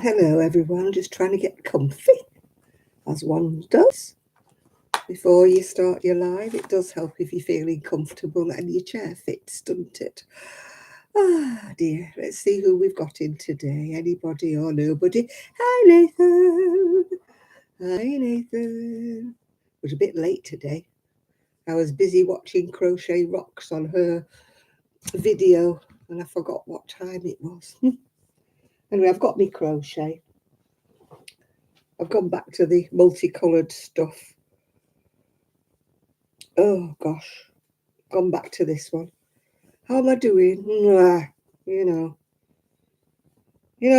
Hello everyone, just trying to get comfy, as one does. Before you start your live, it does help if you're feeling comfortable and your chair fits, doesn't it? Ah dear, let's see who we've got in today. Anybody or nobody? Hi Nathan! Hi Nathan! It was a bit late today. I was busy watching Crochet Rocks on her video and I forgot what time it was. Anyway, I've got me crochet. I've gone back to the multicoloured stuff. Oh gosh, gone back to this one. How am I doing? You know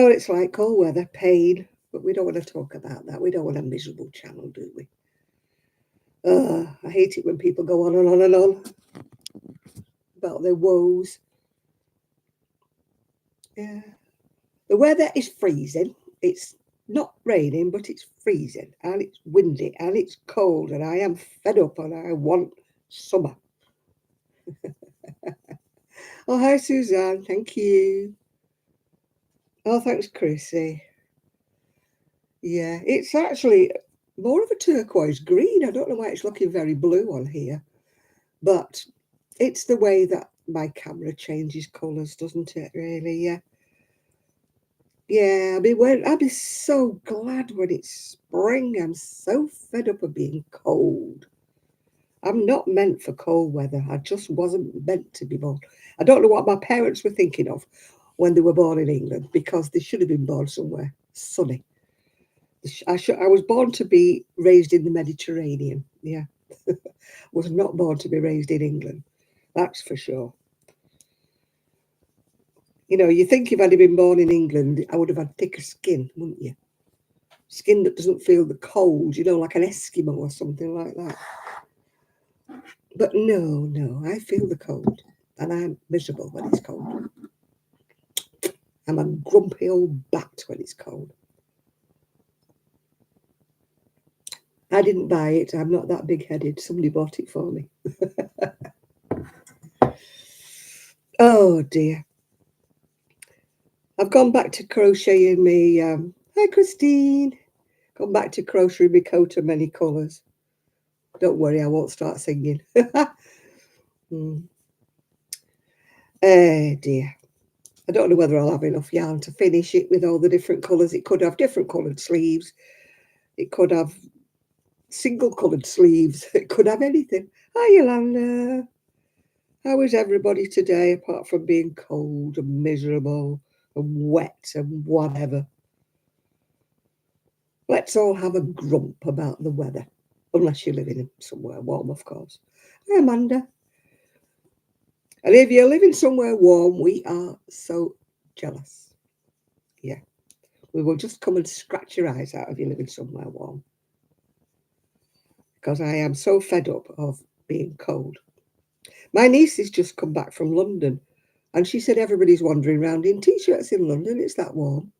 what it's like, cold weather, pain, but we don't want to talk about that. We don't want a miserable channel, do we? I hate it when people go on and on and on about their woes. Yeah, the weather is freezing. It's not raining, but it's freezing, and it's windy, and it's cold, and I am fed up, and I want summer. Oh, hi, Suzanne. Thank you. Oh, thanks, Chrissy. Yeah, it's actually more of a turquoise green. I don't know why it's looking very blue on here, but it's the way that my camera changes colours, doesn't it, really? Yeah. Yeah, I'll be so glad when it's spring. I'm so fed up of being cold. I'm not meant for cold weather. I just wasn't meant to be born. I don't know what my parents were thinking of when they were born in England, because they should have been born somewhere sunny. I was born to be raised in the Mediterranean. Yeah, was not born to be raised in England. That's for sure. You know, you think if I'd have been born in England, I would have had thicker skin, wouldn't you? Skin that doesn't feel the cold, like an Eskimo or something like that. But no, I feel the cold, and I'm miserable when it's cold. I'm a grumpy old bat when it's cold. I didn't buy it. I'm not that big-headed. Somebody bought it for me. Oh, dear. I've gone back to crocheting me. Hi, Christine. Gone back to crocheting my coat of many colours. Don't worry, I won't start singing. Oh, dear. I don't know whether I'll have enough yarn to finish it with all the different colours. It could have different coloured sleeves. It could have single-coloured sleeves. It could have anything. Hi, Yolanda. How is everybody today, apart from being cold and miserable and wet and whatever? Let's all have a grump about the weather, unless you're living somewhere warm, of course. Hi, Amanda. And if you're living somewhere warm, we are so jealous. Yeah. We will just come and scratch your eyes out if you're living somewhere warm. Because I am so fed up of being cold. My niece has just come back from London, and she said everybody's wandering around in T-shirts in London. It's that warm.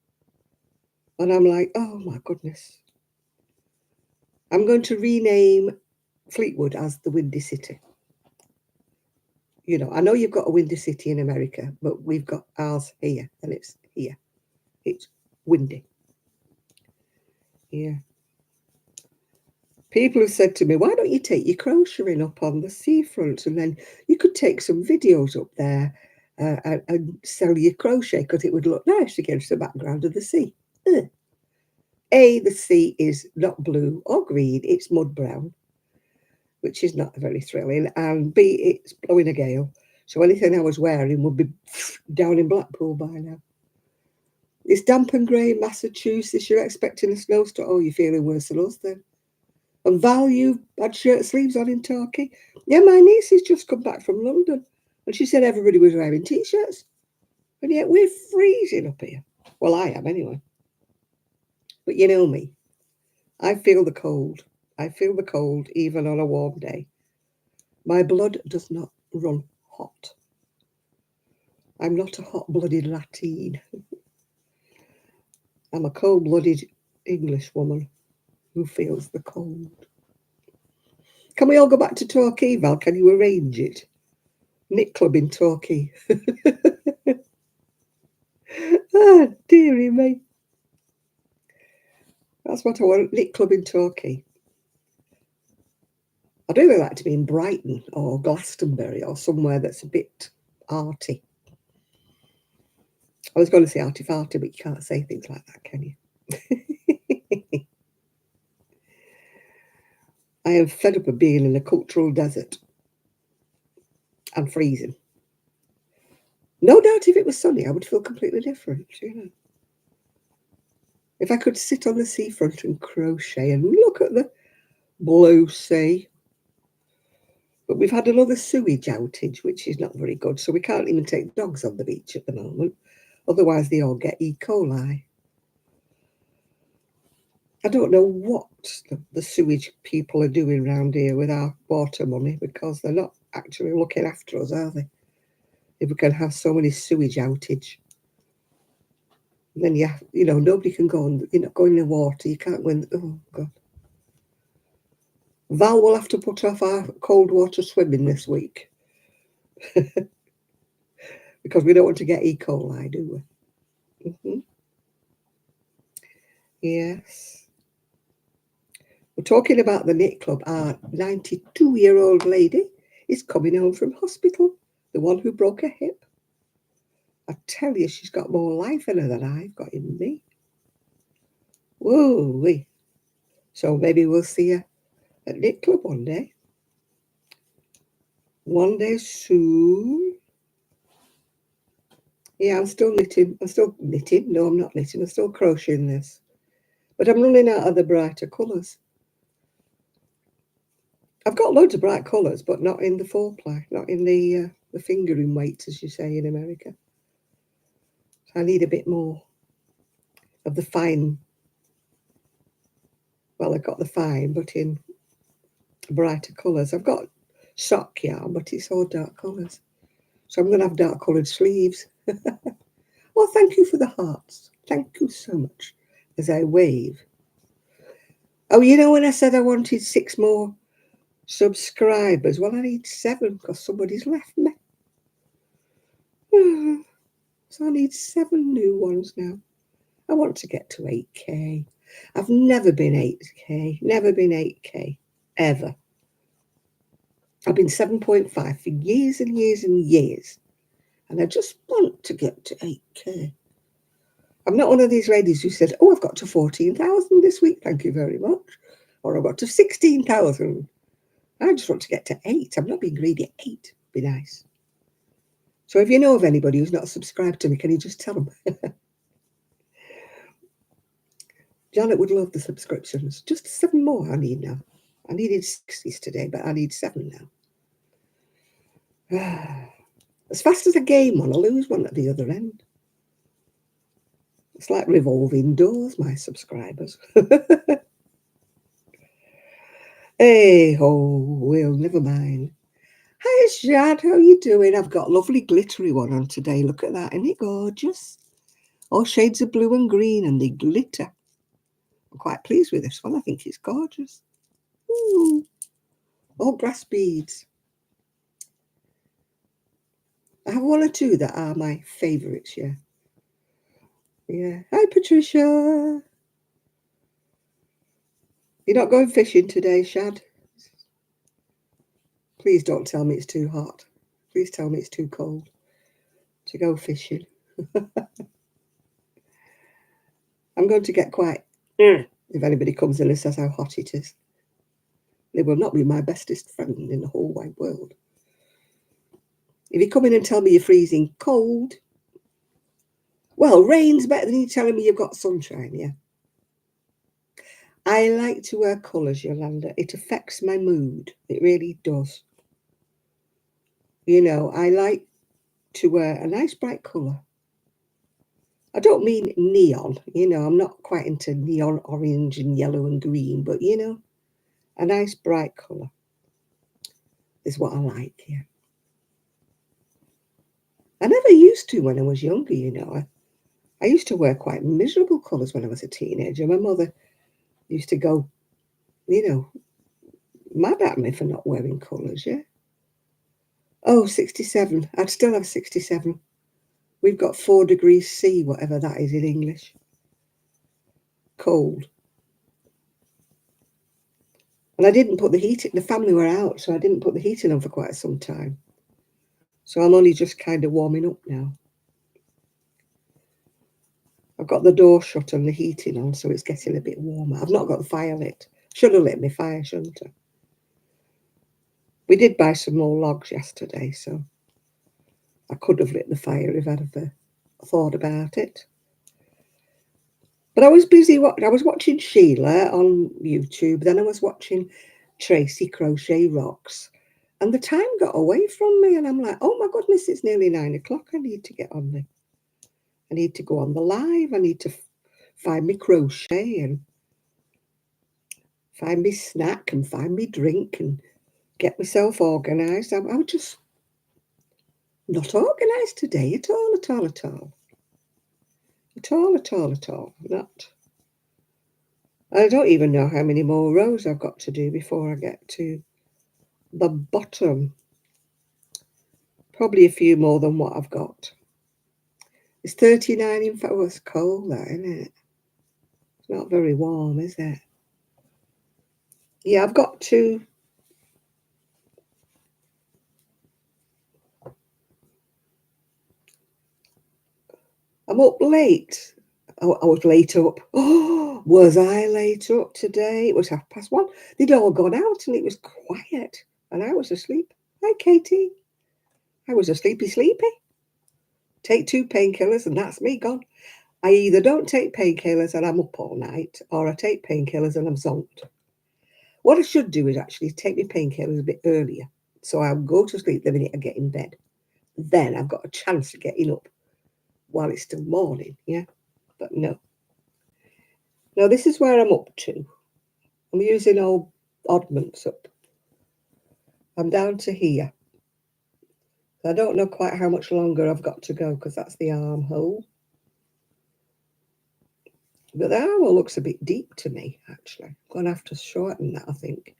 And I'm like, oh my goodness. I'm going to rename Fleetwood as the Windy City. I know you've got a windy city in America, but we've got ours here, and it's here. It's windy. Yeah. People have said to me, why don't you take your crocheting up on the seafront, and then you could take some videos up there and sell your crochet, because it would look nice against the background of the sea. A, the sea is not blue or green, it's mud brown, which is not very thrilling, and B, it's blowing a gale, so anything I was wearing would be down in Blackpool by now. It's damp and grey in Massachusetts. You're expecting a snowstorm. Oh, you're feeling worse than us then. And Val, you had shirt sleeves on in Turkey. Yeah, my niece has just come back from London, and she said everybody was wearing T-shirts, and yet we're freezing up here. Well, I am anyway. But you know me. I feel the cold. I feel the cold even on a warm day. My blood does not run hot. I'm not a hot-blooded Latin. I'm a cold-blooded English woman who feels the cold. Can we all go back to Torquay, Val? Can you arrange it? Knit club in Torquay. Oh, dearie me. That's what I want. Knit club in Torquay. I'd really like to be in Brighton or Glastonbury or somewhere that's a bit arty. I was going to say arty-farty, but you can't say things like that, can you? I am fed up of being in a cultural desert and freezing. No doubt if it was sunny, I would feel completely different, you know. If I could sit on the seafront and crochet and look at the blue sea. But we've had another sewage outage, which is not very good, so we can't even take dogs on the beach at the moment. Otherwise, they all get E. coli. I don't know what the sewage people are doing around here with our water money, because they're not actually looking after us, are they? If we can have so many sewage outage, then you know, nobody can go and, you know, go in the water. You can't go in. Oh God. Val will have to put off our cold water swimming this week because we don't want to get E. coli, do we? Yes. We're talking about the knit club. Our 92-year-old lady is coming home from hospital, the one who broke her hip. I tell you, she's got more life in her than I've got in me. Whoa-wee. So maybe we'll see her at knit club one day. One day soon. Yeah, I'm still knitting. No, I'm not knitting. I'm still crocheting this. But I'm running out of the brighter colours. I've got loads of bright colours, but not in the 4-ply, not in the fingering weights, as you say in America. So I need a bit more of the fine. Well, I've got the fine, but in brighter colours. I've got sock yarn, but it's all dark colours. So I'm going to have dark coloured sleeves. Well, thank you for the hearts. Thank you so much as I wave. Oh, you know, when I said I wanted 6 more subscribers, well, I need 7 because somebody's left me. So I need 7 new ones now. I want to get to 8K. I've never been 8K, never been 8K, ever. I've been 7.5 for years and years and years. And I just want to get to 8K. I'm not one of these ladies who said, oh, I've got to 14,000 this week, thank you very much. Or I've got to 16,000. I just want to get to 8. I'm not being greedy. 8 would be nice. So if you know of anybody who's not subscribed to me, can you just tell them? Janet would love the subscriptions. Just 7 more I need now. I needed 6 yesterday, but I need 7 now. As fast as I gain one, I lose one at the other end. It's like revolving doors, my subscribers. Hey ho, well, never mind. Hi, Shad, how are you doing? I've got a lovely glittery one on today. Look at that, isn't it gorgeous? All shades of blue and green, and they glitter. I'm quite pleased with this one. I think it's gorgeous. Ooh. All brass beads. I have 1 or 2 that are my favourites, yeah. Yeah. Hi, Patricia. You're not going fishing today, Shad? Please don't tell me it's too hot. Please tell me it's too cold to go fishing. I'm going to get quite if anybody comes in and says how hot it is. They will not be my bestest friend in the whole wide world. If you come in and tell me you're freezing cold, well, rain's better than you telling me you've got sunshine, yeah. I like to wear colours, Yolanda. It affects my mood. It really does. You know, I like to wear a nice bright colour. I don't mean neon, you know, I'm not quite into neon orange and yellow and green, but, you know, a nice bright colour is what I like, yeah. I never used to when I was younger, you know. I used to wear quite miserable colours when I was a teenager. My mother used to go, you know, mad at me for not wearing colours, yeah. Oh, 67. I'd still have 67. We've got 4 degrees C, whatever that is in English. Cold. And I didn't put the heating, the family were out, so I didn't put the heating on for quite some time. So I'm only just kind of warming up now. I've got the door shut and the heating on, so it's getting a bit warmer. I've not got the fire lit. Should have lit my fire, shouldn't I? We did buy some more logs yesterday, so I could have lit the fire if I'd have thought about it. But I was busy. I was watching Sheila on YouTube. Then I was watching Tracy Crochet Rocks. And the time got away from me. And I'm like, oh my goodness, it's nearly 9 o'clock. I need to get on the... I need to go on the live. I need to find me crochet and find me snack and find me drink and get myself organised. I was just not organised today at all, at all, at all. At all, at all, at all. Not. I don't even know how many more rows I've got to do before I get to the bottom. Probably a few more than what I've got. It's 39 in fact. Oh, it's cold, that, isn't it? It's not very warm, is it? Yeah, I've got to... I'm up late. Oh, I was late up. Oh, was I late up today? It was 1:30. They'd all gone out and it was quiet. And I was asleep. Hi, Katie. I was a sleepy. Take 2 painkillers and that's me gone. I either don't take painkillers and I'm up all night, or I take painkillers and I'm zonked. What I should do is actually take my painkillers a bit earlier. So I'll go to sleep the minute I get in bed. Then I've got a chance of getting up while it's still morning, yeah? But no. Now this is where I'm up to. I'm using old oddments up. I'm down to here. I don't know quite how much longer I've got to go because that's the armhole. But the armhole looks a bit deep to me, actually. I'm going to have to shorten that, I think.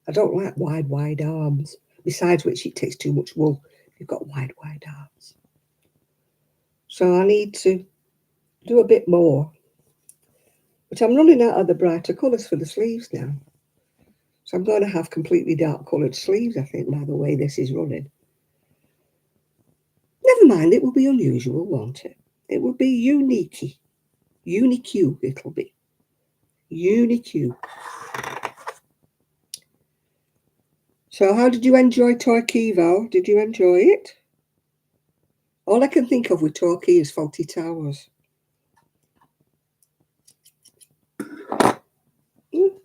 I don't like wide arms. Besides which, it takes too much wool if you've got wide arms. So I need to do a bit more. But I'm running out of the brighter colours for the sleeves now. So I'm going to have completely dark coloured sleeves, I think, by the way this is running. Never mind, it will be unusual, won't it? It will be unique. Unique it'll be. Unique. So how did you enjoy Torquay, Val? Did you enjoy it? All I can think of with Torquay is Faulty Towers. The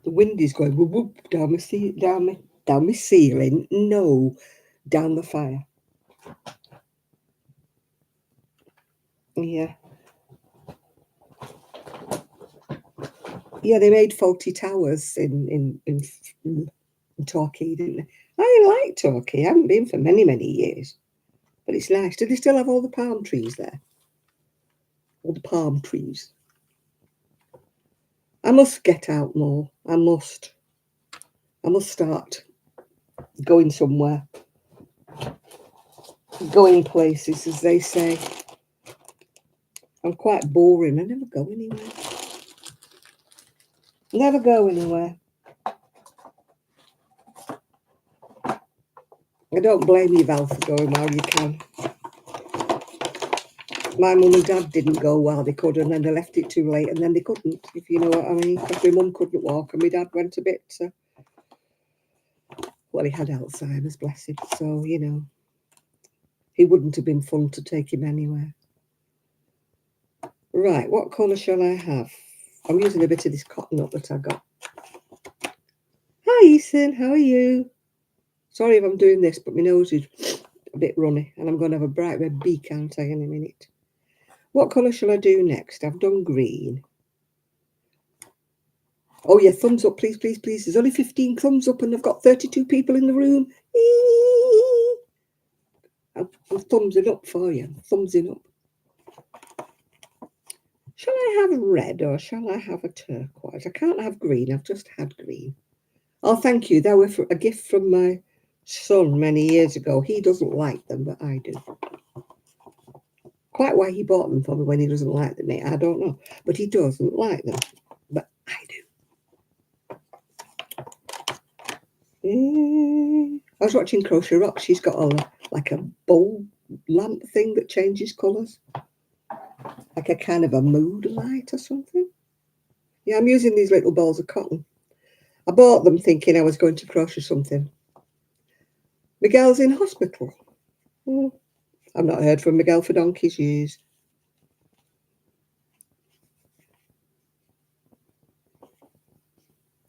wind is going whoop, whoop, down my ceiling. No, down the fire. Yeah. Yeah, they made Faulty Towers in Torquay, didn't they? I like Torquay. I haven't been for many years. But it's nice. Do they still have all the palm trees there? All the palm trees. I must get out more. I must start going somewhere. Going places, as they say. I'm quite boring. I never go anywhere. Never go anywhere. I don't blame you, Val, for going while you can. My mum and dad didn't go while they could, and then they left it too late, and then they couldn't, if you know what I mean. Because my mum couldn't walk, and my dad went a bit... well, he had Alzheimer's, bless him. So, you know, it wouldn't have been fun to take him anywhere. Right, what colour shall I have? I'm using a bit of this cotton up that I got. Hi, Ethan, how are you? Sorry if I'm doing this, but my nose is a bit runny, and I'm going to have a bright red beak, aren't I, in a minute? What colour shall I do next? I've done green. Oh, yeah, thumbs up, please, please, please. There's only 15 thumbs up, and I've got 32 people in the room. I'm thumbsing up for you. Thumbsing up. Shall I have red or shall I have a turquoise? I can't have green. I've just had green. Oh, thank you. They were a gift from my son many years ago. He doesn't like them, but I do. Quite why he bought them for me when he doesn't like them, I don't know. But he doesn't like them. But I I was watching Crochet Rock. She's got like a bulb lamp thing that changes colours, like a kind of a mood light or something. Yeah, I'm using these little balls of cotton. I bought them thinking I was going to crochet something. Miguel's in hospital. I've not heard from Miguel for donkey's years.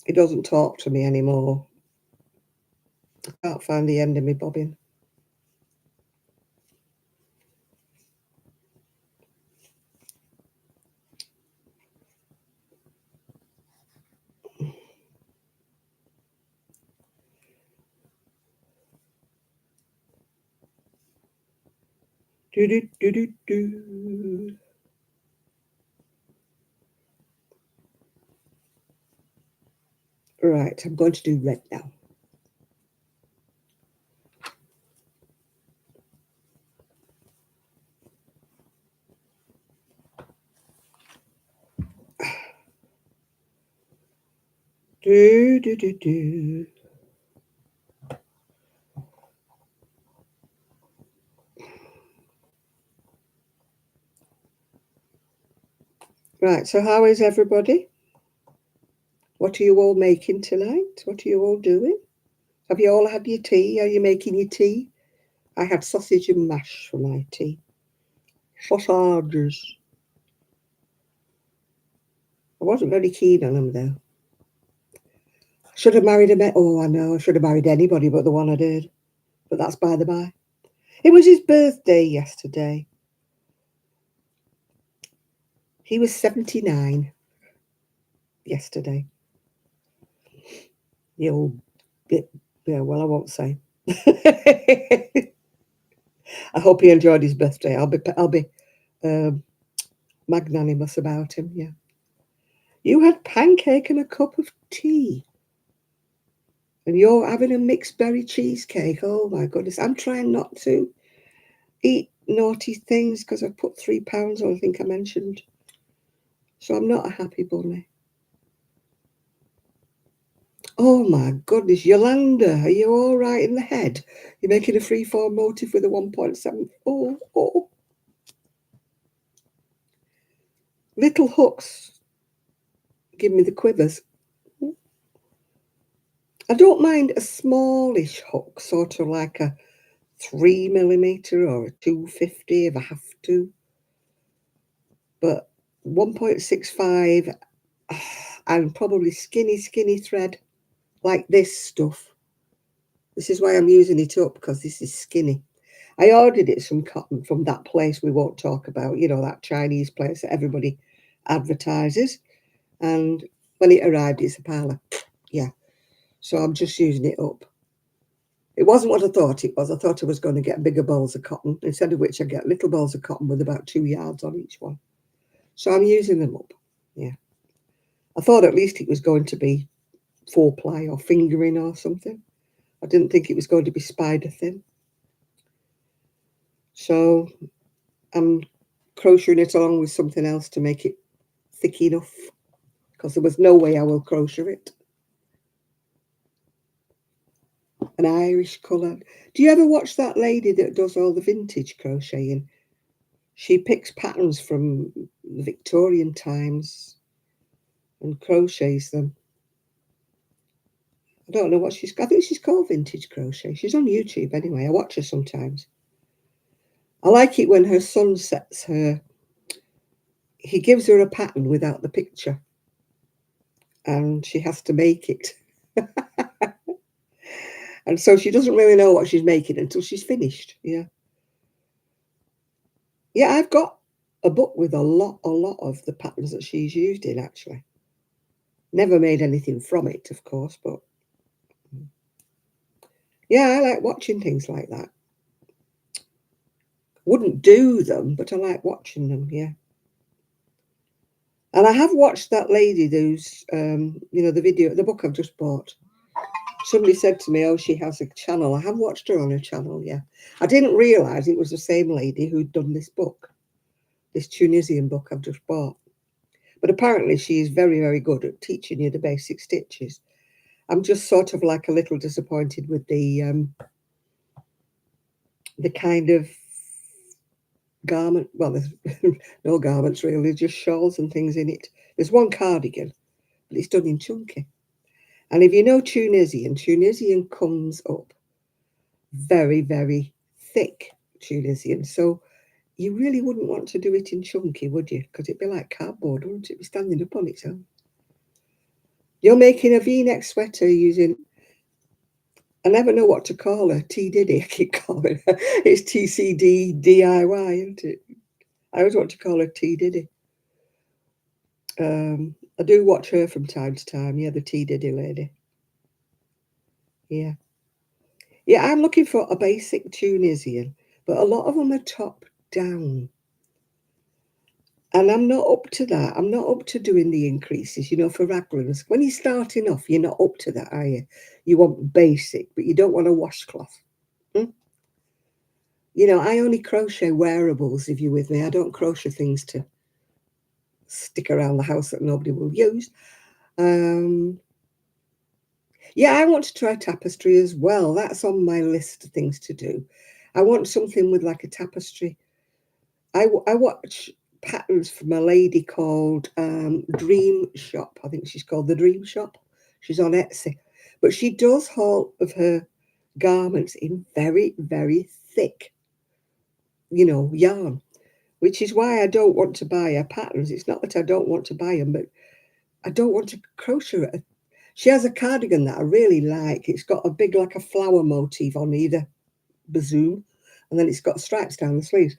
He doesn't talk to me anymore. I can't find the end of my bobbin. Do do do do do. Right, I'm going to do red now. Do do do do. Right, so how is everybody? What are you all making tonight? What are you all doing? Have you all had your tea? Are you making your tea? I had sausage and mash for my tea. Sausages. I wasn't very keen on them though. Should have married a oh, I know, I should have married anybody but the one I did. But that's by the by. It was his birthday yesterday. He was 79 yesterday. The old bit, yeah, well, I won't say. I hope he enjoyed his birthday. I'll be magnanimous about him. Yeah. You had pancake and a cup of tea, and you're having a mixed berry cheesecake. Oh my goodness! I'm trying not to eat naughty things because I've put £3 on. I think I mentioned. So I'm not a happy bunny. Oh my goodness, Yolanda, are you all right in the head? You're making a freeform motif with a 1.7. Oh. Little hooks give me the quivers. I don't mind a smallish hook, sort of like a 3mm or a 250 if I have to. But 1.65 and probably skinny thread like this stuff. This is why I'm using it up, because this is skinny. I ordered it some cotton from that place we won't talk about, you know, that Chinese place that everybody advertises. And when it arrived, it's a pile of, yeah. So I'm just using it up. It wasn't what I thought it was. I thought I was going to get bigger balls of cotton, instead of which I get little balls of cotton with about 2 yards on each one. So I'm using them up, yeah. I thought at least it was going to be 4-ply or fingering or something. I didn't think it was going to be spider thin. So I'm crocheting it along with something else to make it thick enough, because there was no way I will crochet it. An Irish colour. Do you ever watch that lady that does all the vintage crocheting? She picks patterns from the Victorian times and crochets them. I don't know what I think she's called Vintage Crochet. She's on YouTube anyway. I watch her sometimes. I like it when her son sets her, he gives her a pattern without the picture, and she has to make it. And so she doesn't really know what she's making until she's finished. Yeah. Yeah, I've got a book with a lot of the patterns that she's used in, actually. Never made anything from it, of course, but yeah, I like watching things like that. Wouldn't do them, but I like watching them, yeah. And I have watched that lady who's, you know, the book I've just bought. Somebody said to me, oh, she has a channel. I have watched her on her channel, yeah. I didn't realise it was the same lady who'd done this book, this Tunisian book I've just bought. But apparently she is very good at teaching you the basic stitches. I'm just sort of like a little disappointed with the kind of garment. Well, there's no garments really, just shawls and things in it. There's one cardigan, but it's done in chunky. And if you know Tunisian, Tunisian comes up very, very thick Tunisian. So you really wouldn't want to do it in chunky, would you? Because it'd be like cardboard, wouldn't it? Be standing up on its own. You're making a V-neck sweater using, I never know what to call her, T Diddy, I keep calling her. It's TCD DIY, isn't it? I always want to call her T Diddy. I do watch her from time to time, yeah, the T Diddy lady. Yeah. Yeah, I'm looking for a basic Tunisian, but a lot of them are top down. And I'm not up to that. I'm not up to doing the increases, for raglans. When you're starting off, you're not up to that, are you? You want basic, but you don't want a washcloth. I only crochet wearables, if you're with me. I don't crochet things to stick around the house that nobody will use. Yeah, I want to try tapestry as well. That's on my list of things to do. I want something with like a tapestry. I watch patterns from a lady called Dream Shop. I think she's called the Dream Shop. She's on Etsy. But she does all of her garments in very, very thick, yarn, which is why I don't want to buy her patterns. It's not that I don't want to buy them, but I don't want to crochet it. She has a cardigan that I really like. It's got a big, like a flower motif on either bosom, and then it's got stripes down the sleeves.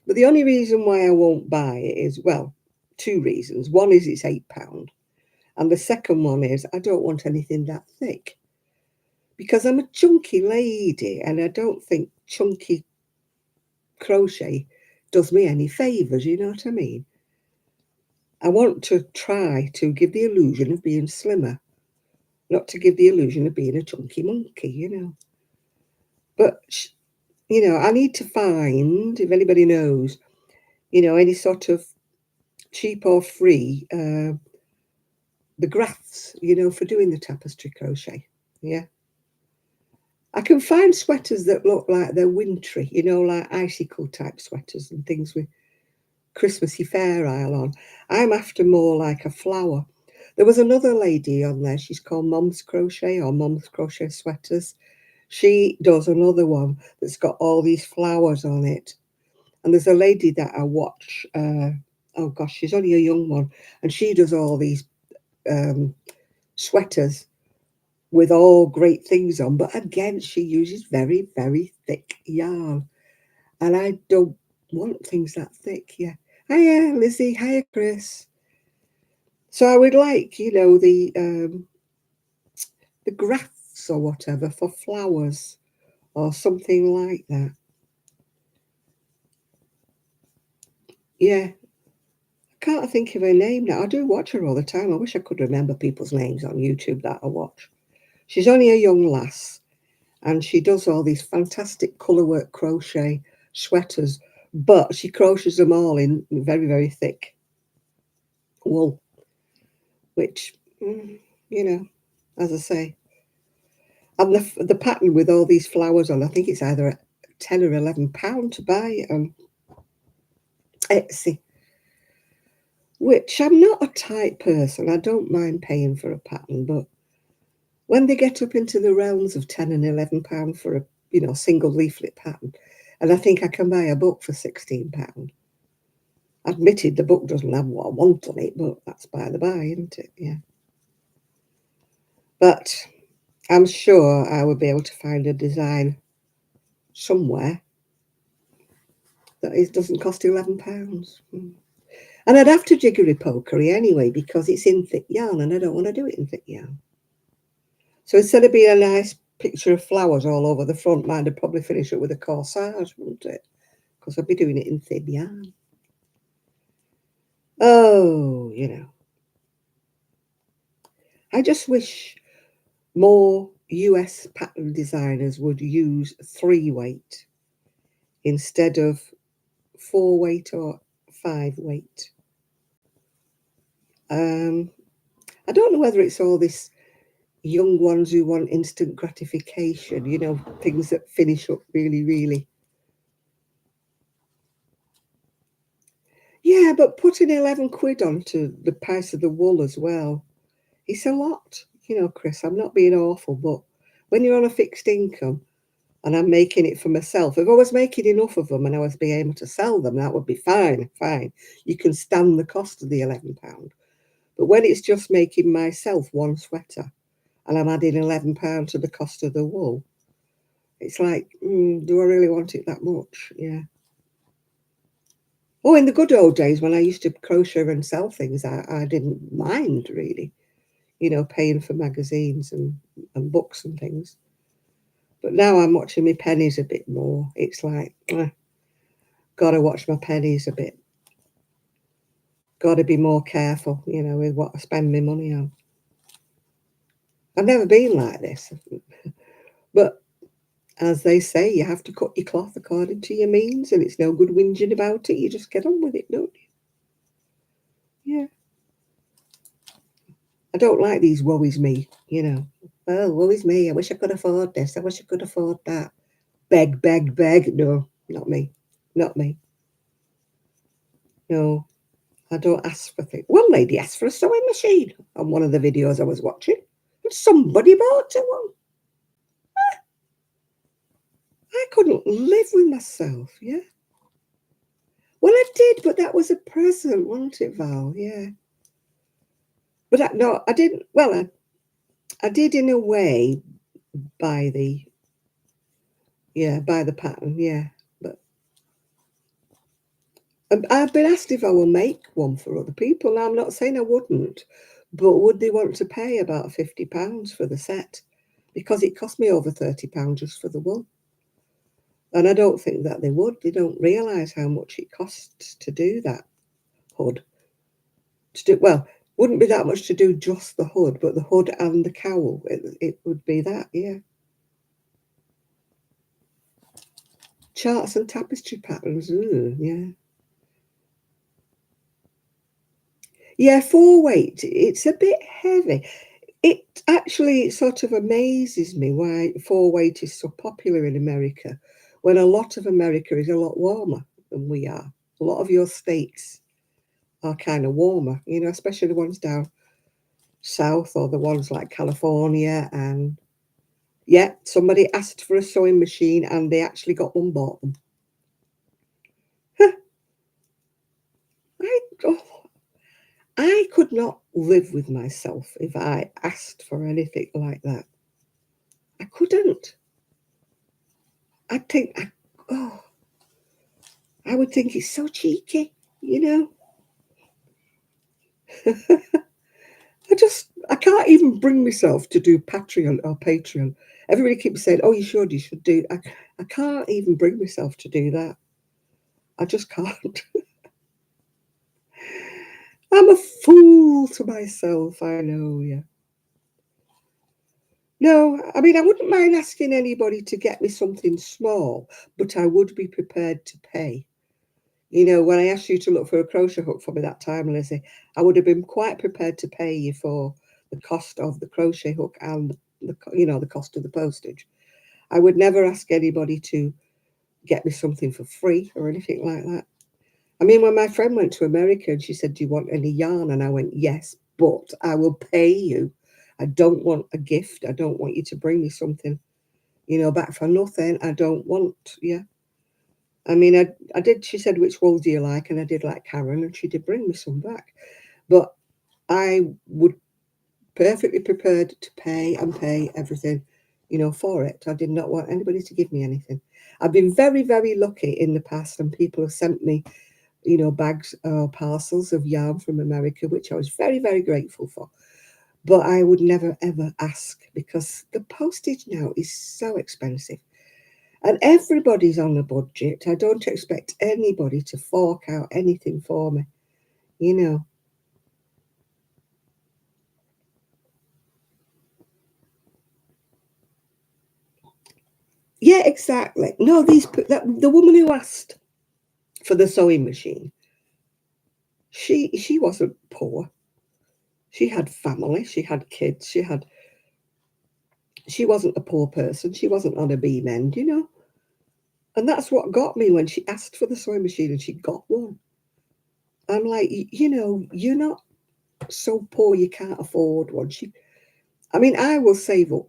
But the only reason why I won't buy it is, well, two reasons. One is it's £8. And the second one is I don't want anything that thick. Because I'm a chunky lady and I don't think chunky crochet does me any favours, you know what I mean? I want to try to give the illusion of being slimmer, not to give the illusion of being a chunky monkey. But, I need to find, if anybody knows, any sort of cheap or free, the graphs, for doing the tapestry crochet. Yeah. I can find sweaters that look like they're wintry, like icicle type sweaters and things with Christmassy Fair Isle on. I'm after more like a flower. There was another lady on there. She's called Mom's Crochet or Mom's Crochet Sweaters. She does another one that's got all these flowers on it. And there's a lady that I watch. Oh gosh, she's only a young one, and she does all these sweaters with all great things on. But again, she uses very, very thick yarn, and I don't want things that thick. Yeah. Hiya, Lizzie. Hiya, Chris. So I would like, the graphs or whatever for flowers or something like that. Yeah. I can't think of her name now. I do watch her all the time. I wish I could remember people's names on YouTube that I watch. She's only a young lass, and she does all these fantastic colourwork crochet sweaters, but she crochets them all in very, very thick wool, which, as I say, and the pattern with all these flowers on, I think it's either £10 or £11 to buy it on Etsy, which I'm not a tight person. I don't mind paying for a pattern, but when they get up into the realms of £10 and £11 for a single leaflet pattern, and I think I can buy a book for £16. Admitted the book doesn't have what I want on it, but that's by the by, isn't it? Yeah. But I'm sure I will be able to find a design somewhere that doesn't cost £11. And I'd have to jiggery pokery anyway because it's in thick yarn and I don't want to do it in thick yarn. So instead of being a nice picture of flowers all over the front, mine would probably finish up with a corsage, wouldn't it? Because I'd be doing it in thin yarn. Oh, I just wish more US pattern designers would use 3-weight instead of 4-weight or 5-weight. I don't know whether it's all this young ones who want instant gratification, you know, things that finish up really, really. Yeah, but putting 11 quid onto the price of the wool as well, it's a lot. You know, Chris, I'm not being awful, but when you're on a fixed income and I'm making it for myself, if I was making enough of them and I was being able to sell them, that would be fine, fine. You can stand the cost of the £11. But when it's just making myself one sweater and I'm adding £11 to the cost of the wool, it's like, do I really want it that much? Yeah. Oh, in the good old days when I used to crochet and sell things, I didn't mind really, you know, paying for magazines and books and things. But now I'm watching my pennies a bit more. It's like, gotta watch my pennies a bit. Gotta be more careful, you know, with what I spend my money on. I've never been like this. But as they say, you have to cut your cloth according to your means, and it's no good whinging about it. You just get on with it, don't you? Yeah. I don't like these woe is me, you know. Oh, woe is me. I wish I could afford this. I wish I could afford that. Beg, beg, beg. No, not me. Not me. No, I don't ask for things. One lady asked for a sewing machine on one of the videos I was watching, and somebody bought her one. I couldn't live with myself, yeah. Well, I did, but that was a present, wasn't it, Val? Yeah. But no, I didn't. Well, I did in a way buy the, yeah, buy the pattern, yeah. But I've been asked if I will make one for other people. Now, I'm not saying I wouldn't, but would they want to pay about £50 for the set? Because it cost me over £30 just for the wool. And I don't think that they would. They don't realise how much it costs to do that hood. Well, wouldn't be that much to do just the hood, but the hood and the cowl, it would be that, yeah. Charts and tapestry patterns, yeah. Yeah, 4 weight, it's a bit heavy. It actually sort of amazes me why 4 weight is so popular in America, when a lot of America is a lot warmer than we are. A lot of your states are kind of warmer, you know, especially the ones down south or the ones like California. And yeah, somebody asked for a sewing machine and they actually got one, bought them. I, oh, I could not live with myself if I asked for anything like that. I couldn't. I think, oh, I would think it's so cheeky, you know. I can't even bring myself to do Patreon or Patreon. Everybody keeps saying, oh, you should do. I can't even bring myself to do that. I just can't. I'm a fool to myself, I know, yeah. No, I mean, I wouldn't mind asking anybody to get me something small, but I would be prepared to pay. You know, when I asked you to look for a crochet hook for me that time, Lizzie, I would have been quite prepared to pay you for the cost of the crochet hook and the cost of the postage. I would never ask anybody to get me something for free or anything like that. I mean, when my friend went to America and she said, do you want any yarn? And I went, yes, but I will pay you. I don't want a gift. I don't want you to bring me something, back for nothing. I don't want, yeah. I mean, I did, she said, which wool do you like? And I did like Karen, and she did bring me some back. But I would perfectly prepared to pay everything, for it. I did not want anybody to give me anything. I've been very, very lucky in the past, and people have sent me, bags or parcels of yarn from America, which I was very, very grateful for. But I would never, ever ask, because the postage now is so expensive. And everybody's on a budget. I don't expect anybody to fork out anything for me, you know. Yeah, exactly. No, the woman who asked for the sewing machine, she wasn't poor. She had family, she had kids, she had She wasn't a poor person. She wasn't on a beam end, you know. And that's what got me when she asked for the sewing machine and she got one. I'm like, you know, you're not so poor you can't afford one. I mean, I will save up.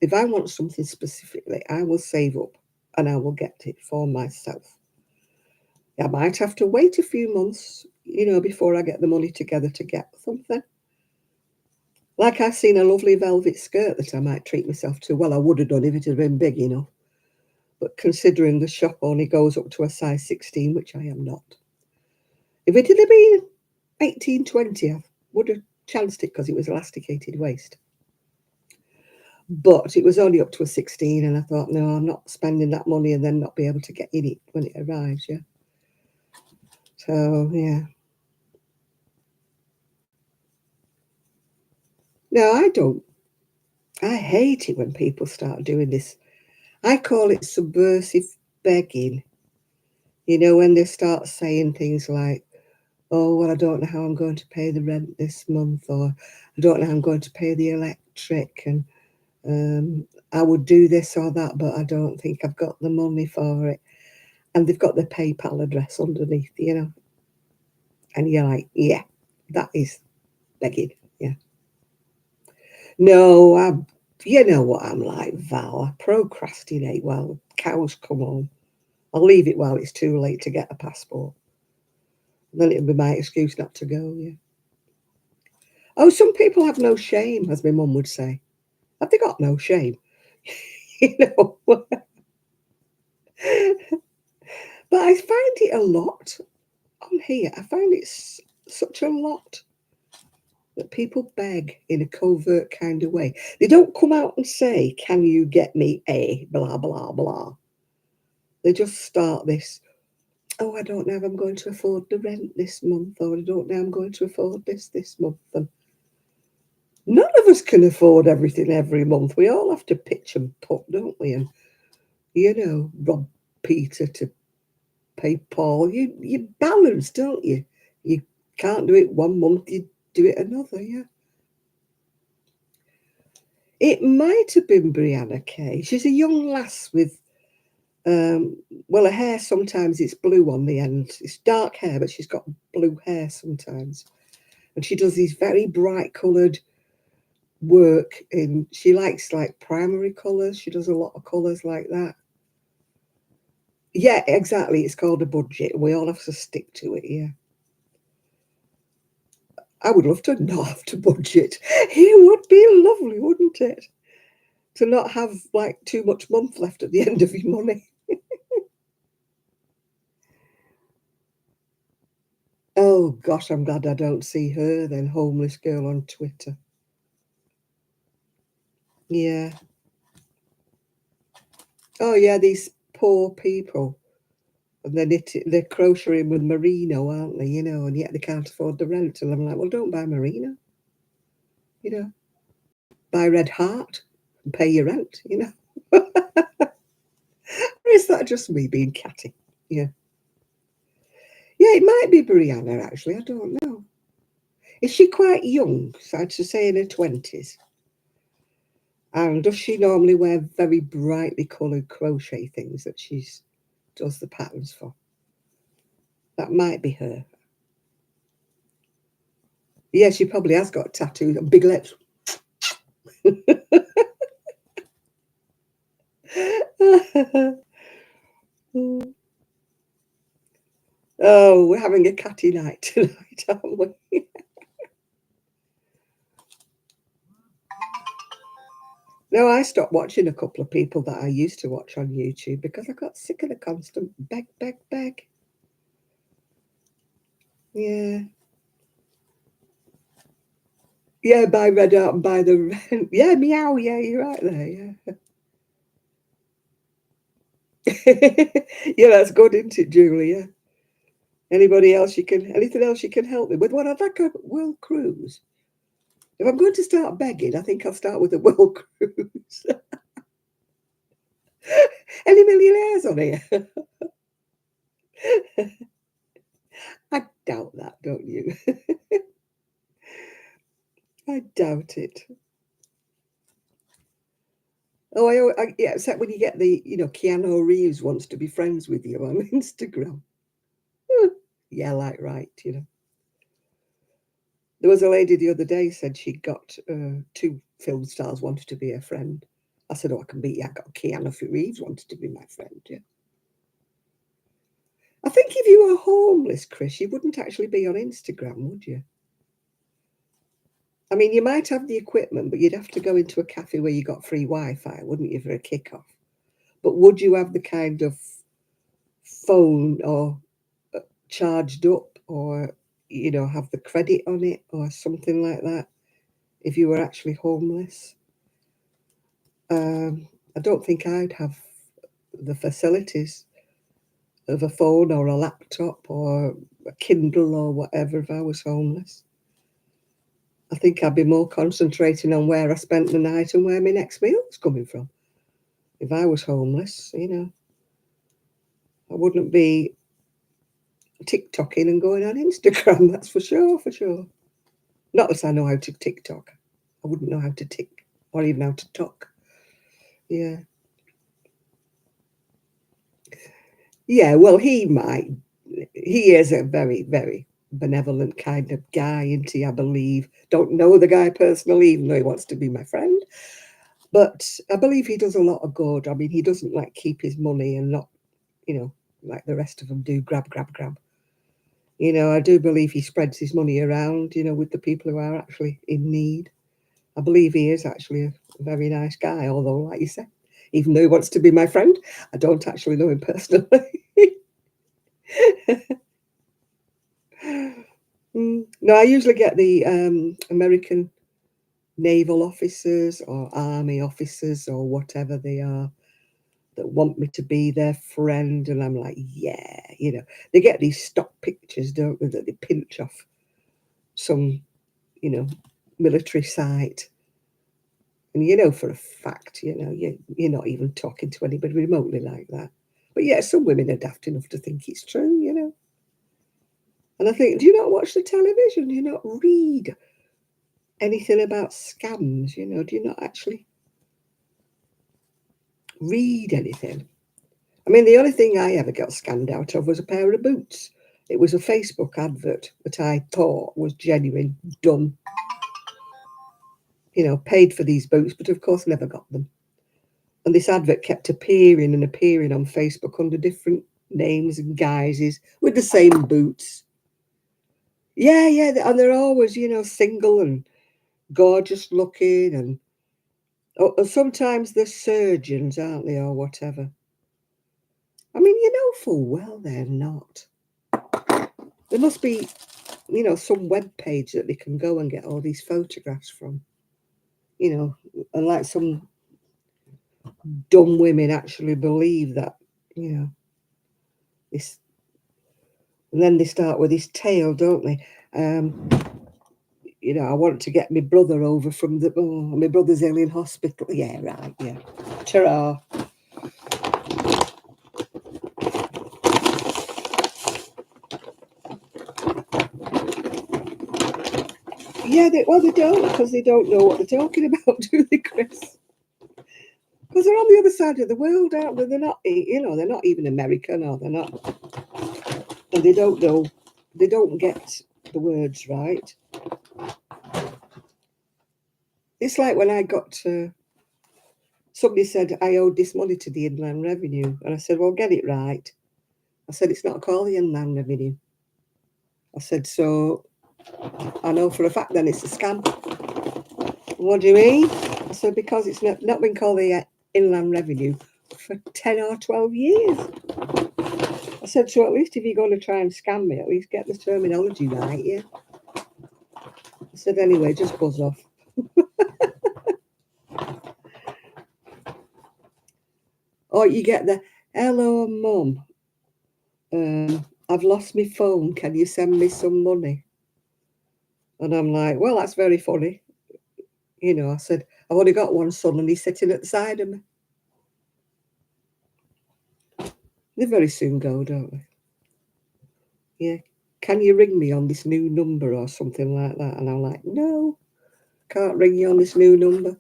If I want something specifically, I will save up and I will get it for myself. I might have to wait a few months, you know, before I get the money together to get something. Like I've seen a lovely velvet skirt that I might treat myself to. Well, I would have done if it had been big enough. But considering the shop only goes up to a size 16, which I am not. If it had been 18, 20, I would have chanced it because it was elasticated waist. But it was only up to a 16, and I thought, no, I'm not spending that money and then not be able to get in it when it arrives, yeah. So, yeah. No, I don't. I hate it when people start doing this. I call it subversive begging. You know, when they start saying things like, oh, well, I don't know how I'm going to pay the rent this month, or I don't know how I'm going to pay the electric, and I would do this or that, but I don't think I've got the money for it. And they've got their PayPal address underneath, you know. And you're like, yeah, that is begging, yeah. No, you know what I'm like, Val. I procrastinate while cows come home. I'll leave it while it's too late to get a passport. And then it'll be my excuse not to go, yeah. Oh, some people have no shame, as my mum would say. Have they got no shame? You know. But I find it a lot on here. I find it's such a lot that people beg in a covert kind of way. They don't come out and say, can you get me a blah, blah, blah. They just start this, oh, I don't know if I'm going to afford the rent this month, or I don't know I'm going to afford this month. And none of us can afford everything every month. We all have to pitch and put, don't we? And, you know, rob Peter to pay Paul. You balance, don't you? You can't do it one month, you do it another, yeah. It might have been Brianna Kay. She's a young lass with, well, her hair sometimes it's blue on the end. It's dark hair, but she's got blue hair sometimes. And she does these very bright coloured work in, she likes like primary colours. She does a lot of colours like that. Yeah, exactly. It's called a budget. We all have to stick to it, yeah. I would love to not have to budget. It would be lovely, wouldn't it? To not have like too much month left at the end of your money. Oh gosh, I'm glad I don't see her then, homeless girl on Twitter. Yeah. Oh yeah, these poor people. And they're crocheting with merino, aren't they? You know, and yet they can't afford the rent. And I'm like, well, don't buy merino. You know, buy Red Heart and pay your rent. You know, or is that just me being catty? Yeah, yeah, it might be Brianna actually. I don't know. Is she quite young? So I'd say in her 20s. And does she normally wear very brightly coloured crochet things that she does the patterns for? That might be her. Yeah, she probably has got tattoos and big lips. Oh, we're having a catty night tonight, aren't we? No, I stopped watching a couple of people that I used to watch on YouTube because I got sick of the constant beg, beg, beg. Yeah. Yeah, buy Red Art and buy the rent. Yeah, meow. Yeah, you're right there. Yeah. Yeah, that's good, isn't it, Julia? Anything else you can help me with? Well, I'd like a world cruise. If I'm going to start begging, I think I'll start with a world cruise. Any millionaires on here? I doubt that, don't you? I doubt it. Oh, yeah, except when you get the, Keanu Reeves wants to be friends with you on Instagram. Yeah, like, right. There was a lady the other day said she got two film stars wanted to be her friend. I said, oh, I can beat you. I got Keanu Reeves wanted to be my friend. Yeah. I think if you were homeless, Chris, you wouldn't actually be on Instagram, would you? I mean, you might have the equipment, but you'd have to go into a cafe where you got free Wi-Fi, wouldn't you, for a kickoff? But would you have the kind of phone or charged up or, have the credit on it or something like that if you were actually homeless? I don't think I'd have the facilities of a phone or a laptop or a Kindle or whatever if I was homeless. I think I'd be more concentrating on where I spent the night and where my next meal was coming from. If I was homeless, I wouldn't be TikToking and going on Instagram, that's for sure, for sure. Not that I know how to TikTok. I wouldn't know how to tick or even how to talk. Yeah. Yeah, well, he might. He is a very, very benevolent kind of guy, isn't he? I believe. Don't know the guy personally, even though he wants to be my friend. But I believe he does a lot of good. I mean, he doesn't like keep his money and not, like the rest of them do, grab, grab, grab. I do believe he spreads his money around, with the people who are actually in need. I believe he is actually a very nice guy, although, like you said, even though he wants to be my friend, I don't actually know him personally. No, I usually get the American naval officers or army officers or whatever they are that want me to be their friend. And I'm like, yeah, they get these stock pictures, don't they, that they pinch off some, you know, military site. And for a fact, you're not even talking to anybody remotely like that. But yeah, some women are daft enough to think it's true. And I think, do you not watch the television? Do you not read anything about scams? Do you not actually read anything? I mean, the only thing I ever got scammed out of was a pair of boots. It was a Facebook advert that I thought was genuine, dumb. Paid for these boots, but of course never got them. And this advert kept appearing and appearing on Facebook under different names and guises with the same boots. Yeah, yeah, and they're always, single and gorgeous looking, and sometimes they're surgeons, aren't they, or whatever. I mean, you know full well they're not. There must be, some web page that they can go and get all these photographs from, and like some dumb women actually believe that, this, and then they start with this tale, don't they? I want to get my brother over from my brother's ill in hospital. Yeah, right, yeah. Ta-ra. Yeah, they don't, because they don't know what they're talking about, do they, Chris? Because they're on the other side of the world, aren't they? They're not, they're not even American, or they're not, and they don't know, they don't get the words right. It's like when I got somebody said I owed this money to the Inland Revenue, and I said, well, get it right. I said, it's not called the Inland Revenue. I said, so I know for a fact then it's a scam. What do you mean? I said, because it's not been called the Inland Revenue for 10 or 12 years. I said, so at least if you're going to try and scam me, at least get the terminology right, yeah. I said, anyway, just buzz off. Or you get the, hello, mum, I've lost my phone. Can you send me some money? And I'm like, well, that's very funny. I said, I've only got one son and he's sitting at the side of me. They very soon go, don't they? Yeah. Can you ring me on this new number or something like that? And I'm like, no, can't ring you on this new number.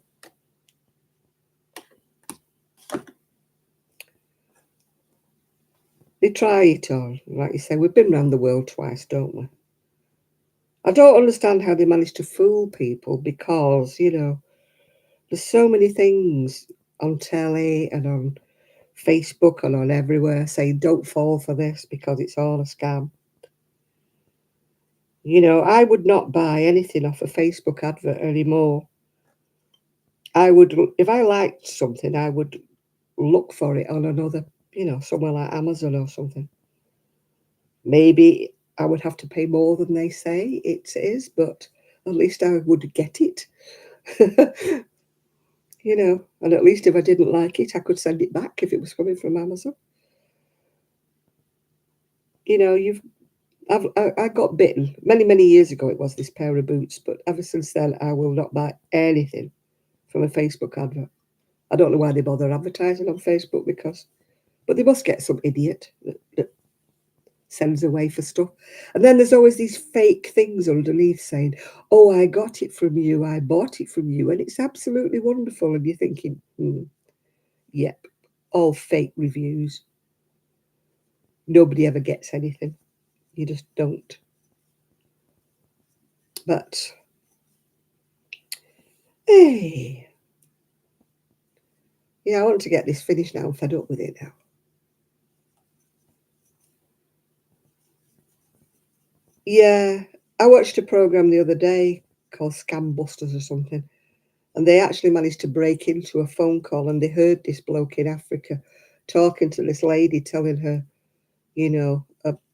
They try it on. Like you say, we've been around the world twice, don't we? I don't understand how they manage to fool people because, there's so many things on telly and on Facebook and on everywhere saying don't fall for this because it's all a scam. I would not buy anything off a Facebook advert anymore. I would, if I liked something, I would look for it on another, somewhere like Amazon or something. Maybe I would have to pay more than they say it is, but at least I would get it. And at least if I didn't like it, I could send it back if it was coming from Amazon. You've I got bitten many, many years ago. It was this pair of boots, but ever since then, I will not buy anything from a Facebook advert. I don't know why they bother advertising on Facebook but they must get some idiot that sends away for stuff. And then there's always these fake things underneath saying, "Oh, I got it from you. I bought it from you," and it's absolutely wonderful. And you're thinking, yep, all fake reviews. Nobody ever gets anything. You just don't. But hey, yeah, I want to get this finished now. I'm fed up with it now. Yeah, I watched a program the other day called Scam Busters or something, and they actually managed to break into a phone call and they heard this bloke in Africa talking to this lady, telling her,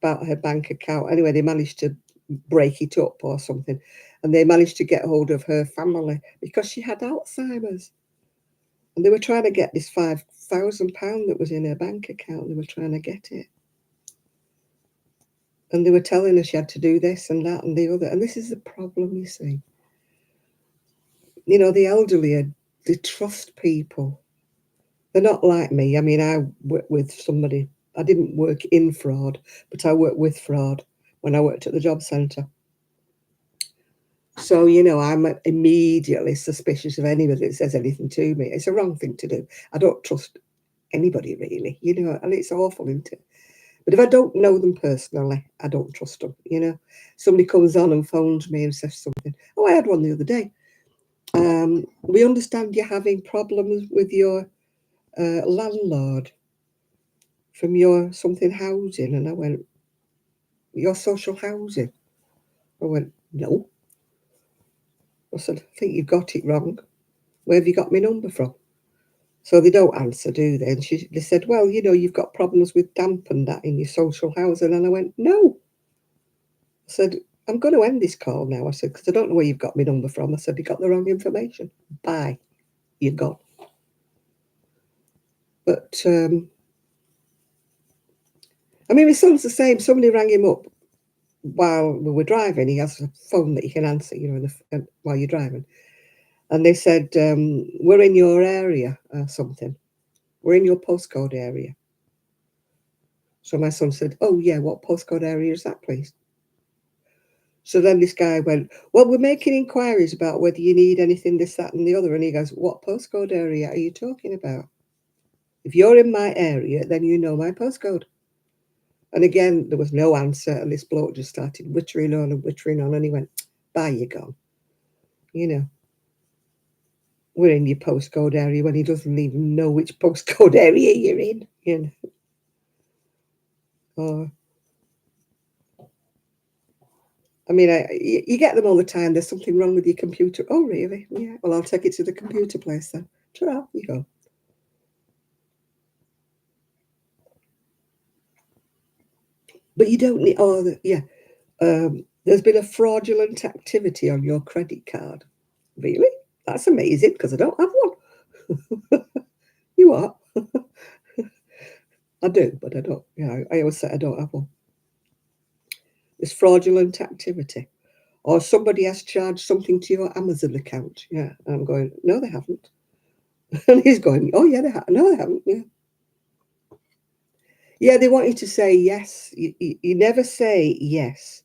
about her bank account. Anyway, they managed to break it up or something, and they managed to get hold of her family because she had Alzheimer's, and they were trying to get this £5,000 that was in her bank account. They were trying to get it. And they were telling her she had to do this and that and the other. And this is the problem, you see. The elderly, they trust people. They're not like me. I mean, I work with somebody. I didn't work in fraud, but I worked with fraud when I worked at the job centre. So, I'm immediately suspicious of anybody that says anything to me. It's a wrong thing to do. I don't trust anybody really, and it's awful, isn't it? But if I don't know them personally, I don't trust them. Somebody comes on and phones me and says something. Oh, I had one the other day. We understand you're having problems with your landlord from your something housing. And I went, your social housing? I went, no. I said, I think you've got it wrong. Where have you got my number from? So they don't answer, do they? And they said, well, you've got problems with damp and that in your social housing. And I went, no. I said, I'm going to end this call now. I said, because I don't know where you've got my number from. I said, you got the wrong information. Bye. You're gone. But, I mean, my son's the same. Somebody rang him up while we were driving. He has a phone that you can answer, while you're driving. And they said, we're in your area or something. We're in your postcode area. So my son said, oh, yeah, what postcode area is that, please? So then this guy went, well, we're making inquiries about whether you need anything, this, that, and the other. And he goes, what postcode area are you talking about? If you're in my area, then you know my postcode. And again, there was no answer. And this bloke just started wittering on and wittering on. And he went, bye, you're gone. We're in your postcode area when he doesn't even know which postcode area you're in. Or, I mean, you get them all the time. There's something wrong with your computer. Oh, really? Yeah. Well, I'll take it to the computer place then. Ta-ra, you go. But you don't need. Oh, yeah. There's been a fraudulent activity on your credit card. Really? That's amazing because I don't have one. You are? I do, but I don't. Yeah, I always say I don't have one. There's fraudulent activity. Or somebody has charged something to your Amazon account. Yeah. And I'm going, no, they haven't. And he's going, oh, yeah, they have. No, they haven't. Yeah. Yeah, they want you to say yes. You never say yes.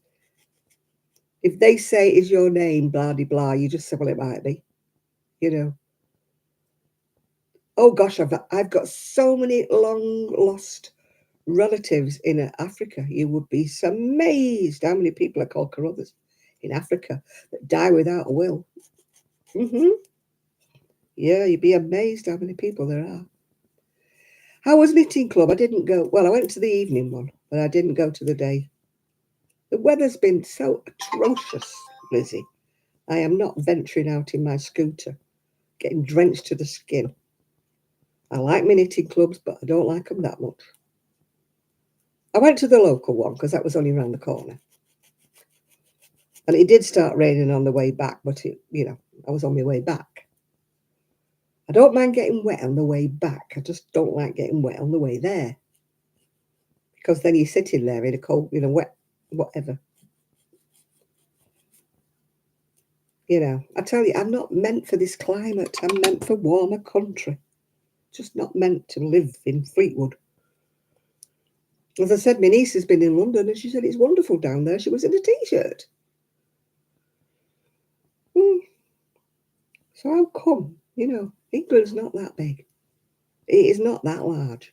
If they say, is your name, blah, blah, blah, you just say, well, it might be. Oh, gosh, I've got so many long lost relatives in Africa, you would be amazed how many people are called Carruthers in Africa that die without a will. Yeah, you'd be amazed how many people there are. How was knitting club? I didn't go. Well, I went to the evening one, but I didn't go to the day. The weather's been so atrocious, Lizzie. I am not venturing out in my scooter, getting drenched to the skin. I like my knitting clubs, but I don't like them that much. I went to the local one because that was only around the corner. And it did start raining on the way back, but I was on my way back. I don't mind getting wet on the way back. I just don't like getting wet on the way there. Because then you're sitting there in a cold, wet, whatever. I tell you, I'm not meant for this climate. I'm meant for warmer country. Just not meant to live in Fleetwood. As I said, my niece has been in London and she said it's wonderful down there. She was in a t-shirt. So how come, England's not that big. It is not that large.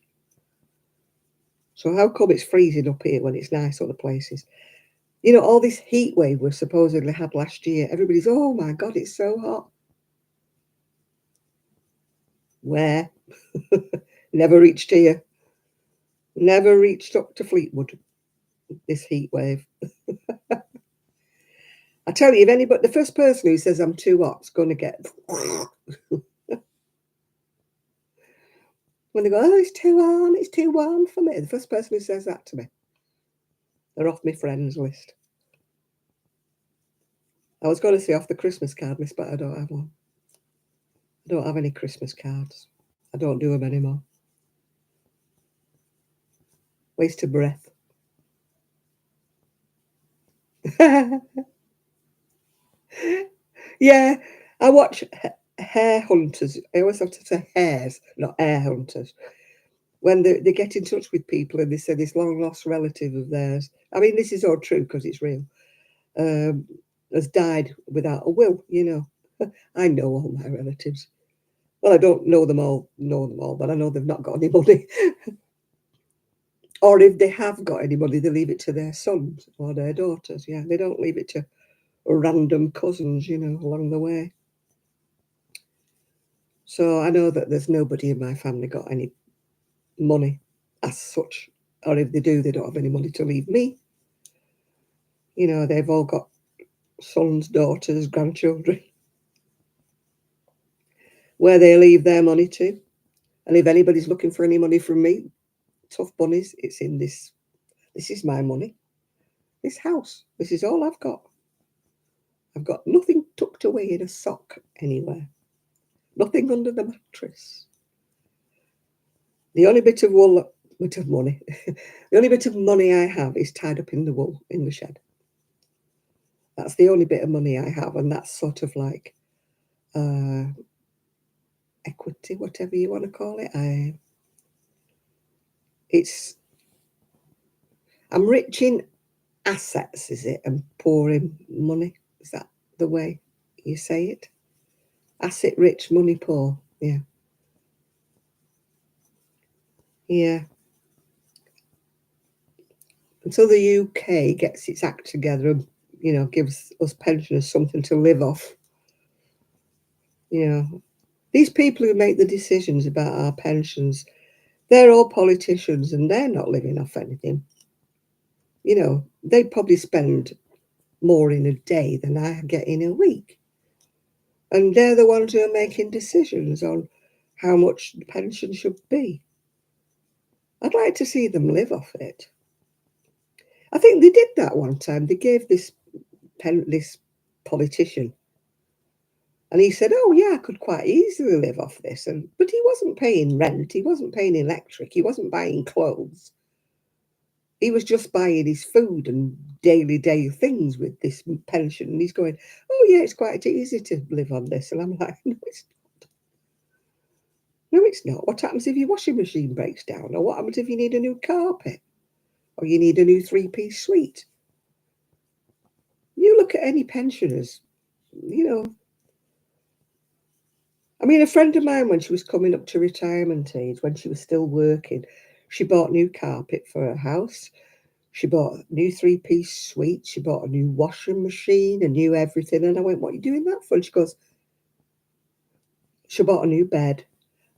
So how come it's freezing up here when it's nice other places? All this heat wave we supposedly had last year, everybody's, oh my God, it's so hot. Where? Never reached here. Never reached up to Fleetwood, this heat wave. I tell you, the first person who says I'm too hot is going to get... When they go, oh, it's too warm for me. The first person who says that to me, they're off my friends list. I was going to say off the Christmas card list, but I don't have one. I don't have any Christmas cards. I don't do them anymore. Waste of breath. Yeah, I watch Hare Hunters. I always have to say hares, not air hunters. When they get in touch with people and they say this long lost relative of theirs, I mean, this is all true because it's real, has died without a will, I know all my relatives. Well, I don't know them all, but I know they've not got any money. Or if they have got any money, they leave it to their sons or their daughters. Yeah, they don't leave it to random cousins, along the way. So I know that there's nobody in my family got any money as such. Or if they do, they don't have any money to leave me. They've all got sons, daughters, grandchildren, where they leave their money to. And if anybody's looking for any money from me, tough bunnies, it's in this. This is my money. This house. This is all I've got. I've got nothing tucked away in a sock anywhere. Nothing under the mattress. The only bit of money, the only bit of money I have is tied up in the wool in the shed. That's the only bit of money I have, and that's sort of like equity, whatever you want to call it. I'm rich in assets, is it, and poor in money? Is that the way you say it? Asset rich, money poor. Yeah. Yeah. Until the UK gets its act together and, gives us pensioners something to live off. These people who make the decisions about our pensions, they're all politicians and they're not living off anything. They probably spend more in a day than I get in a week. And they're the ones who are making decisions on how much the pension should be. I'd like to see them live off it. I think they did that one time. They gave this politician, and he said, oh yeah, I could quite easily live off this. But he wasn't paying rent, he wasn't paying electric, he wasn't buying clothes. He was just buying his food and daily things with this pension. And he's going, oh yeah, it's quite easy to live on this. And I'm like, no, it's not. No, it's not. What happens if your washing machine breaks down? Or what happens if you need a new carpet? Or you need a new 3-piece suite? You look at any pensioners, I mean, a friend of mine, when she was coming up to retirement age, when she was still working, She bought new carpet for her house. She bought a new three-piece suite. She bought a new washing machine, a new everything. And I went, what are you doing that for? And she goes, she bought a new bed.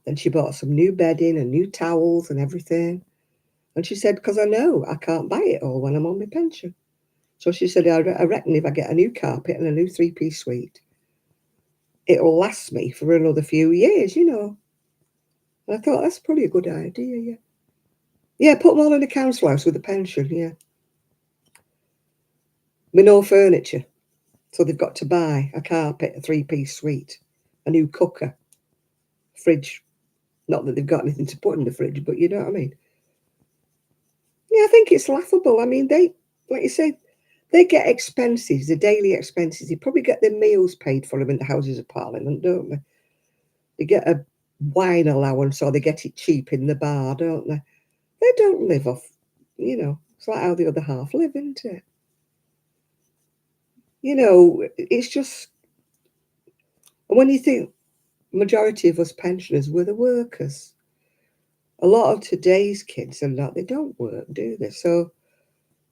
Then she bought some new bedding and new towels and everything. And she said, because I know I can't buy it all when I'm on my pension. So she said, I reckon if I get a new carpet and a new three-piece suite, it'll last me for another few years, you know. And I thought, that's probably a good idea, yeah. Yeah, put them all in a council house with a pension, yeah. With no furniture. So they've got to buy a carpet, a three-piece suite, a new cooker, fridge. Not that they've got anything to put in the fridge, but you know what I mean. Yeah, I think it's laughable. I mean, they, like you say, they get expenses, the daily expenses. They probably get their meals paid for them in the Houses of Parliament, don't they? They get a wine allowance or they get it cheap in the bar, don't they? They don't live off, you know, it's like how the other half live, isn't it? You know, it's just, when you think majority of us pensioners were the workers, a lot of today's kids and that, they don't work, do they? So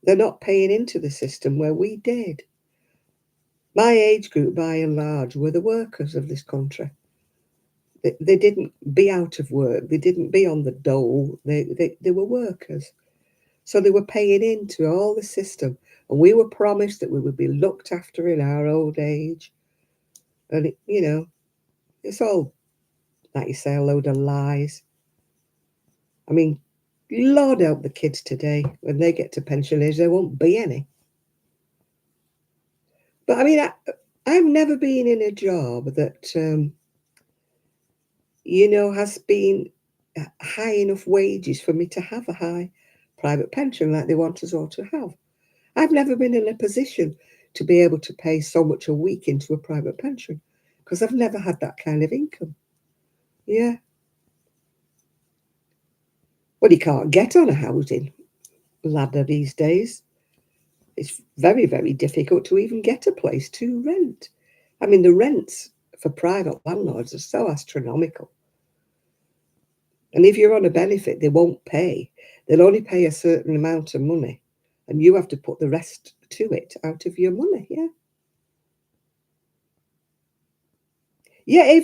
they're not paying into the system where we did. My age group, by and large, were the workers of this country. They didn't be out of work. They didn't be on the dole. They were workers. So they were paying into all the system. And we were promised that we would be looked after in our old age. And, you know, it's all, like you say, a load of lies. I mean, Lord help the kids today. When they get to pension age, there won't be any. But I mean, I've never been in a job that, you know, has been high enough wages for me to have a high private pension like they want us all to have. I've never been in a position to be able to pay so much a week into a private pension because I've never had that kind of income. Yeah. Well, you can't get on a housing ladder these days. It's very, very difficult to even get a place to rent. I mean, the rents for private landlords are so astronomical. And if you're on a benefit, they won't pay. They'll only pay a certain amount of money, and you have to put the rest to it out of your money. Yeah. Yeah,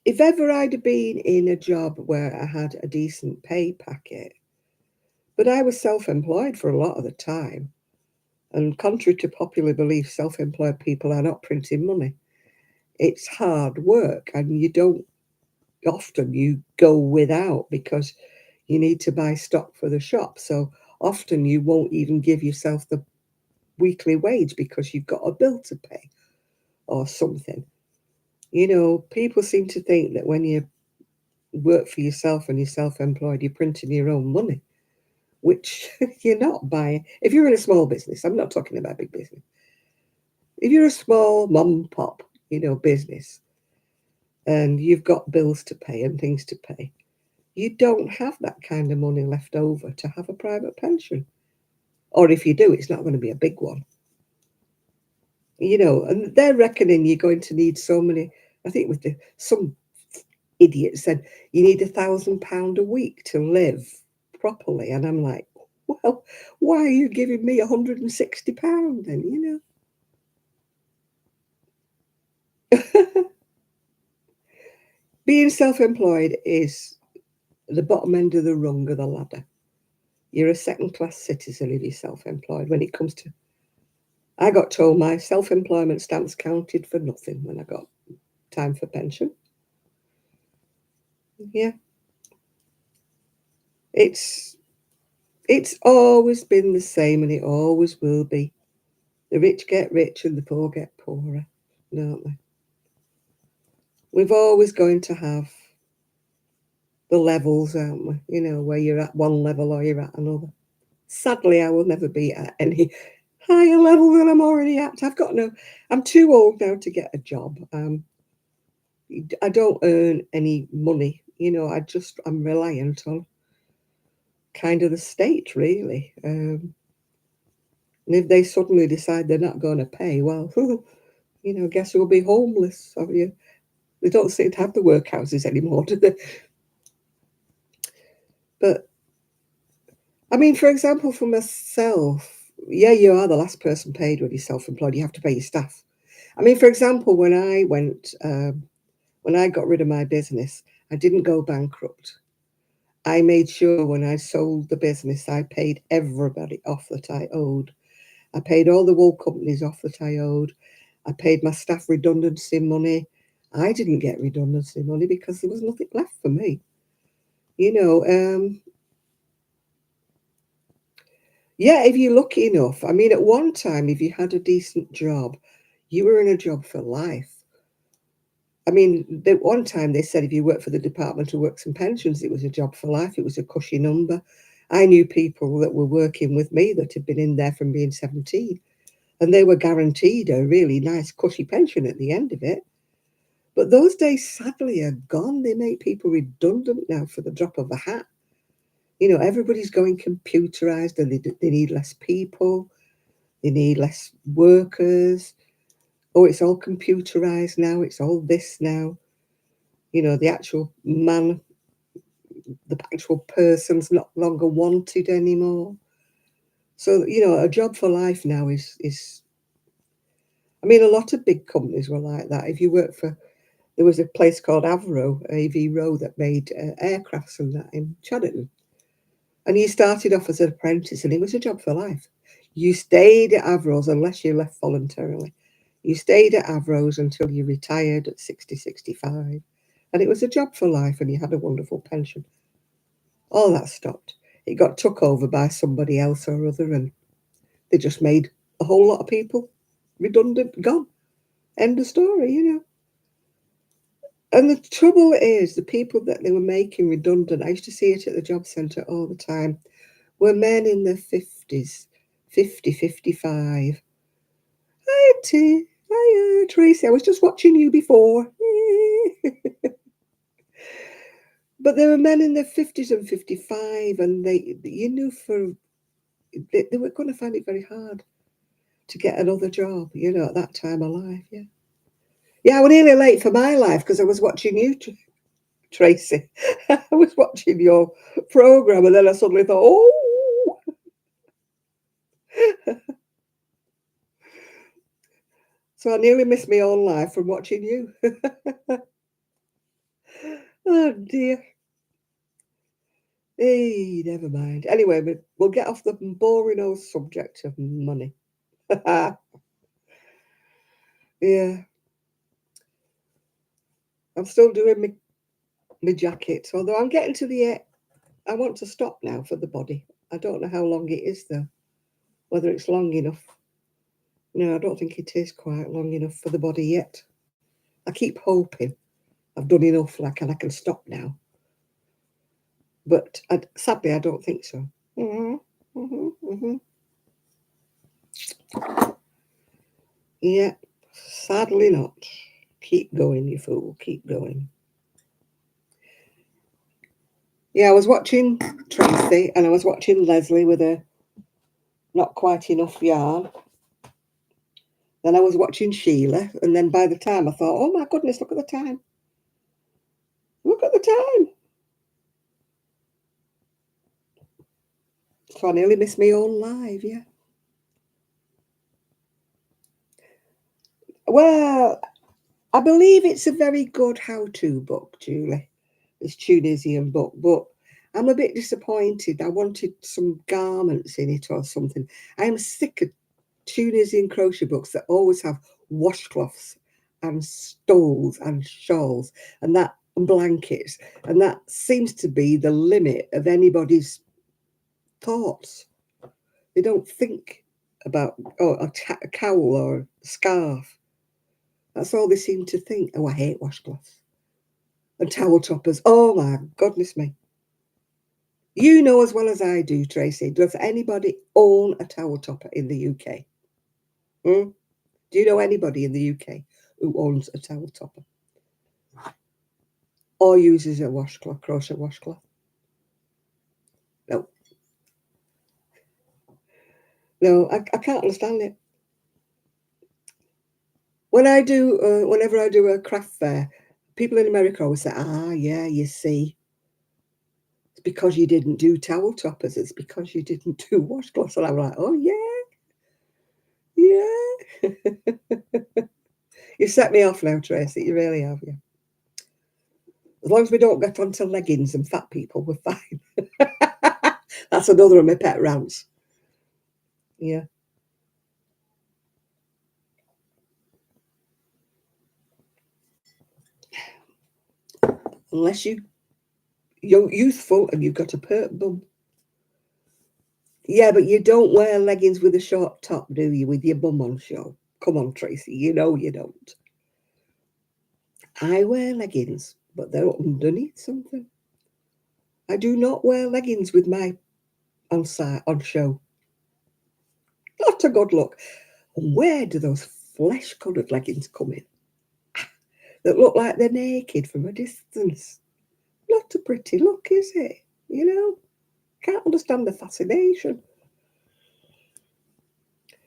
if ever I'd been in a job where I had a decent pay packet, but I was self-employed for a lot of the time. And contrary to popular belief, self-employed people are not printing money. It's hard work, and you don't often you go without because you need to buy stock for the shop. So often you won't even give yourself the weekly wage because you've got a bill to pay or something. You know, people seem to think that when you work for yourself and you're self-employed, you're printing your own money, which you're not buying. If you're in a small business, I'm not talking about big business. If you're a small mom and pop, you know, business, and you've got bills to pay and things to pay, you don't have that kind of money left over to have a private pension. Or if you do, it's not going to be a big one. You know, and they're reckoning you're going to need so many. I think with some idiot said you need £1,000 a week to live properly. And I'm like, well, why are you giving me £160 then, you know? Being self-employed is the bottom end of the rung of the ladder. You're a second-class citizen if you're self-employed when it comes to... I got told my self-employment stamps counted for nothing when I got time for pension. Yeah. It's always been the same and it always will be. The rich get richer and the poor get poorer, don't they? We've always going to have the levels, aren't we? You know, where you're at one level or you're at another. Sadly, I will never be at any higher level than I'm already at. I'm too old now to get a job. I don't earn any money. You know, I'm reliant on kind of the state, really. And if they suddenly decide they're not going to pay, well, you know, guess who'll be homeless? They don't seem to have the workhouses anymore, do they? But I mean, for example, for myself, yeah, you are the last person paid when you're self-employed. You have to pay your staff. I mean, for example, when I got rid of my business, I didn't go bankrupt. I made sure when I sold the business, I paid everybody off that I owed. I paid all the wool companies off that I owed. I paid my staff redundancy money. I didn't get redundancy money because there was nothing left for me. You know, yeah, if you're lucky enough. I mean, at one time, if you had a decent job, you were in a job for life. I mean, at one time they said if you worked for the Department of Works and Pensions, it was a job for life. It was a cushy number. I knew people that were working with me that had been in there from being 17, and they were guaranteed a really nice, cushy pension at the end of it. But those days, sadly, are gone. They make people redundant now for the drop of a hat. You know, everybody's going computerized and they need less people, they need less workers. Oh, it's all computerized now, it's all this now. You know, the actual man, the actual person's not longer wanted anymore. So, you know, a job for life now is I mean, a lot of big companies were like that. If you work for, there was a place called Avro, AV Row, that made aircrafts and that in Chadderton. And you started off as an apprentice and it was a job for life. You stayed at Avro's unless you left voluntarily. You stayed at Avro's until you retired at 60, 65. And it was a job for life and you had a wonderful pension. All that stopped. It got took over by somebody else or other and they just made a whole lot of people redundant, gone. End of story, you know. And the trouble is, the people that they were making redundant, I used to see it at the job centre all the time, were men in their 50s, 50, 55. Hiya, T. Hiya, Tracy. I was just watching you before. But there were men in their 50s and 55, and you knew they were going to find it very hard to get another job, you know, at that time of life. Yeah. Yeah, I was nearly late for my life because I was watching you, Tracy. I was watching your program, and then I suddenly thought, oh, so I nearly missed my own life from watching you. Oh dear. Hey, never mind. Anyway, we'll get off the boring old subject of money. Yeah, I'm still doing my jacket, although I'm getting to the I want to stop now for the body. I don't know how long it is though, whether it's long enough. No, I don't think it is quite long enough for the body yet. I keep hoping I've done enough, like, and I can stop now. But sadly, I don't think so. Hmm. Hmm. Hmm. Yeah, sadly not. Keep going, you fool. Keep going. Yeah, I was watching Tracy and I was watching Leslie with a not quite enough yarn. Then I was watching Sheila, and then by the time I thought, oh my goodness, look at the time. Look at the time. So I nearly missed my own live, yeah. Well, I believe it's a very good how-to book, Julie. This Tunisian book, but I'm a bit disappointed. I wanted some garments in it or something. I am sick of Tunisian crochet books that always have washcloths and stoles and shawls and blankets, and that seems to be the limit of anybody's thoughts. They don't think about a cowl or a scarf. That's all they seem to think. Oh, I hate washcloths and towel toppers. Oh my goodness me! You know as well as I do, Tracy. Does anybody own a towel topper in the UK? Hmm? Do you know anybody in the UK who owns a towel topper or uses a washcloth, crochet washcloth? No, no, I can't understand it. Whenever I do a craft fair, people in America always say, "Ah, yeah, you see." because you didn't do towel toppers. It's because you didn't do washcloths. And I'm like, oh, yeah. You set me off now, Tracy. You really have, yeah. As long as we don't get onto leggings and fat people, we're fine. That's another of my pet rants. Yeah. Unless you're youthful and you've got a pert bum. Yeah, but you don't wear leggings with a short top, do you, with your bum on show? Come on, Tracy, you know you don't. I wear leggings, but they're underneath something. I do not wear leggings with my on show. Not a good look. And where do those flesh-coloured leggings come in? That look like they're naked from a distance. Not a pretty look, is it? You know? Can't understand the fascination.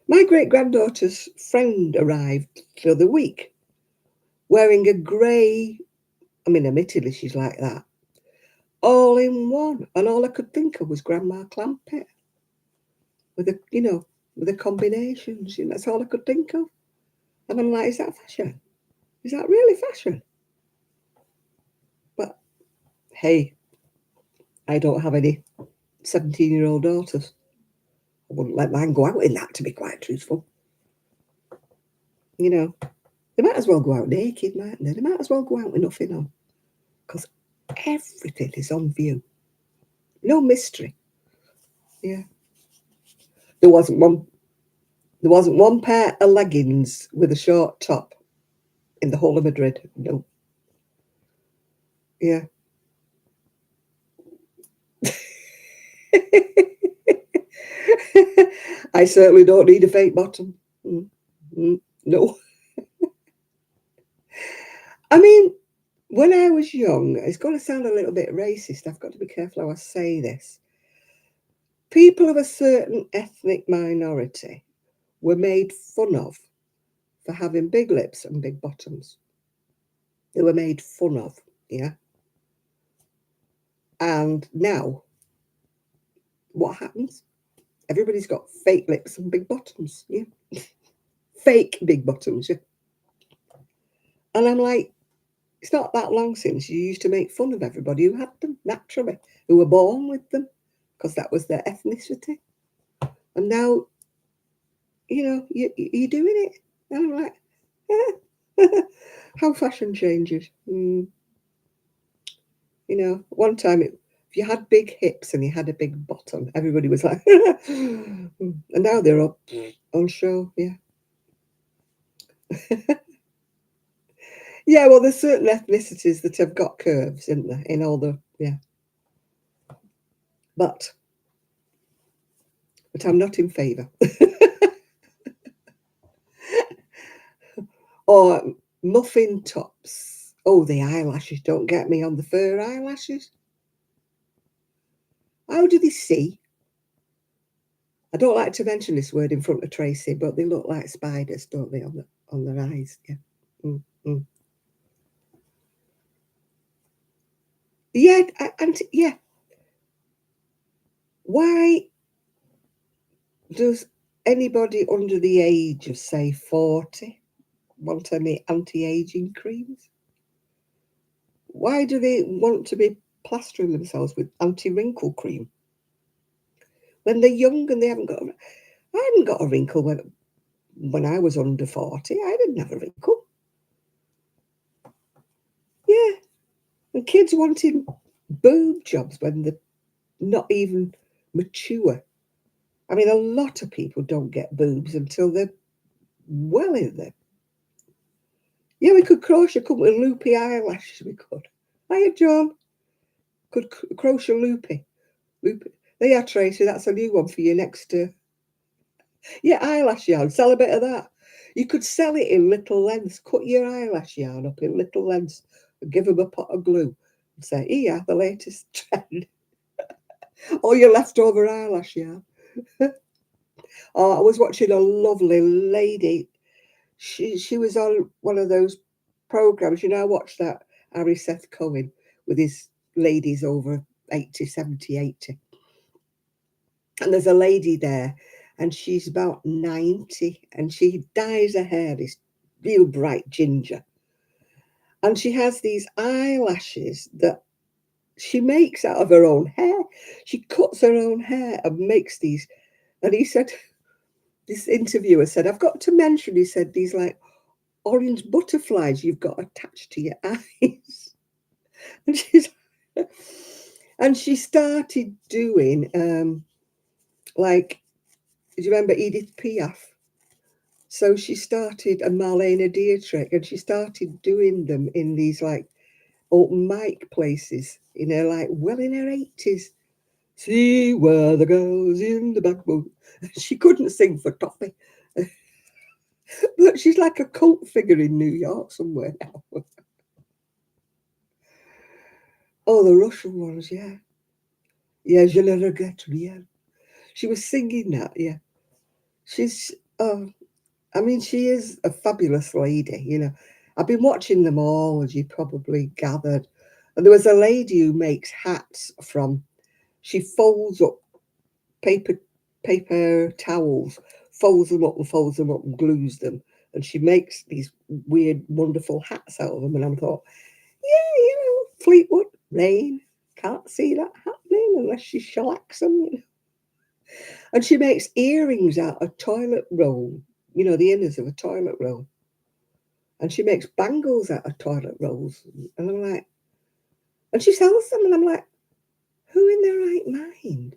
My great-granddaughter's friend arrived the other week wearing a grey, I mean, admittedly she's like that, all in one. And all I could think of was Grandma Clampett with the combinations. That's all I could think of. And I'm like, is that fashion? Is that really fashion? But hey, I don't have any 17-year-old daughters. I wouldn't let mine go out in that, to be quite truthful. You know, they might as well go out naked, mightn't they? They might as well go out with nothing on. Because everything is on view. No mystery. Yeah. There wasn't one pair of leggings with a short top in the whole of Madrid. No. Yeah. I certainly don't need a fake bottom. No. I mean, when I was young, it's going to sound a little bit racist. I've got to be careful how I say this. People of a certain ethnic minority were made fun of for having big lips and big bottoms. They were made fun of, yeah. And now, what happens? Everybody's got fake lips and big bottoms, yeah. Fake big bottoms, yeah. And I'm like, it's not that long since you used to make fun of everybody who had them naturally, who were born with them, because that was their ethnicity. And now, you're doing it. And I'm like, how fashion changes. One time if you had big hips and you had a big bottom, everybody was like, and now they're up on show, yeah. Yeah, well, there's certain ethnicities that have got curves, isn't there? In all the, yeah. But I'm not in favour. Or muffin tops. Oh, the eyelashes. Don't get me on the fur eyelashes. How do they see? I don't like to mention this word in front of Tracy, but they look like spiders, don't they, on their eyes? Yeah. Mm. Yeah, and yeah. Why does anybody under the age of, say, 40 want any anti-aging creams? Why do they want to be plastering themselves with anti-wrinkle cream when they're young and they haven't got? I haven't got a wrinkle when I was under 40. I didn't have a wrinkle. Yeah, and kids wanting boob jobs when they're not even mature. I mean, a lot of people don't get boobs until they're well in them. Yeah, we could crochet a couple of loopy eyelashes. We could. Hiya, John. Could crochet loopy. There you are, Tracy. That's a new one for you next. Yeah, eyelash yarn. Sell a bit of that. You could sell it in little lengths. Cut your eyelash yarn up in little lengths and give them a pot of glue and say, here, the latest trend. Or your leftover eyelash yarn. Oh, I was watching a lovely lady. She was on one of those programs. I watched that Harry Seth Cohen with his ladies over 80, 70, 80. And there's a lady there, and she's about 90, and she dyes her hair this real bright ginger. And she has these eyelashes that she makes out of her own hair. She cuts her own hair and makes these. And he said, this interviewer said, I've got to mention, he said, these like orange butterflies you've got attached to your eyes. And she's and she started doing like, do you remember Edith Piaf? So she started, a Marlene Dietrich, and she started doing them in these like open mic places in her like well in her 80s. See where the girls in the back booth. She couldn't sing for Toffee. But she's like a cult figure in New York somewhere now. Oh, the Russian ones, yeah. Yeah, je ne regrette rien. She was singing that, yeah. She's, oh, I mean, she is a fabulous lady, you know. I've been watching them all, as you probably gathered. And there was a lady who makes hats from, she folds up paper towels, folds them up and folds them up and glues them. And she makes these weird, wonderful hats out of them. And I thought, yeah, you know, Fleetwood, Rain, can't see that happening unless she shellacks them. You know? And she makes earrings out of toilet roll, you know, the inners of a toilet roll. And she makes bangles out of toilet rolls. And I'm like, and she sells them. And I'm like, who in their right mind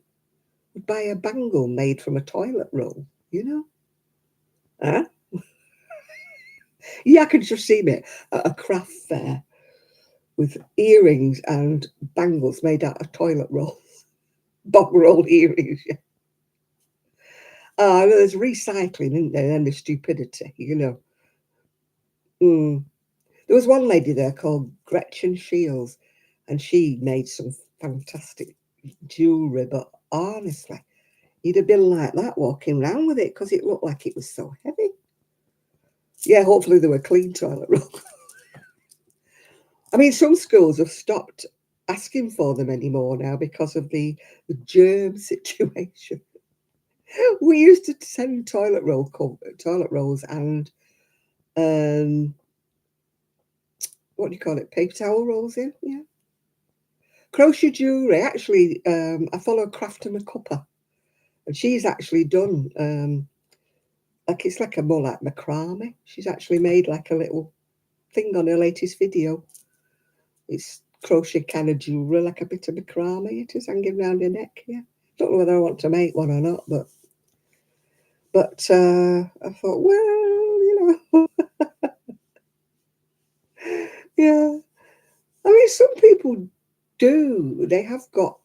would buy a bangle made from a toilet roll, you know? Huh? Yeah, I can just see me at a craft fair with earrings and bangles made out of toilet rolls, bog roll earrings. Yeah. There's recycling, isn't there? And the stupidity, you know. Mm. There was one lady there called Gretchen Shields, and she made some fantastic jewellery, but honestly, you'd have been like that walking around with it because it looked like it was so heavy. Yeah, hopefully they were clean toilet rolls. I mean, some schools have stopped asking for them anymore now because of the germ situation. We used to send toilet rolls and what do you call it? Paper towel rolls in, yeah. Crochet jewellery. Actually, I follow Craft and a Cuppa, and she's actually done like it's like a more like macrame. She's actually made like a little thing on her latest video. It's crochet kind of jewellery, like a bit of macrame. It is hanging around her neck. Yeah, don't know whether I want to make one or not, but I thought, well, you know, yeah. I mean, some people do. They have got.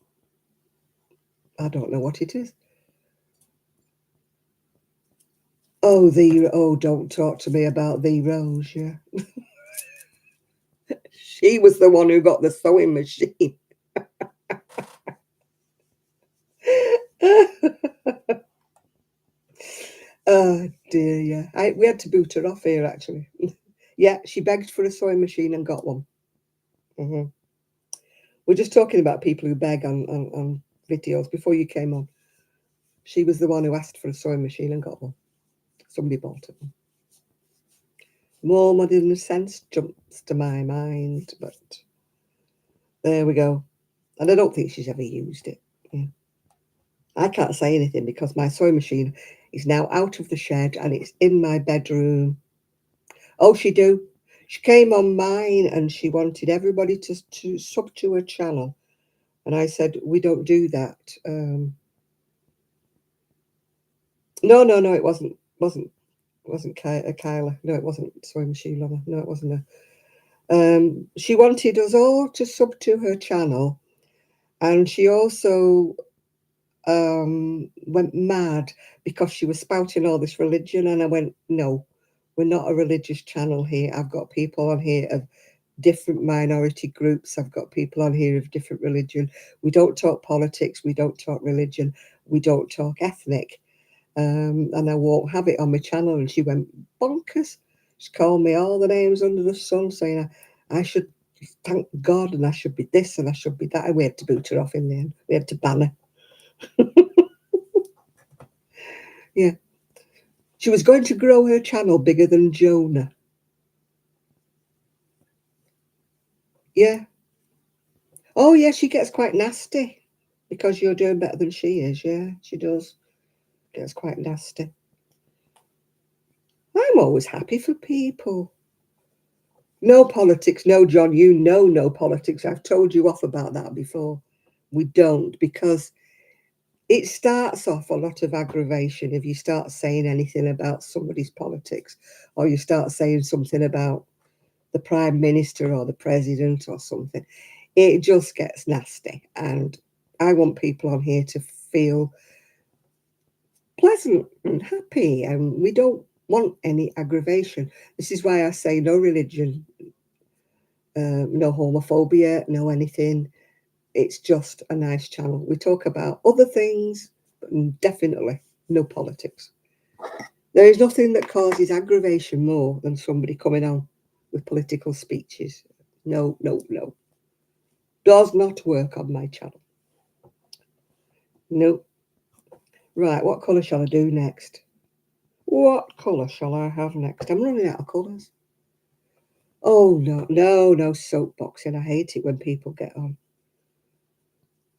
I don't know what it is. Oh, don't talk to me about the Rose. Yeah, she was the one who got the sewing machine. Oh dear, yeah. We had to boot her off here actually. Yeah, she begged for a sewing machine and got one. Hmm. We're just talking about people who beg on videos before you came on. She was the one who asked for a sewing machine and got one. Somebody bought it. More modern sense jumps to my mind, but there we go. And I don't think she's ever used it. Yeah. I can't say anything because my sewing machine is now out of the shed and it's in my bedroom. Oh, she do. She came on mine and she wanted everybody to sub to her channel. And I said, we don't do that. No, it wasn't Kyla. No, it wasn't sewing machine lover. No, it wasn't her. She wanted us all to sub to her channel, and she also went mad because she was spouting all this religion. And I went, no, we're not a religious channel here. I've got people on here of different minority groups. I've got people on here of different religion. We don't talk politics. We don't talk religion. We don't talk ethnic. And I won't have it on my channel. And she went bonkers. She called me all the names under the sun, saying I should thank God, and I should be this and I should be that. And we had to boot her off in the end. We had to ban her. Yeah. She was going to grow her channel bigger than Jonah. Yeah. Oh, yeah, she gets quite nasty because you're doing better than she is. Yeah, she does. Gets quite nasty. I'm always happy for people. No politics. No, John, you know no politics. I've told you off about that before. We don't, because it starts off a lot of aggravation if you start saying anything about somebody's politics, or you start saying something about the prime minister or the president or something. It just gets nasty. And I want people on here to feel pleasant and happy, and we don't want any aggravation. This is why I say no religion, no homophobia, no anything. It's just a nice channel. We talk about other things, but definitely no politics. There is nothing that causes aggravation more than somebody coming on with political speeches. No, no, no. Does not work on my channel. No. Right, what colour shall I do next? What colour shall I have next? I'm running out of colours. Oh, no, no, no soapboxing. I hate it when people get on.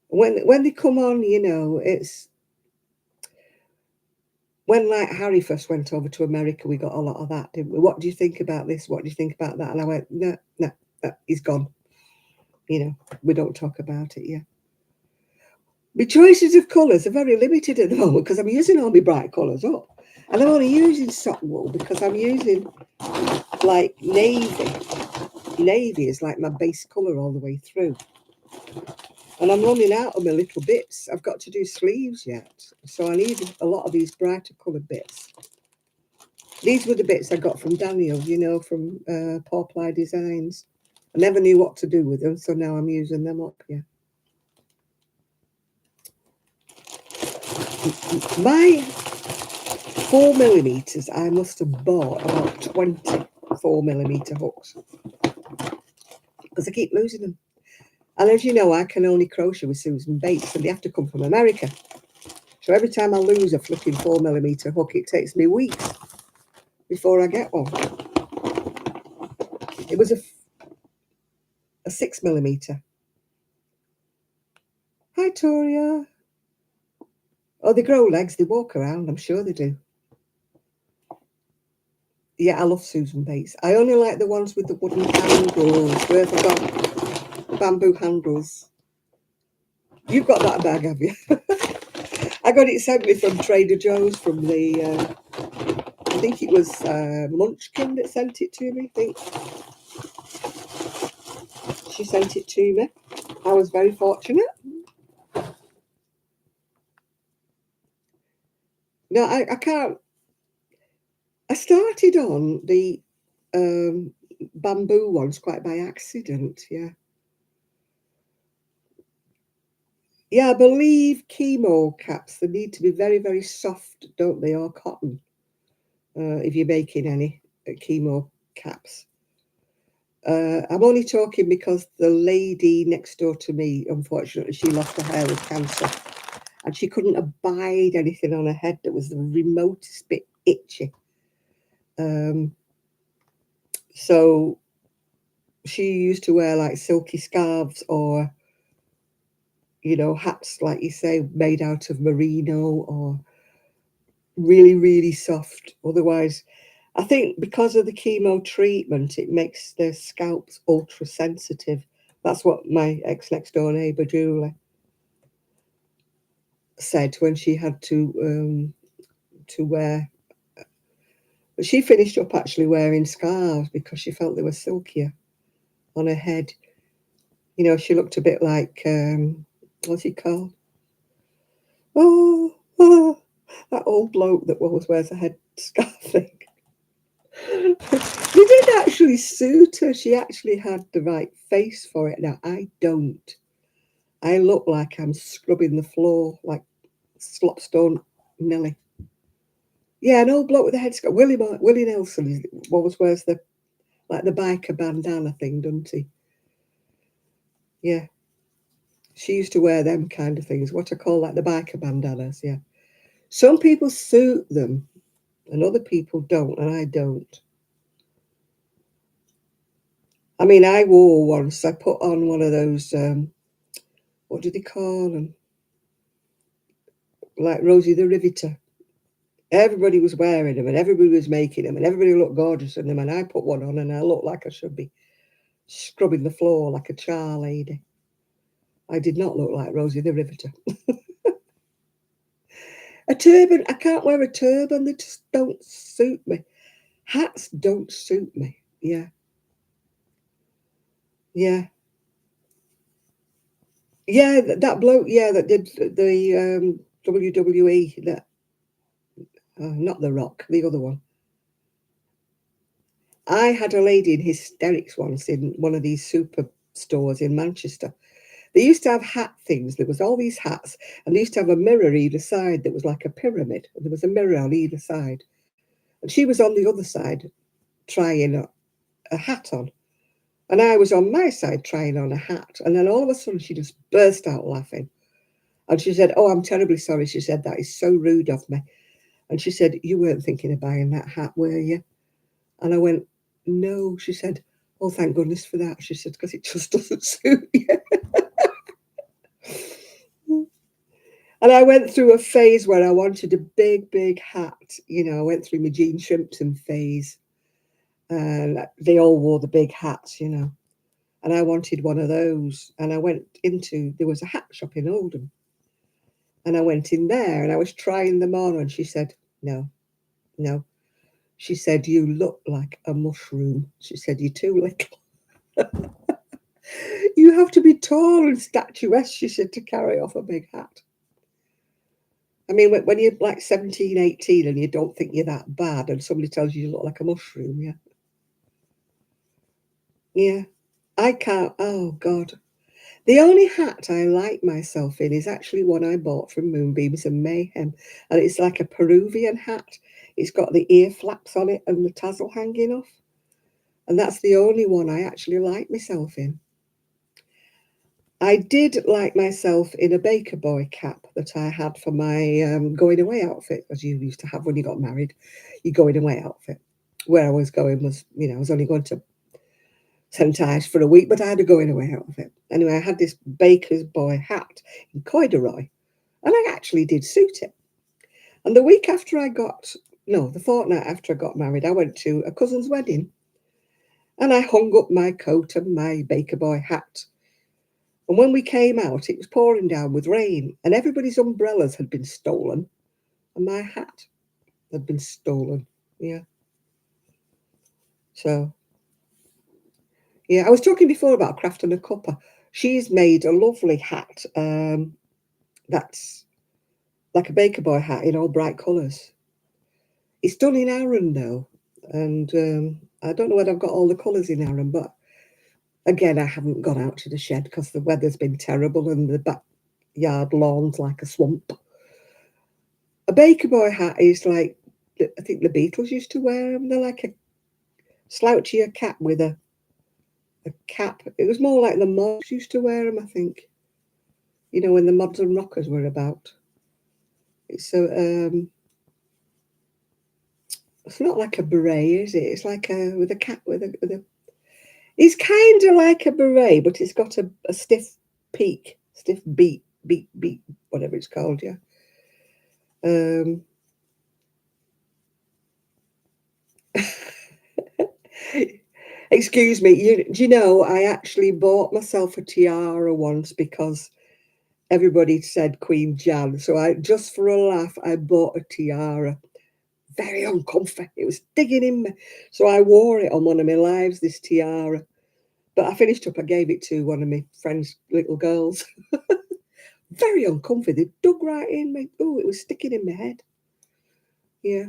When they come on, you know, it's... When, like, Harry first went over to America, we got a lot of that, didn't we? What do you think about this? What do you think about that? And I went, no, no, no, he's gone. You know, we don't talk about it, yeah. My choices of colours are very limited at the moment because I'm using all my bright colours up. And I'm only using sock wool because I'm using, like, navy. Navy is like my base colour all the way through. And I'm running out of my little bits. I've got to do sleeves yet. So I need a lot of these brighter coloured bits. These were the bits I got from Daniel, you know, from Pawply Designs. I never knew what to do with them, so now I'm using them up, yeah. My 4mm, I must have bought about 20 4mm hooks because I keep losing them. And as you know, I can only crochet with Susan Bates, and they have to come from America. So every time I lose a flipping 4mm hook, it takes me weeks before I get one. It was a 6mm. Hi, Toria. Oh, they grow legs. They walk around. I'm sure they do. Yeah, I love Susan Bates. I only like the ones with the wooden handles. Where have I got bamboo handles? You've got that bag, have you? I got it sent me from Trader Joe's from the, I think it was Munchkin that sent it to me, I think. She sent it to me. I was very fortunate. No, I can't. I started on the bamboo ones quite by accident, yeah. Yeah, I believe chemo caps, they need to be very, very soft, don't they, or cotton, if you're making any chemo caps. I'm only talking because the lady next door to me, unfortunately, she lost her hair with cancer, and she couldn't abide anything on her head that was the remotest bit itchy. So she used to wear like silky scarves or, you know, hats, like you say, made out of merino or really, really soft. Otherwise, I think because of the chemo treatment, it makes their scalps ultra sensitive. That's what my ex next door neighbour Julie said when she had to wear. But she finished up actually wearing scarves because she felt they were silkier on her head. You know, she looked a bit like what's he called? Oh, that old bloke that always wears a head scarf thing. They did actually suit her. She actually had the right face for it. Now, I don't. I look like I'm scrubbing the floor like Slopstone Nelly. Yeah, an old bloke with a headscarf. Willie Nelson always wears the biker bandana thing, doesn't he? Yeah. She used to wear them kind of things. What I call like the biker bandanas. Yeah. Some people suit them and other people don't, and I don't. I mean, I wore once, I put on one of those, what do they call them? Like Rosie the Riveter. Everybody was wearing them and everybody was making them and everybody looked gorgeous in them. And I put one on and I looked like I should be scrubbing the floor like a char lady. I did not look like Rosie the Riveter. A turban, I can't wear a turban. They just don't suit me. Hats don't suit me. Yeah. Yeah. Yeah, that bloke, yeah, that did the WWE, that not The Rock, the other one. I had a lady in hysterics once in one of these super stores in Manchester. They used to have hat things. There was all these hats, and they used to have a mirror either side that was like a pyramid. And there was a mirror on either side. And she was on the other side trying a hat on. And I was on my side trying on a hat. And then all of a sudden she just burst out laughing. And she said, "Oh, I'm terribly sorry." She said, "That is so rude of me." And she said, "You weren't thinking of buying that hat, were you?" And I went, "No." She said, "Oh, thank goodness for that." She said, "Because it just doesn't suit you." And I went through a phase where I wanted a big, big hat. You know, I went through my Jean Shrimpton phase. And they all wore the big hats, you know. And I wanted one of those. And I went into, there was a hat shop in Oldham. And I went in there and I was trying them on. And she said, "No, no." She said, "You look like a mushroom." She said, "You're too little. You have to be tall and statuesque," she said, "to carry off a big hat." I mean, when you're like 17, 18 and you don't think you're that bad and somebody tells you you look like a mushroom, yeah. Yeah. I can't, oh God. The only hat I like myself in is actually one I bought from Moonbeams and Mayhem. And it's like a Peruvian hat. It's got the ear flaps on it and the tassel hanging off. And that's the only one I actually like myself in. I did like myself in a baker boy cap that I had for my going away outfit, as you used to have when you got married, your going away outfit. Where I was going was, you know, I was only going to St. Ives for a week, but I had a going away outfit. Anyway, I had this baker's boy hat in corduroy, and I actually did suit it. And the week after I got, no, the fortnight after I got married, I went to a cousin's wedding, and I hung up my coat and my baker boy hat. And when we came out, it was pouring down with rain, and everybody's umbrellas had been stolen, and my hat had been stolen. Yeah. So, yeah, I was talking before about Craft and a Cuppa. She's made a lovely hat that's like a baker boy hat in all bright colours. It's done in Aran though, and I don't know whether I've got all the colours in Aran, but again, I haven't gone out to the shed because the weather's been terrible and the backyard lawn's like a swamp. A baker boy hat is like, I think the Beatles used to wear them. They're like a slouchier cap with a cap. It was more like the Mods used to wear them, I think. You know, when the Mods and Rockers were about. It's not like a beret, is it? It's like a with a cap with a. It's kind of like a beret, but it's got a stiff peak, stiff beat, whatever it's called. Yeah. Um, Excuse me. Do you know I actually bought myself a tiara once because everybody said Queen Jan. So I just for a laugh I bought a tiara. Very uncomfy. It was digging in me. So I wore it on one of my lives, this tiara. But I finished up, I gave it to one of my friend's little girls. Very uncomfy. They dug right in me. Oh, it was sticking in my head. Yeah.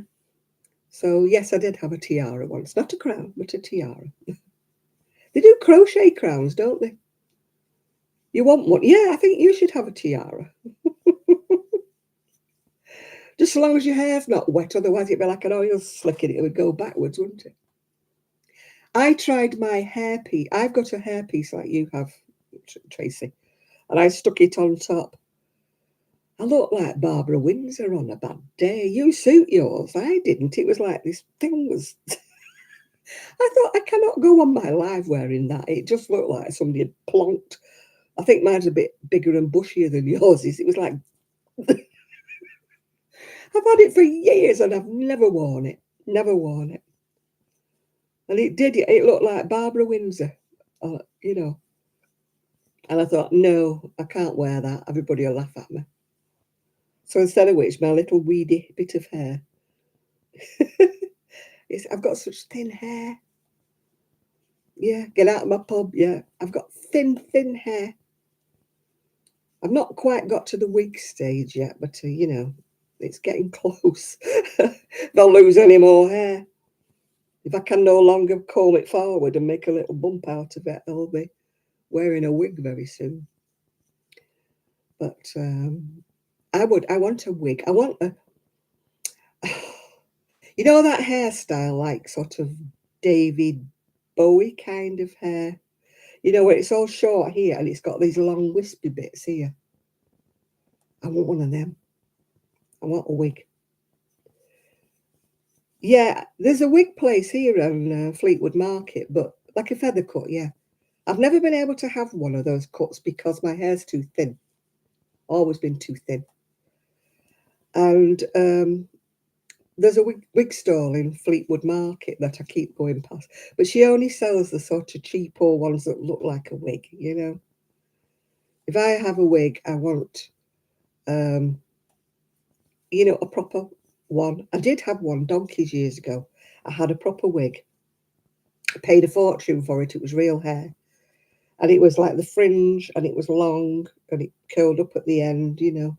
So yes, I did have a tiara once. Not a crown, but a tiara. They do crochet crowns, don't they? You want one? Yeah, I think you should have a tiara. Just as long as your hair's not wet, otherwise it'd be like an oil slick and it would go backwards, wouldn't it? I tried my hairpiece. I've got a hairpiece like you have, Tracy, and I stuck it on top. I looked like Barbara Windsor on a bad day. You suit yours. I didn't. It was like this thing was... I thought, I cannot go on my live wearing that. It just looked like somebody had plonked. I think mine's a bit bigger and bushier than yours is. It was like... I've had it for years and I've never worn it. Never worn it. And it looked like Barbara Windsor, you know. And I thought, no, I can't wear that. Everybody will laugh at me. So instead of which, my little weedy bit of hair. I've got such thin hair. Yeah, get out of my pub. Yeah, I've got thin hair. I've not quite got to the wig stage yet, but, you know, it's getting close. If I lose any more hair. If I can no longer comb it forward and make a little bump out of it, I'll be wearing a wig very soon. But I want a wig. I want a... You know that hairstyle, like sort of David Bowie kind of hair? You know, where it's all short here and it's got these long wispy bits here. I want one of them. I want a wig. Yeah, there's a wig place here on Fleetwood Market, but like a feather cut, yeah. I've never been able to have one of those cuts because my hair's too thin. Always been too thin. And there's a wig stall in Fleetwood Market that I keep going past, but she only sells the sort of cheapo ones that look like a wig, you know. If I have a wig, I want, you know, a proper one. I did have one donkeys years ago. I had a proper wig. I paid a fortune for it. It was real hair. And it was like the fringe, and it was long, and it curled up at the end, you know.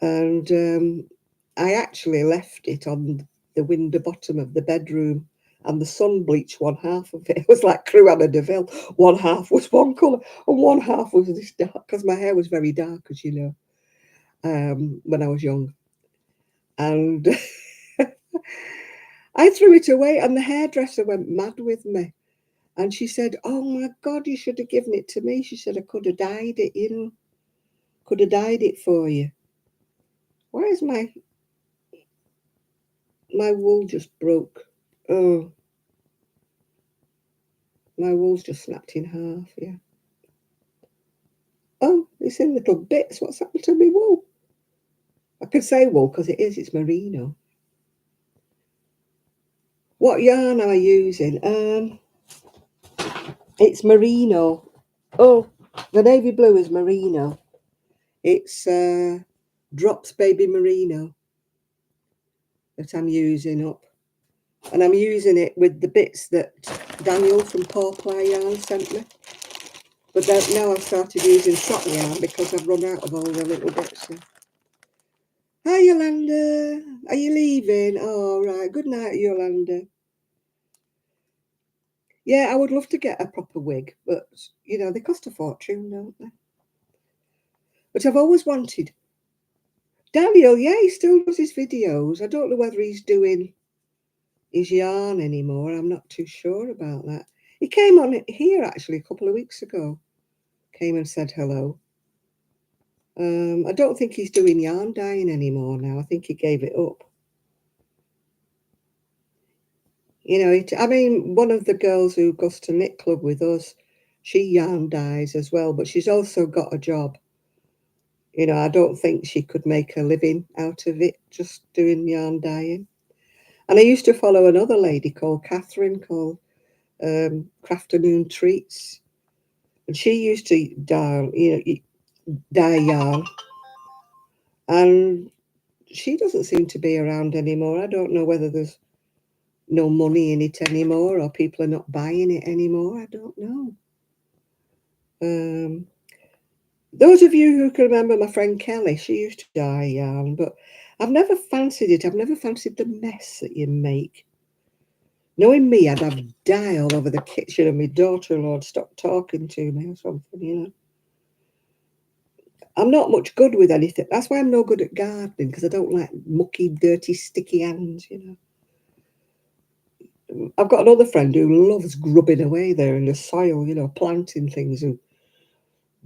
And I actually left it on the window bottom of the bedroom, and the sun bleached one half of it. It was like Cruella de Vil. One half was one colour, and one half was this dark, because my hair was very dark, as you know, when I was young. And I threw it away, and the hairdresser went mad with me. And she said, oh, my God, you should have given it to me. She said, I could have dyed it, you know. Could have dyed it for you. Why is my wool just broke? Oh, my wool's just snapped in half, yeah. Oh, it's in little bits. What's happened to my wool? I could say wool because it's merino. What yarn am I using? It's merino. Oh, the navy blue is merino. It's Drops Baby Merino that I'm using up. And I'm using it with the bits that Daniel from Paw Ply Yarn sent me. But now I've started using sock yarn because I've run out of all the little bits. Hi, Yolanda. Are you leaving? Oh, right. Good night, Yolanda. Yeah, I would love to get a proper wig, but, you know, they cost a fortune, don't they? But I've always wanted... Daniel, yeah, he still does his videos. I don't know whether he's doing his yarn anymore. I'm not too sure about that. He came on here, actually, a couple of weeks ago. Came and said hello. I don't think he's doing yarn dyeing anymore now. I think he gave it up. You know, I mean, one of the girls who goes to knit club with us, she yarn dyes as well, but she's also got a job. You know, I don't think she could make a living out of it, just doing yarn dyeing. And I used to follow another lady called Catherine, called Crafternoon Treats. And she used to dye, dye yarn. And she doesn't seem to be around anymore. I don't know whether there's no money in it anymore or people are not buying it anymore. I don't know. Those of you who can remember my friend Kelly, she used to dye yarn, but I've never fancied it. I've never fancied the mess that you make. Knowing me, I'd have dye all over the kitchen and my daughter-in-law would stop talking to me or something, you know. I'm not much good with anything. That's why I'm no good at gardening, because I don't like mucky, dirty, sticky hands, you know. I've got another friend who loves grubbing away there in the soil, you know, planting things and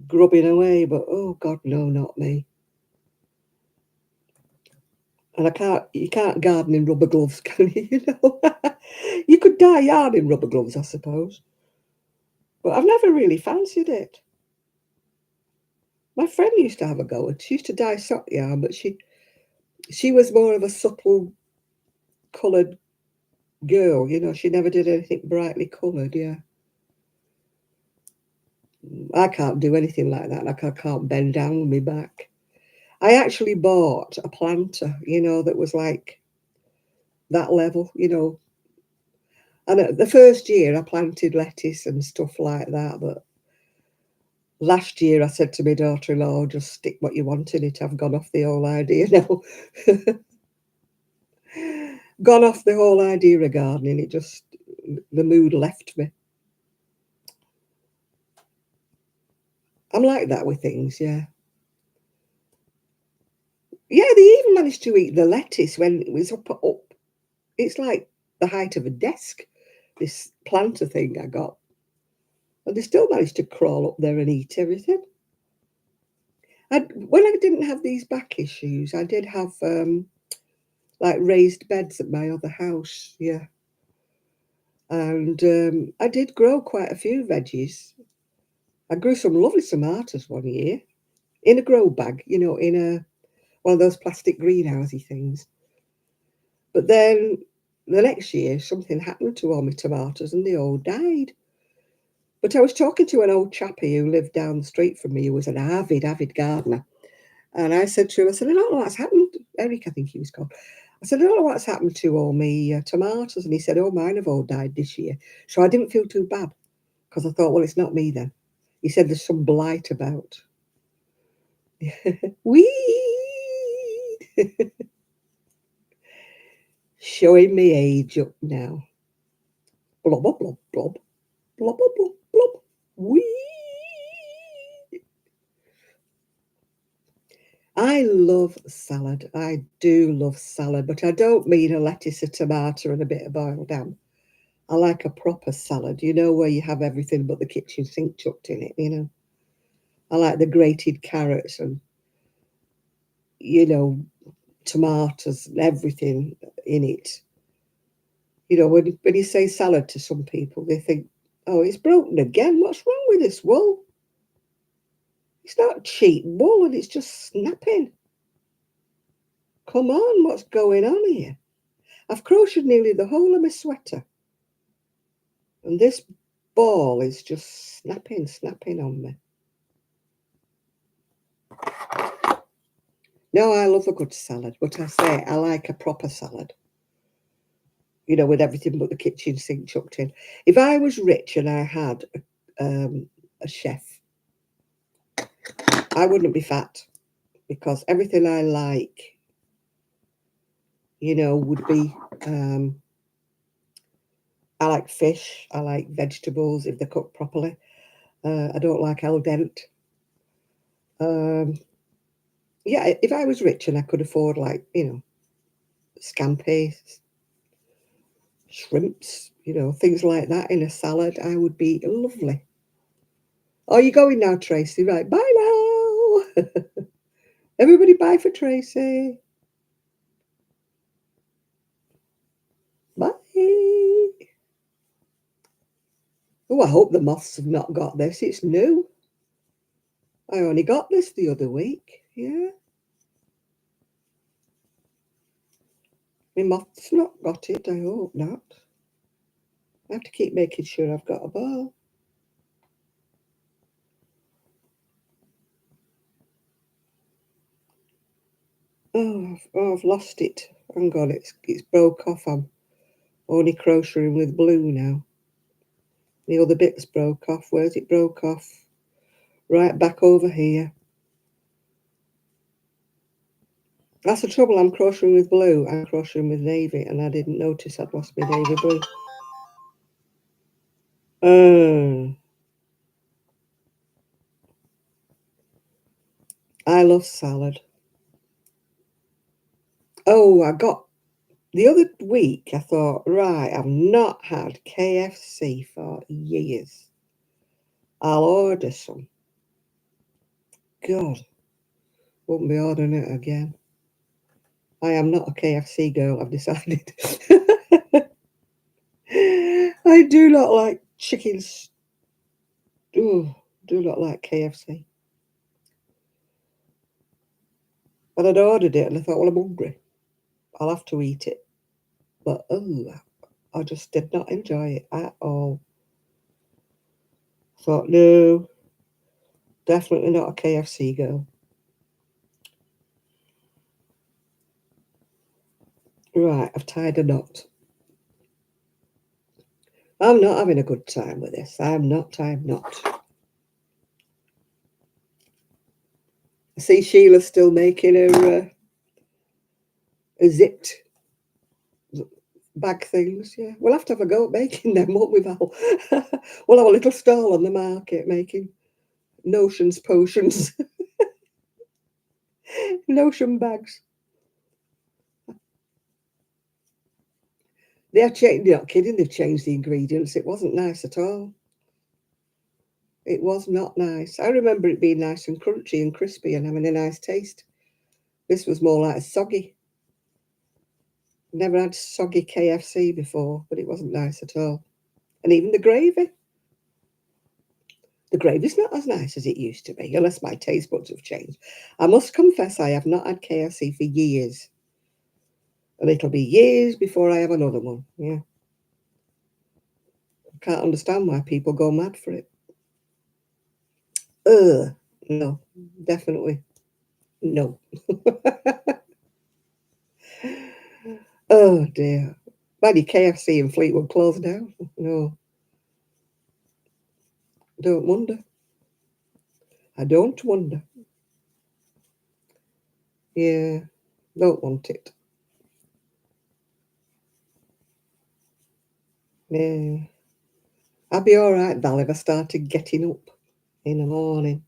grubbing away, but oh God, no, not me. And you can't garden in rubber gloves, can you? You know, you could dye yarn in rubber gloves, I suppose, but I've never really fancied it. My friend used to have a go, and she used to dye sock yarn, but she was more of a subtle coloured girl, you know. She never did anything brightly coloured. Yeah, I can't do anything like that. Like I can't bend down with my back. I actually bought a planter, you know, that was like that level, you know. And the first year I planted lettuce and stuff like that, but last year I said to my daughter-in-law, just stick what you want in it. I've gone off the whole idea now. Gone off the whole idea of gardening. It just, the mood left me. I'm like that with things, yeah. Yeah, they even managed to eat the lettuce when it was up. It's like the height of a desk, this planter thing I got. And they still managed to crawl up there and eat everything. When I didn't have these back issues, I did have like raised beds at my other house, yeah. And I did grow quite a few veggies. I grew some lovely tomatoes one year in a grow bag, you know, in one of those plastic greenhousey things. But then the next year, something happened to all my tomatoes and they all died. But I was talking to an old chappie who lived down the street from me, who was an avid gardener. And I said to him, I said, I don't know what's happened. Eric, I think he was called. I said, I don't know what's happened to all my tomatoes. And he said, oh, mine have all died this year. So I didn't feel too bad because I thought, well, it's not me then. He said, there's some blight about. Weed! Showing me age up now. Blob, blob, blob, blob. Blob, blob, blob, blob. Weed! I love salad. I do love salad, but I don't mean a lettuce, a tomato, and a bit of boiled ham. I like a proper salad, you know, where you have everything but the kitchen sink chucked in it, you know. I like the grated carrots and, you know, tomatoes and everything in it. You know, when you say salad to some people, they think, oh, it's broken again. What's wrong with this wool? It's not cheap wool and it's just snapping. Come on, what's going on here? I've crocheted nearly the whole of my sweater. And this ball is just snapping on me. No, I love a good salad, but I say I like a proper salad. You know, with everything but the kitchen sink chucked in. If I was rich and I had a chef, I wouldn't be fat because everything I like, you know, would be. I like fish. I like vegetables if they're cooked properly. I don't like al dente. Yeah, if I was rich and I could afford, like, you know, scampi, shrimps, you know, things like that in a salad, I would be lovely. Oh, you're going now, Tracy. Right, bye now. Everybody bye for Tracy. Bye. Oh, I hope the moths have not got this. It's new. I only got this the other week. Yeah. My moth's not got it. I hope not. I have to keep making sure I've got a ball. I've lost it. Hang on, it's broke off. I'm only crocheting with blue now. The other bit's broke off. Where's it broke off? Right back over here. That's the trouble. I'm crocheting with blue. I'm crocheting with navy, and I didn't notice I'd lost my navy blue. I love salad. Oh, I got the other week. I thought, right, I've not had KFC for years. I'll order some. God, wouldn't be ordering it again. I am not a KFC girl, I've decided. I do not like chickens. Oh, do not like KFC. And I'd ordered it and I thought, well, I'm hungry. I'll have to eat it. But, I just did not enjoy it at all. I thought, no, definitely not a KFC girl. Right, I've tied a knot. I'm not having a good time with this. I'm not. I see Sheila's still making her zipped bag things. Yeah, we'll have to have a go at making them, won't we, Val? We'll have a little stall on the market making notions, potions, notion bags. They're not kidding. They've changed the ingredients. It wasn't nice at all. It was not nice. I remember it being nice and crunchy and crispy and having a nice taste. This was more like soggy. Never had soggy KFC before, but it wasn't nice at all. And even the gravy. The gravy's not as nice as it used to be, unless my taste buds have changed. I must confess I have not had KFC for years. And it'll be years before I have another one. Yeah. I can't understand why people go mad for it. No, definitely no. Oh dear. Bloody KFC in Fleetwood closed down. No. Don't wonder. I don't wonder. Yeah. Don't want it. Yeah. I'd be alright, Val, if I started getting up in the morning.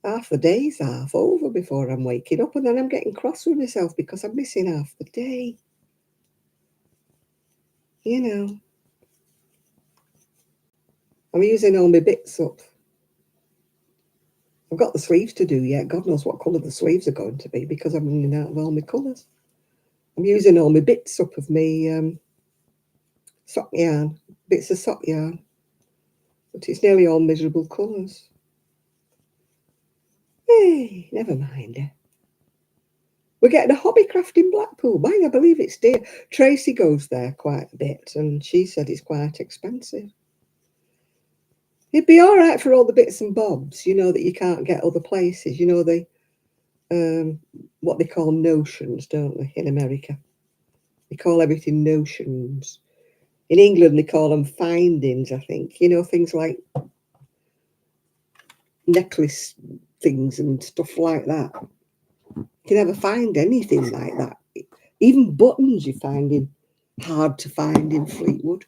Half the day's half over before I'm waking up, and then I'm getting cross with myself because I'm missing half the day. You know. I'm using all my bits up. I've got the sleeves to do yet. God knows what colour the sleeves are going to be because I'm running out of all my colours. I'm using all my bits up of me sock yarn, bits of sock yarn. But it's nearly all miserable colours. Hey, never mind. We're getting a hobby craft in Blackpool. Mine, I believe it's dear. Tracy goes there quite a bit, and she said it's quite expensive. It'd be all right for all the bits and bobs, you know, that you can't get other places. You know, the what they call notions, don't they, in America? They call everything notions. In England, they call them findings, I think. You know, things like necklace things and stuff like that. You can never find anything like that. Even buttons you're finding hard to find in Fleetwood.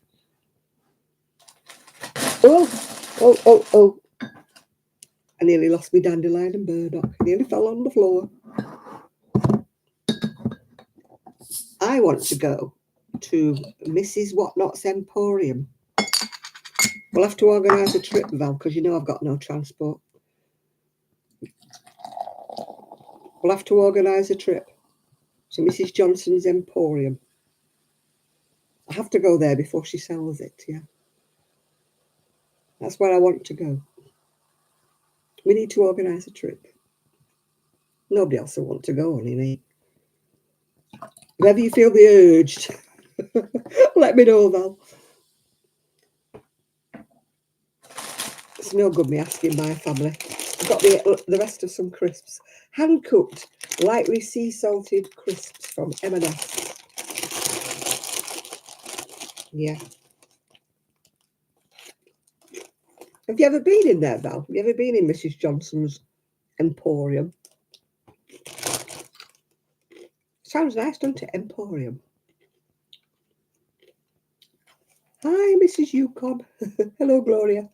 Oh. I nearly lost my dandelion and burdock. I nearly fell on the floor. I want to go to Mrs. Whatnot's Emporium. We'll have to organise a trip, Val, because you know I've got no transport. We'll have to organise a trip to Mrs. Johnson's Emporium. I have to go there before she sells it, yeah. That's where I want to go. We need to organise a trip. Nobody else will want to go, only me. Whenever you feel the urge, let me know, Val. It's no good me asking my family. I've got the rest of some crisps. Hand-cooked, lightly sea-salted crisps from M&S. Yeah. Have you ever been in there, Val? Have you ever been in Mrs. Johnson's Emporium? Sounds nice, doesn't it? Emporium. Hi, Mrs. Yukon. Hello, Gloria.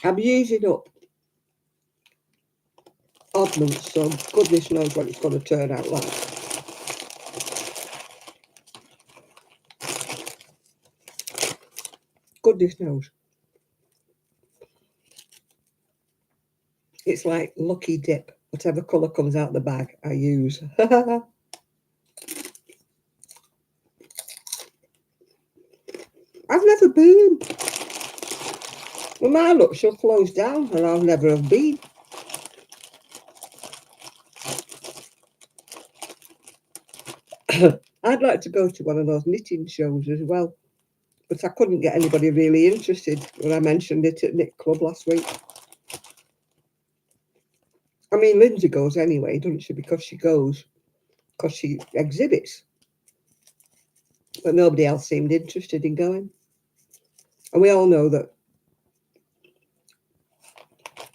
I'm using up oddments, so goodness knows what it's going to turn out like. Goodness this nose. It's like Lucky Dip. Whatever colour comes out the bag, I use. I've never been. Well, my look, she'll close down, and I'll never have been. I'd like to go to one of those knitting shows as well, but I couldn't get anybody really interested when I mentioned it at Knit Club last week. I mean, Lindsay goes anyway, doesn't she? Because she exhibits. But nobody else seemed interested in going. And we all know that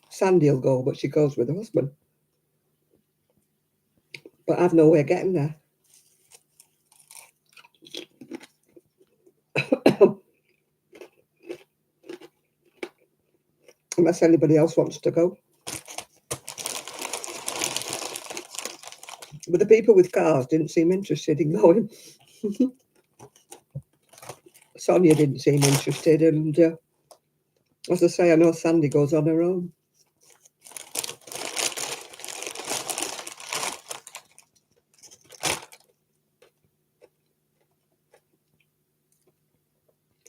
Sandy will go, but she goes with her husband. But I've no way of getting there. Unless anybody else wants to go. But the people with cars didn't seem interested in going. Sonia didn't seem interested, and as I say, I know Sandy goes on her own.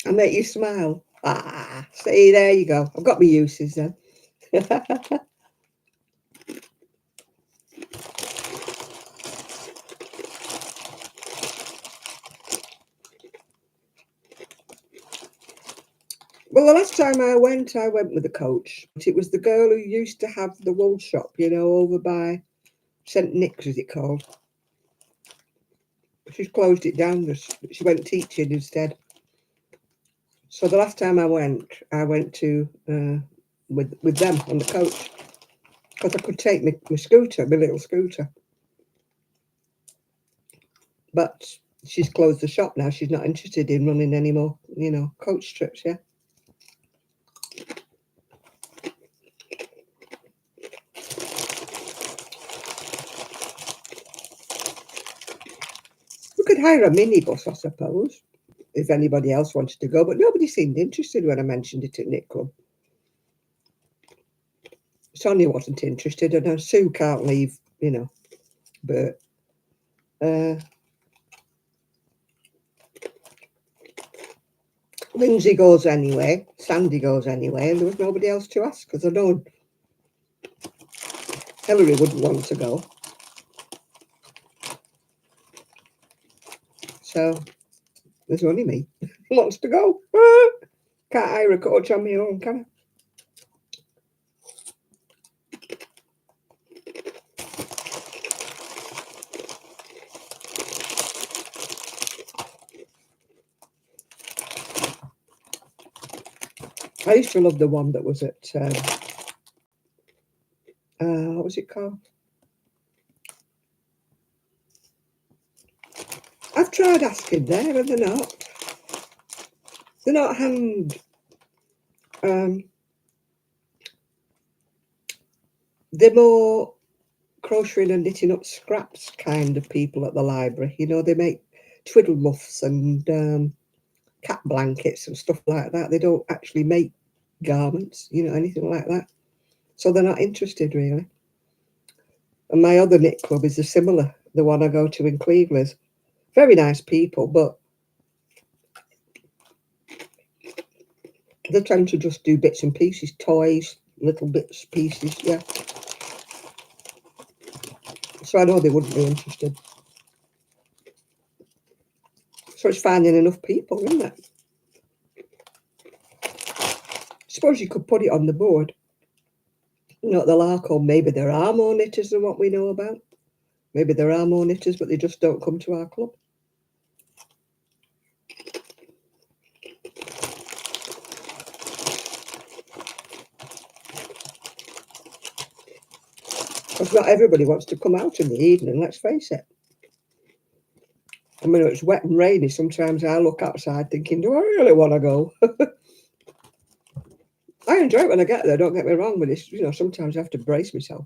I make you smile. Ah, see, there you go. I've got my uses then. Well, the last time I went with a coach. It was the girl who used to have the wool shop, you know, over by St Nick's, is it called? She's closed it down. She went teaching instead. So the last time I went to with them on the coach, because I could take my scooter, my little scooter. But she's closed the shop now. She's not interested in running any more, you know, coach trips, yeah. We could hire a minibus, I suppose, if anybody else wanted to go, but nobody seemed interested when I mentioned it at Knit Club. Sonia wasn't interested, and Sue can't leave, you know, but Lindsay goes anyway, Sandy goes anyway, and there was nobody else to ask, because I know Hilary wouldn't want to go. So there's only me who wants to go. Can't hire a coach on my own, can I? I used to love the one that was at, what was it called? I've tried asking there, and they're not hand, they're more crocheting and knitting up scraps kind of people at the library. You know, they make twiddle muffs and cat blankets and stuff like that. They don't actually make garments, you know, anything like that. So they're not interested really. And my other knit club is similar, the one I go to in Cleveland. Very nice people, but they tend to just do bits and pieces, toys, little bits, pieces, yeah. So I know they wouldn't be interested. So it's finding enough people, isn't it? I suppose you could put it on the board. You know, at the Larko, maybe there are more knitters than what we know about. Maybe there are more knitters, but they just don't come to our club. Because not everybody wants to come out in the evening, let's face it. I mean, it's wet and rainy. Sometimes I look outside thinking, do I really want to go? I enjoy it when I get there, don't get me wrong, but it's, you know, sometimes I have to brace myself.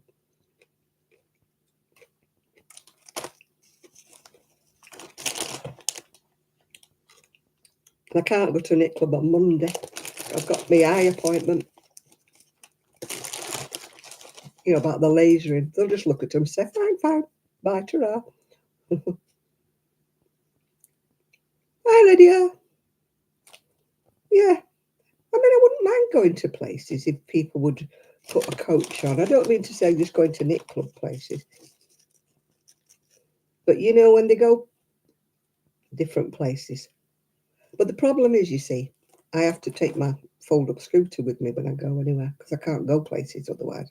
And I can't go to a knit club on Monday I've got my eye appointment. You know, about the lasering. They'll just look at them and say, fine, fine. Bye, ta-ra. Hi, Lydia. Yeah. I mean, I wouldn't mind going to places if people would put a coach on. I don't mean to say just going to knit club places. But, you know, when they go different places. But the problem is, you see, I have to take my fold-up scooter with me when I go anywhere because I can't go places otherwise.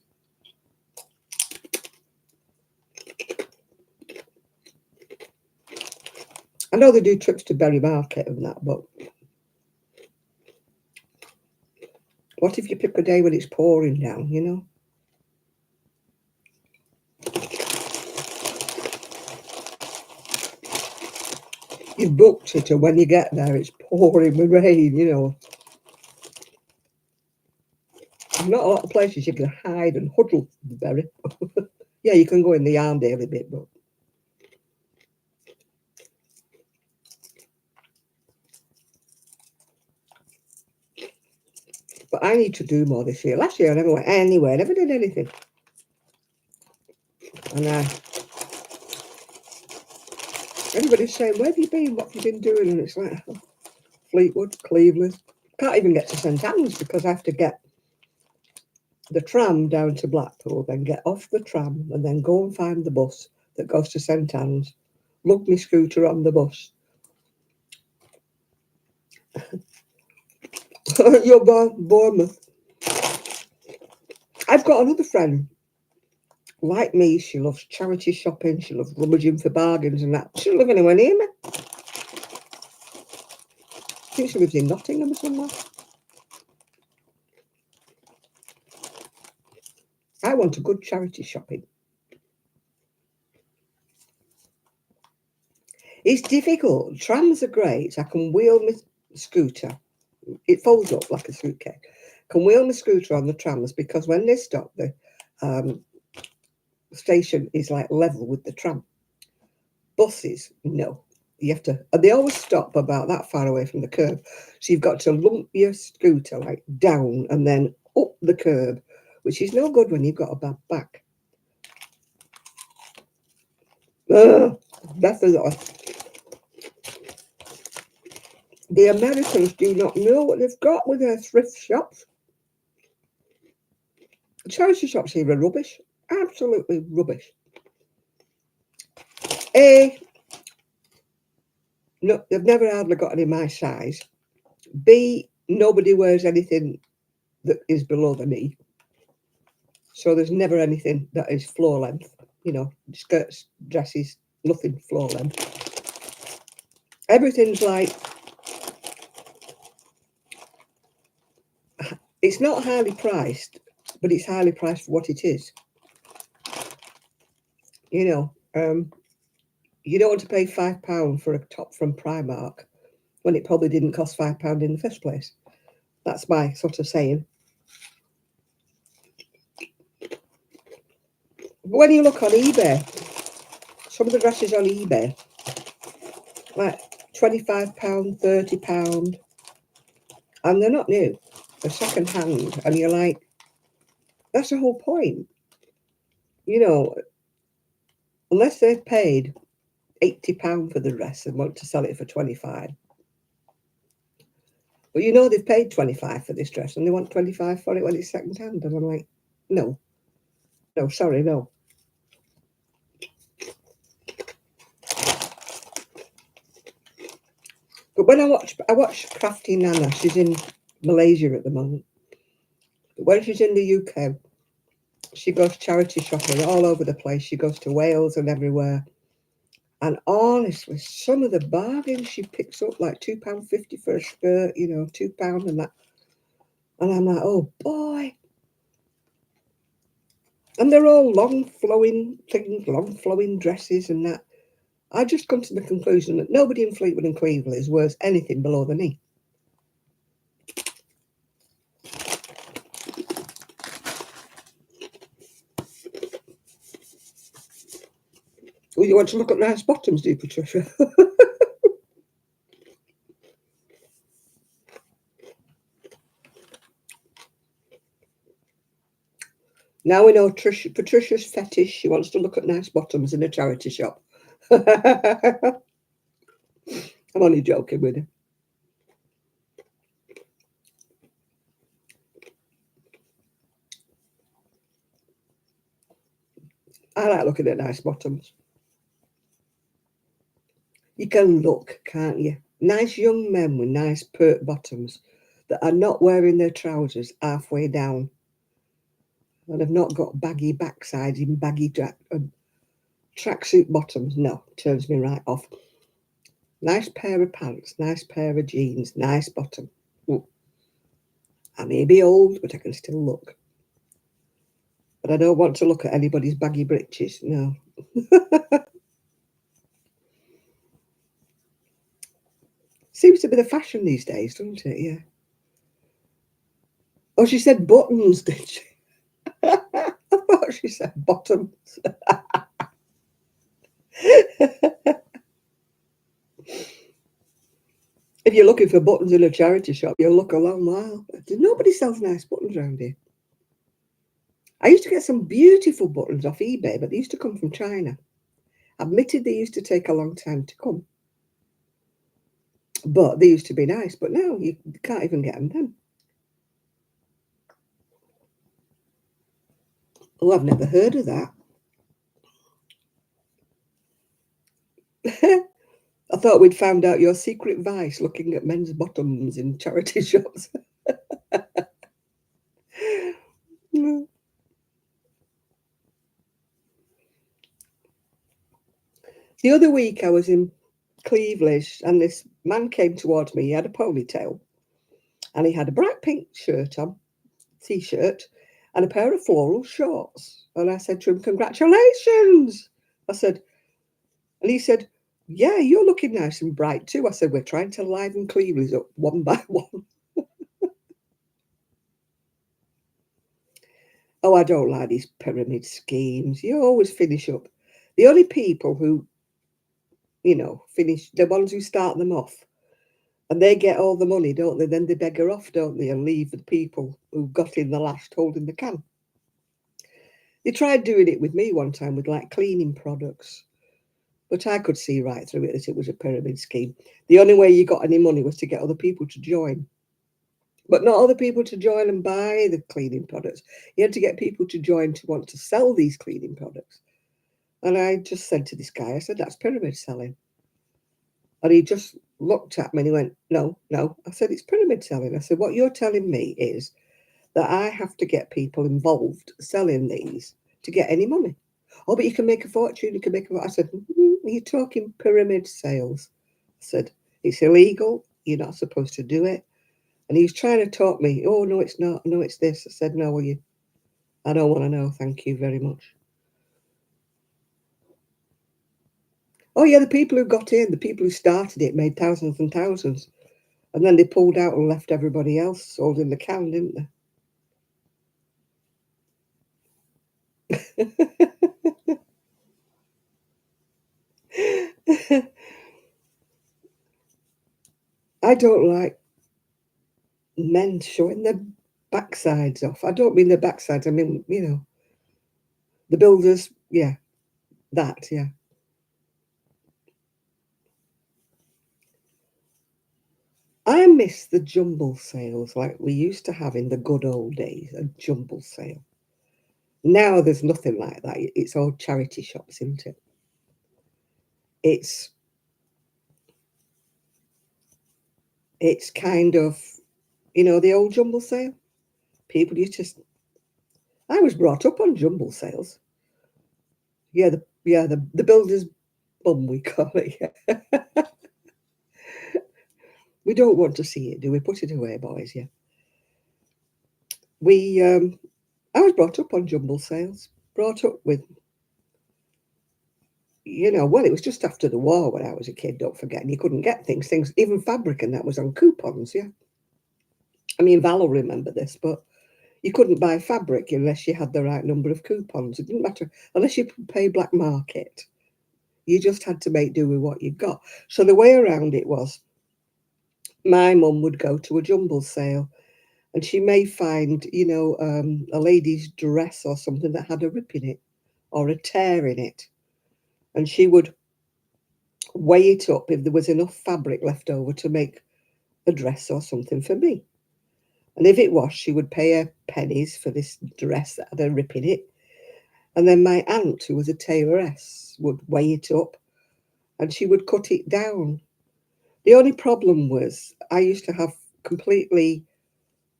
I know they do trips to Berry Market and that, but what if you pick a day when it's pouring down, you know? You've booked it, and when you get there, it's pouring with rain, you know. There's not a lot of places you can hide and huddle, Berry. Yeah, you can go in the Yarndale a bit, but... But I need to do more this year. Last year I never went anywhere, never did anything. And everybody's saying, where have you been? What have you been doing? And it's like, oh, Fleetwood, Cleveland. Can't even get to St Anne's because I have to get the tram down to Blackpool, then get off the tram and then go and find the bus that goes to St Anne's, lug my scooter on the bus. You're Bournemouth. I've got another friend. Like me, she loves charity shopping, she loves rummaging for bargains and that. She doesn't live anywhere near me. I think she lives in Nottingham or somewhere. I want a good charity shopping. It's difficult. Trams are great. I can wheel my scooter. It folds up like a suitcase. Can wheel my scooter on the trams because when they stop, the station is like level with the tram. Buses, no. You have to, and they always stop about that far away from the curb. So you've got to lump your scooter like down and then up the curb, which is no good when you've got a bad back. Definitely. The Americans do not know what they've got with their thrift shops. Charity shops here are rubbish. Absolutely rubbish. A, no, they've never hardly got any my size. B, nobody wears anything that is below the knee. So there's never anything that is floor length. You know, skirts, dresses, nothing floor length. Everything's like, it's not highly priced, but it's highly priced for what it is. You know, you don't want to pay £5 for a top from Primark when it probably didn't cost £5 in the first place. That's my sort of saying. When you look on eBay, some of the dresses on eBay, like £25, £30, and they're not new, they're second hand, and you're like, that's the whole point. You know, unless they've paid £80 for the dress and want to sell it for 25. But you know they've paid 25 for this dress and they want 25 for it when it's second hand. And I'm like, no, sorry, no. But when I watch Crafty Nana, she's in Malaysia at the moment. But when she's in the UK, she goes charity shopping all over the place. She goes to Wales and everywhere. And honestly, some of the bargains she picks up, like £2.50 for a skirt, you know, £2 and that. And I'm like, oh boy. And they're all long flowing things, long flowing dresses and that. I just come to the conclusion that nobody in Fleetwood and Cleveland is worth anything below the knee. Oh, you want to look at nice bottoms, do you, Patricia? Now we know Patricia's fetish. She wants to look at nice bottoms in a charity shop. I'm only joking with her. I like looking at nice bottoms. You can look, can't you? Nice young men with nice pert bottoms that are not wearing their trousers halfway down and have not got baggy backsides in baggy tracksuit bottoms. No, turns me right off. Nice pair of pants, nice pair of jeans, nice bottom. Ooh. I may be old, but I can still look. But I don't want to look at anybody's baggy breeches. No. Seems to be the fashion these days, doesn't it? Yeah. Oh, she said buttons, did she? I thought she said bottoms. If you're looking for buttons in a charity shop, you'll look a long while. Nobody sells nice buttons around here. I used to get some beautiful buttons off eBay, but they used to come from China. Admitted they used to take a long time to come. But they used to be nice. But now you can't even get them then. Oh, I've never heard of that. I thought we'd found out your secret vice looking at men's bottoms in charity shops. The other week I was in Cleveland and this man came towards me. He had a ponytail and he had a bright pink shirt on, t-shirt, and a pair of floral shorts. And I said to him, "Congratulations." I said, and he said, "Yeah, you're looking nice and bright too." I said, "We're trying to liven Cleveland's up one by one." Oh, I don't like these pyramid schemes. You always finish up. The only people who, finish, the ones who start them off, and they get all the money, don't they? Then they beggar off, don't they, and leave the people who got in the last holding the can. They tried doing it with me one time with like cleaning products, but I could see right through it that it was a pyramid scheme. The only way you got any money was to get other people to join, but not other people to join and buy the cleaning products. You had to get people to join to want to sell these cleaning products. And I just said to this guy, I said, "That's pyramid selling." And he just looked at me and he went, "No, no." I said, "It's pyramid selling." I said, "What you're telling me is that I have to get people involved selling these to get any money." "Oh, but you can make a fortune. You can make a fortune." I said, "You're talking pyramid sales." I said, "It's illegal. You're not supposed to do it." And he's trying to talk me. "Oh, no, it's not. No, it's this." I said, "No, I don't want to know. Thank you very much." Oh, yeah, the people who got in, the people who started it made thousands and thousands. And then they pulled out and left everybody else holding the can, didn't they? I don't like men showing their backsides off. I don't mean their backsides. I mean, the builders. Yeah, that. Yeah. I miss the jumble sales like we used to have in the good old days. A jumble sale. Now there's nothing like that. It's all charity shops, isn't it? It's it's kind of the old jumble sale. People used to. I was brought up on jumble sales. Yeah, the builder's bum, we call it. Yeah. We don't want to see it, do we? Put it away, boys. Yeah. We I was brought up on jumble sales. Brought up with well, it was just after the war when I was a kid, don't forget, and you couldn't get things, even fabric and that was on coupons, yeah. I mean, Val will remember this, but you couldn't buy fabric unless you had the right number of coupons. It didn't matter unless you could pay black market. You just had to make do with what you got. So the way around it was my mum would go to a jumble sale And she may find, a lady's dress or something that had a rip in it or a tear in it. And she would weigh it up if there was enough fabric left over to make a dress or something for me. And if it was, she would pay her pennies for this dress that had a rip in it. And then my aunt, who was a tailoress, would weigh it up and she would cut it down. The only problem was I used to have completely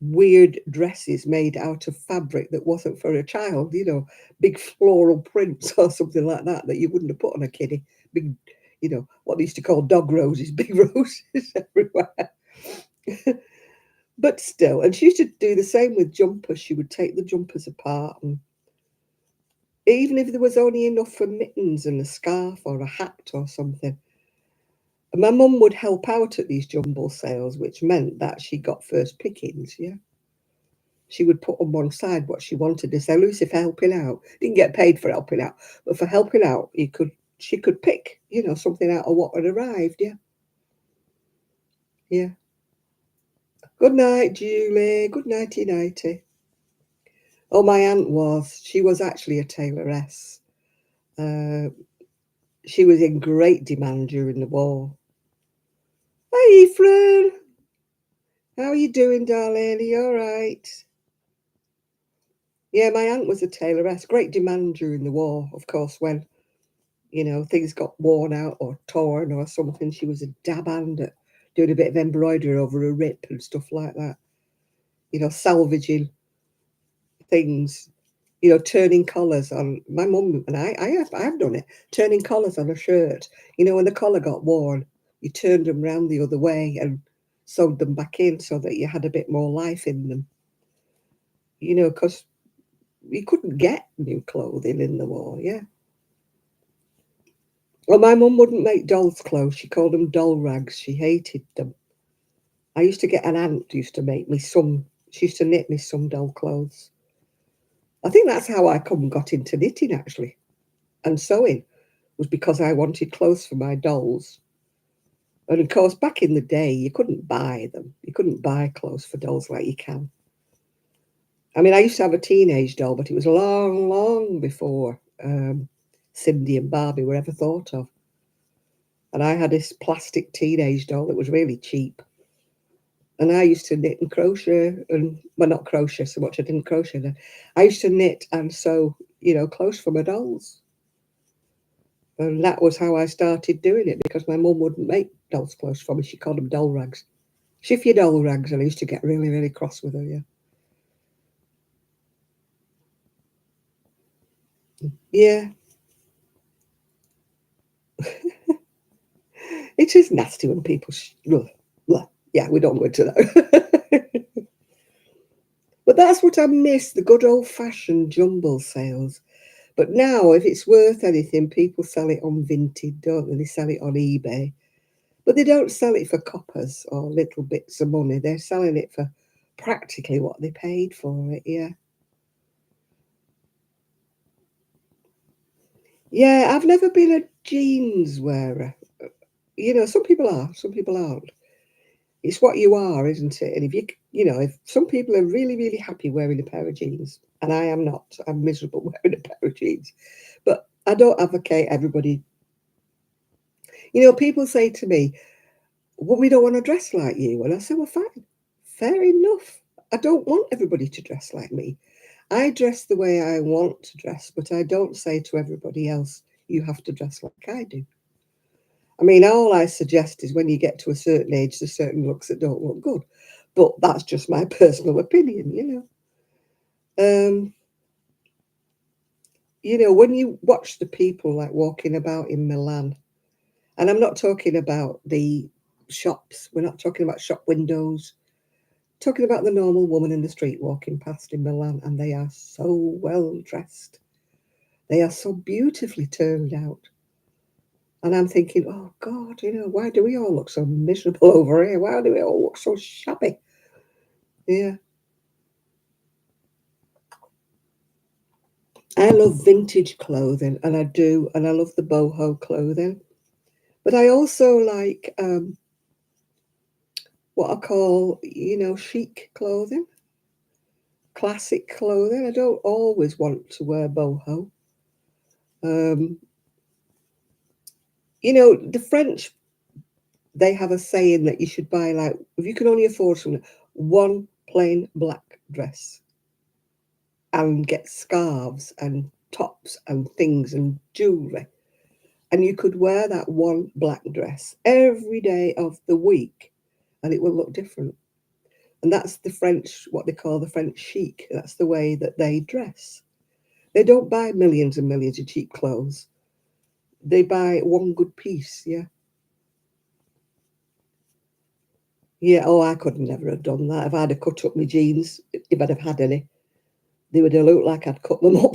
weird dresses made out of fabric that wasn't for a child, big floral prints or something like that that you wouldn't have put on a kiddie. Big, what they used to call dog roses, big roses everywhere. But still, and she used to do the same with jumpers. She would take the jumpers apart, and even if there was only enough for mittens and a scarf or a hat or something. And my mum would help out at these jumble sales, which meant that she got first pickings, yeah. She would put on one side what she wanted to say, Lucy, for helping out. Didn't get paid for helping out, but for helping out, she could pick, something out of what had arrived, yeah. Yeah. Good night, Julie. Good nighty nighty. Oh, my aunt she was actually a tailoress. She was in great demand during the war. Hey, Ephraim. How are you doing, darling? Are you all right? Yeah, my aunt was a tailoress. Great demand during the war, of course, when, things got worn out or torn or something. She was a dab hand at doing a bit of embroidery over a rip and stuff like that. Salvaging things, turning collars on. My mum and I've done it, turning collars on a shirt. When the collar got worn, you turned them round the other way and sewed them back in so that you had a bit more life in them. Because you couldn't get new clothing in the war, yeah. Well, my mum wouldn't make dolls' clothes. She called them doll rags. She hated them. I used to get an aunt who used to make me some. She used to knit me some doll clothes. I think that's how I got into knitting, actually, and sewing, was because I wanted clothes for my dolls. And of course, back in the day, you couldn't buy them. You couldn't buy clothes for dolls like you can. I mean, I used to have a teenage doll, but it was long, long before Cindy and Barbie were ever thought of. And I had this plastic teenage doll that was really cheap. And I used to knit and crochet, and well, not crochet so much. I didn't crochet then. I used to knit and sew, clothes for my dolls. And that was how I started doing it, because my mum wouldn't make dolls' clothes for me. She called them doll rags. Shift your doll rags. And I used to get really, really cross with her, yeah. Yeah. It is nasty when people... yeah, we don't go into that. But that's what I miss, the good old-fashioned jumble sales. But now, if it's worth anything, people sell it on Vinted, don't they? They sell it on eBay. But they don't sell it for coppers or little bits of money. They're selling it for practically what they paid for it, yeah. Yeah, I've never been a jeans wearer. Some people are, some people aren't. It's what you are, isn't it? And if some people are really, really happy wearing a pair of jeans, and I am not, I'm miserable wearing a pair of jeans. But I don't advocate everybody. People say to me, well, we don't want to dress like you. And I say, well, fine, fair enough. I don't want everybody to dress like me. I dress the way I want to dress, but I don't say to everybody else, you have to dress like I do. I mean, all I suggest is when you get to a certain age, there's certain looks that don't look good. But that's just my personal opinion. When you watch the people like walking about in Milan, and I'm not talking about the shops, we're not talking about shop windows, talking about the normal woman in the street walking past in Milan, and they are so well dressed. They are so beautifully turned out. And I'm thinking, oh God, why do we all look so miserable over here? Why do we all look so shabby? Yeah. I love vintage clothing, and I do, and I love the boho clothing. But I also like what I call, chic clothing. classic clothing. I don't always want to wear boho. You know, the French, they have a saying that you should buy, like, if you can only afford something, one plain black dress and get scarves and tops and things and jewellery. And you could wear that one black dress every day of the week and it will look different. And that's the French, what they call the French chic. That's the way that they dress. They don't buy millions and millions of cheap clothes. They buy one good piece, yeah. Yeah, oh, I could never have done that. If I'd have cut up my jeans, if I'd have had any, they would have looked like I'd cut them up.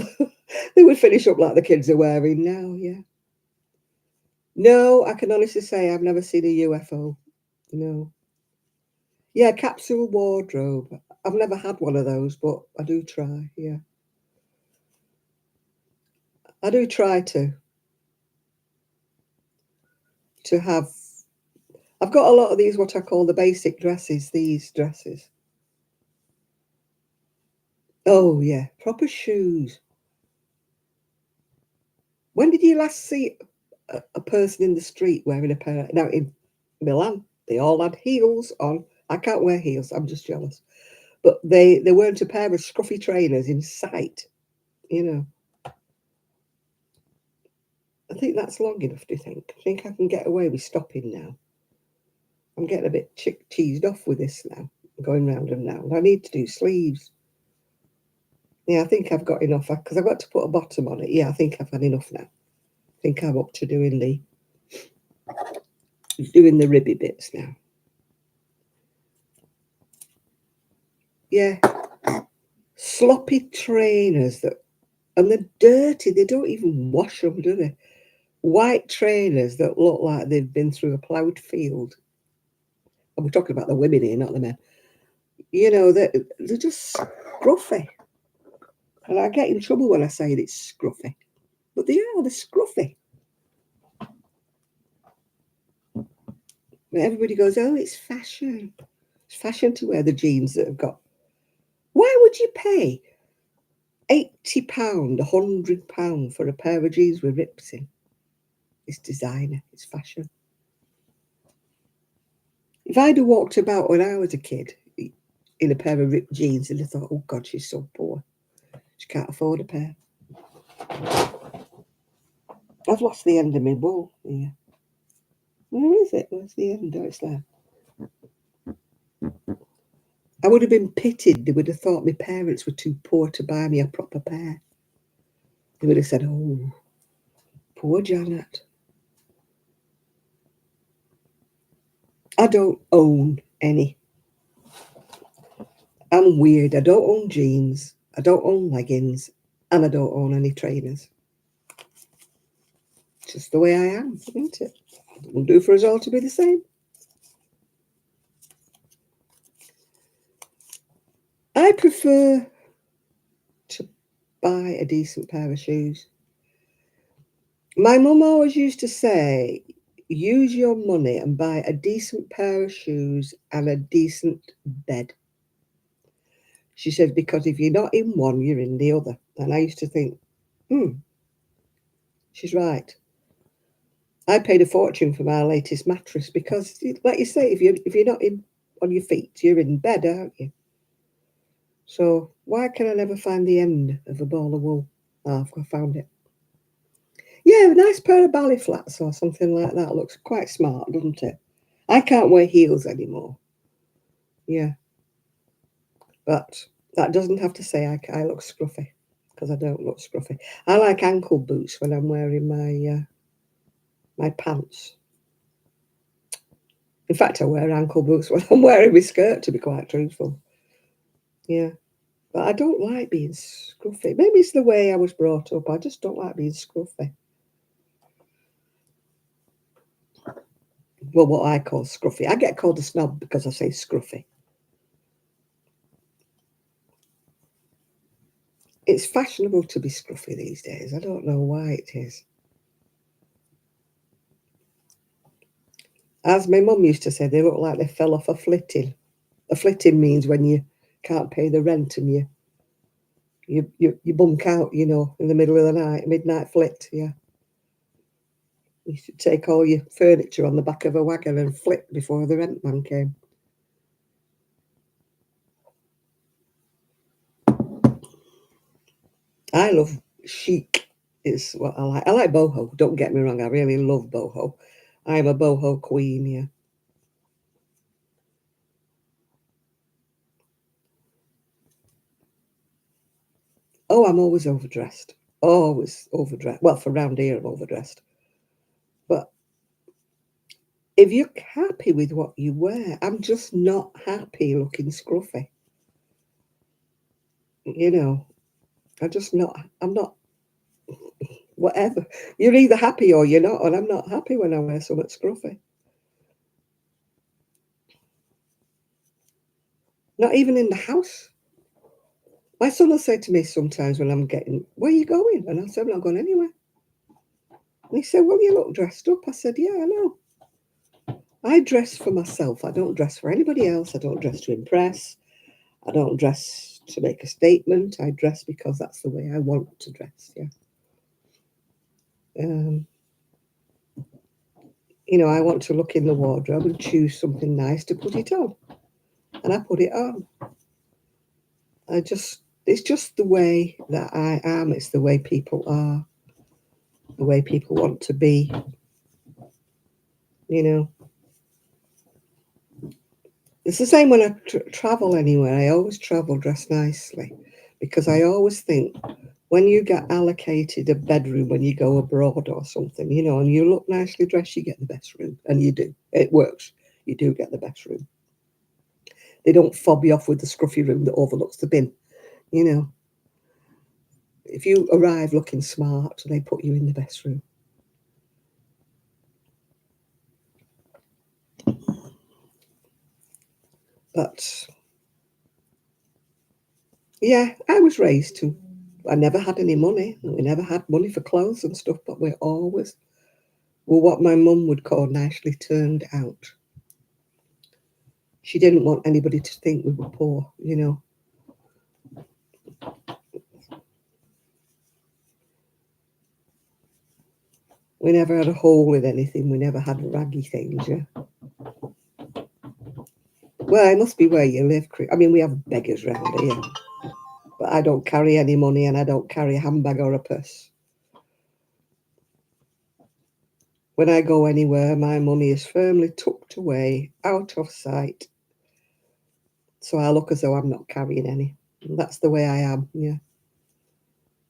They would finish up like the kids are wearing now, yeah. No, I can honestly say I've never seen a UFO. No. Yeah, capsule wardrobe. I've never had one of those, but I do try, yeah. I do try to have. I've got a lot of these, what I call the basic dresses, these dresses. Oh, yeah, proper shoes. When did you last see a person in the street wearing a pair? Now, in Milan, they all had heels on. I can't wear heels, I'm just jealous. But they weren't a pair of scruffy trainers in sight, you know. I think that's long enough, do you think? I think I can get away with stopping now. I'm getting a bit cheesed off with this now, going round and round. I need to do sleeves. Yeah, I think I've got enough because I've got to put a bottom on it. Yeah, I think I've had enough now. I think I'm up to doing the ribby bits now. Yeah, sloppy trainers and they're dirty. They don't even wash them, do they? White trainers that look like they've been through a ploughed field. And we're talking about the women here, not the men. You know, they're just scruffy. And I get in trouble when I say it's scruffy. But they're scruffy. And everybody goes, oh, it's fashion. It's fashion to wear the jeans that have got. Why would you pay £80, £100 for a pair of jeans with rips in? It's designer, it's fashion. If I'd have walked about when I was a kid in a pair of ripped jeans and I thought, oh God, she's so poor. She can't afford a pair. I've lost the end of my wool here. Where is it? Where's the end? Oh, it's there. I would have been pitied. They would have thought my parents were too poor to buy me a proper pair. They would have said, oh, poor Janet. I don't own any. I'm weird. I don't own jeans. I don't own leggings. And I don't own any trainers. It's just the way I am, isn't it? It won't do for us all to be the same. I prefer to buy a decent pair of shoes. My mum always used to say, use your money and buy a decent pair of shoes and a decent bed. She said, because if you're not in one, you're in the other. And I used to think, she's right. I paid a fortune for my latest mattress because, like you say, if you're not in on your feet, you're in bed, aren't you? So why can I never find the end of a ball of wool? Oh, I've found it. Yeah, a nice pair of ballet flats or something like that looks quite smart, doesn't it? I can't wear heels anymore. Yeah, but that doesn't have to say I look scruffy because I don't look scruffy. I like ankle boots when I'm wearing my pants. In fact, I wear ankle boots when I'm wearing my skirt, to be quite truthful. Yeah, but I don't like being scruffy. Maybe it's the way I was brought up. I just don't like being scruffy. Well, what I call scruffy. I get called a snob because I say scruffy. It's fashionable to be scruffy these days. I don't know why it is. As my mum used to say, they look like they fell off a flitting. A flitting means when you can't pay the rent and You bunk out, you know, in the middle of the night, midnight flit. Yeah, you should take all your furniture on the back of a wagon and flit before the rent man came. I love chic. Is what I like. I like boho. Don't get me wrong. I really love boho. I am a boho queen. Yeah. Oh, I'm always overdressed. Always overdressed. Well, for round here, I'm overdressed. But if you're happy with what you wear, I'm just not happy looking scruffy. You know, I just not. I'm not. Whatever. You're either happy or you're not, and I'm not happy when I wear something scruffy. Not even in the house. My son will say to me sometimes when I'm getting, "Where are you going?" And I say, "I'm not going anywhere." And he said, "Well, you look dressed up." I said, "Yeah, I know. I dress for myself. I don't dress for anybody else. I don't dress to impress. I don't dress to make a statement. I dress because that's the way I want to dress." Yeah. Um, you know, I want to look in the wardrobe and choose something nice to put it on, and I put it on. It's just the way that I am. It's the way people are, the way people want to be. You know, it's the same when I travel anywhere. I always travel dressed nicely because I always think when you get allocated a bedroom when you go abroad or something, you know, and you look nicely dressed, you get the best room, and you do. It works. You do get the best room. They don't fob you off with the scruffy room that overlooks the bin. You know, if you arrive looking smart, they put you in the best room. But yeah, I was raised to. I never had any money. We never had money for clothes and stuff, but we always were what my mum would call nicely turned out. She didn't want anybody to think we were poor, you know. We never had a hole in anything. We never had raggy things, yeah. Well, it must be where you live. I mean, we have beggars round here, but I don't carry any money and I don't carry a handbag or a purse. When I go anywhere, my money is firmly tucked away, out of sight, so I look as though I'm not carrying any. And that's the way I am, yeah.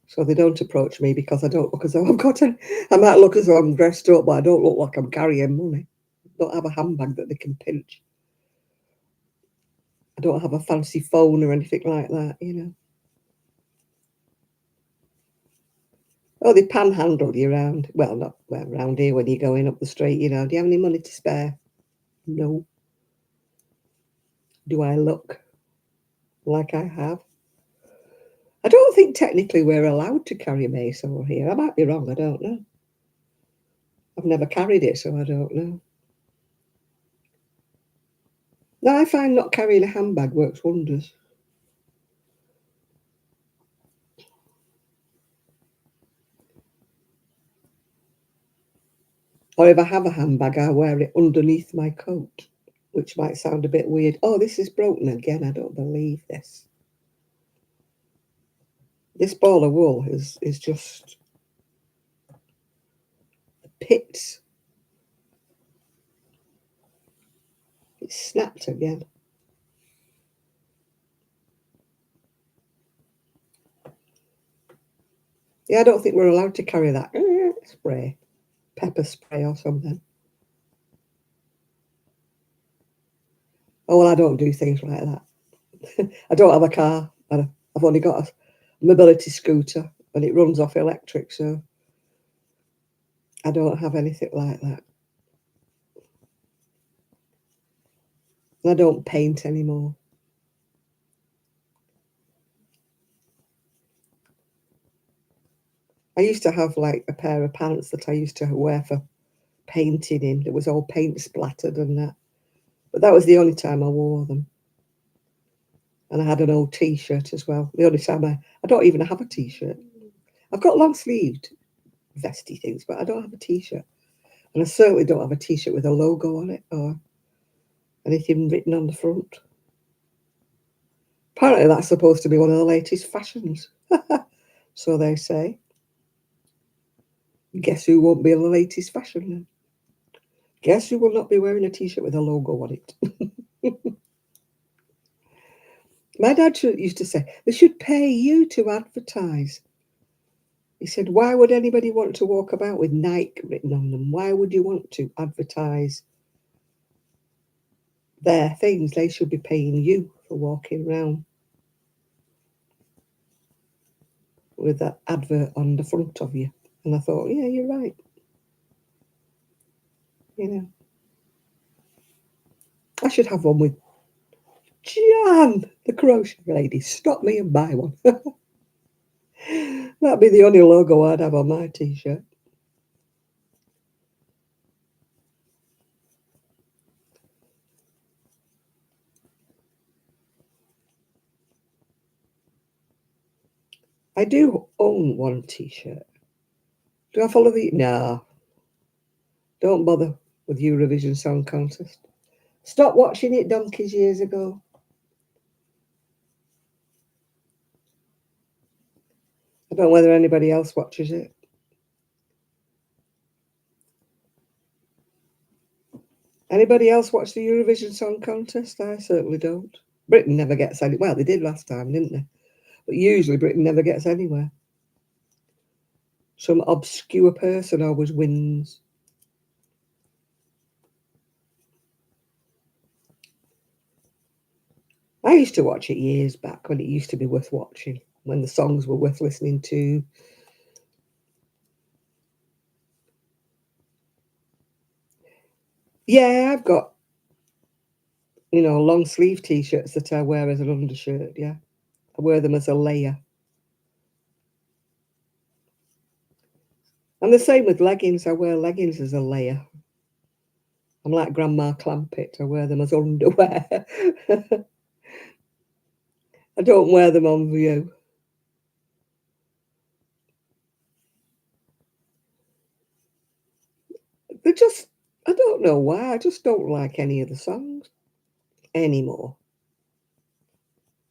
So they don't approach me because I don't look as though I've got any. I might look as though I'm dressed up, but I don't look like I'm carrying money. I don't have a handbag that they can pinch. I don't have a fancy phone or anything like that, you know. Oh, they panhandle you around. Well, not well, around here when you're going up the street, you know. Do you have any money to spare? No. Do I look like I have? I don't think technically we're allowed to carry a mace over here. I might be wrong, I don't know. I've never carried it, so I don't know. No, I find not carrying a handbag works wonders. Or if I have a handbag, I wear it underneath my coat, which might sound a bit weird. Oh, this is broken again. I don't believe this. This ball of wool is just pits. It's snapped again. Yeah, I don't think we're allowed to carry that spray, pepper spray or something. Oh, well, I don't do things like that. I don't have a car. I've only got a mobility scooter and it runs off electric, so I don't have anything like that. And I don't paint anymore. I used to have like a pair of pants that I used to wear for painting in. It was all paint splattered and that. But that was the only time I wore them. And I had an old T-shirt as well. The only time I don't even have a T-shirt. I've got long sleeved vesty things, but I don't have a T-shirt. And I certainly don't have a T-shirt with a logo on it or anything written on the front. Apparently that's supposed to be one of the latest fashions. So they say. Guess who won't be in the latest fashion then? Guess who will not be wearing a T-shirt with a logo on it? My dad used to say, they should pay you to advertise. He said, why would anybody want to walk about with Nike written on them? Why would you want to advertise their things? They should be paying you for walking around with that advert on the front of you. And I thought, yeah, you're right. You know, I should have one with Jan, the crochet lady. Stop me and buy one. That'd be the only logo I'd have on my T-shirt. I do own one T-shirt. Do I follow the... No. Don't bother with Eurovision Song Contest. Stop watching it donkeys years ago. I don't know whether anybody else watches it. Anybody else watch the Eurovision Song Contest? I certainly don't. Britain never gets any... Well, they did last time, didn't they? But usually Britain never gets anywhere. Some obscure person always wins. I used to watch it years back when it used to be worth watching, when the songs were worth listening to. Yeah, I've got, long sleeve T-shirts that I wear as an undershirt, yeah. I wear them as a layer. And the same with leggings. I wear leggings as a layer. I'm like Grandma Clampett. I wear them as underwear. I don't wear them on view. They're just, I don't know why. I just don't like any of the songs anymore.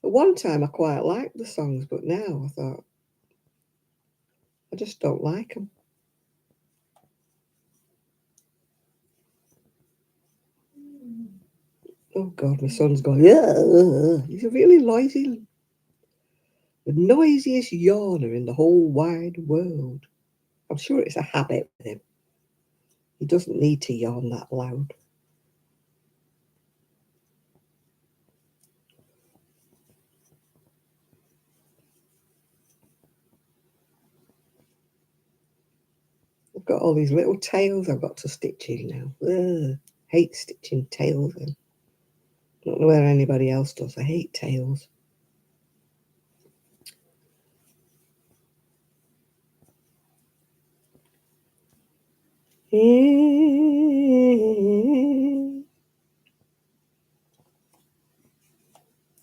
At one time, I quite liked the songs, but now I thought, I just don't like them. Oh God, my son's going, yeah. He's a really noisy, the noisiest yawner in the whole wide world. I'm sure it's a habit with him. He doesn't need to yawn that loud. I've got all these little tails I've got to stitch in now. Ugh, hate stitching tails in. Don't know whether anybody else does. I hate tails.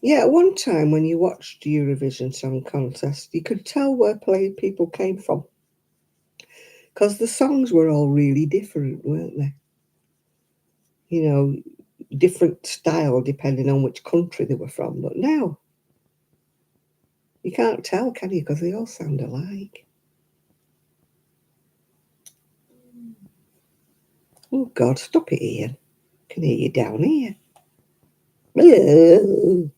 Yeah, at one time when you watched Eurovision Song Contest, you could tell where people came from. Because the songs were all really different, weren't they? Different style depending on which country they were from. But now, you can't tell, can you? Because they all sound alike. Oh, God, stop it, Ian. I can hear you down here. Ugh.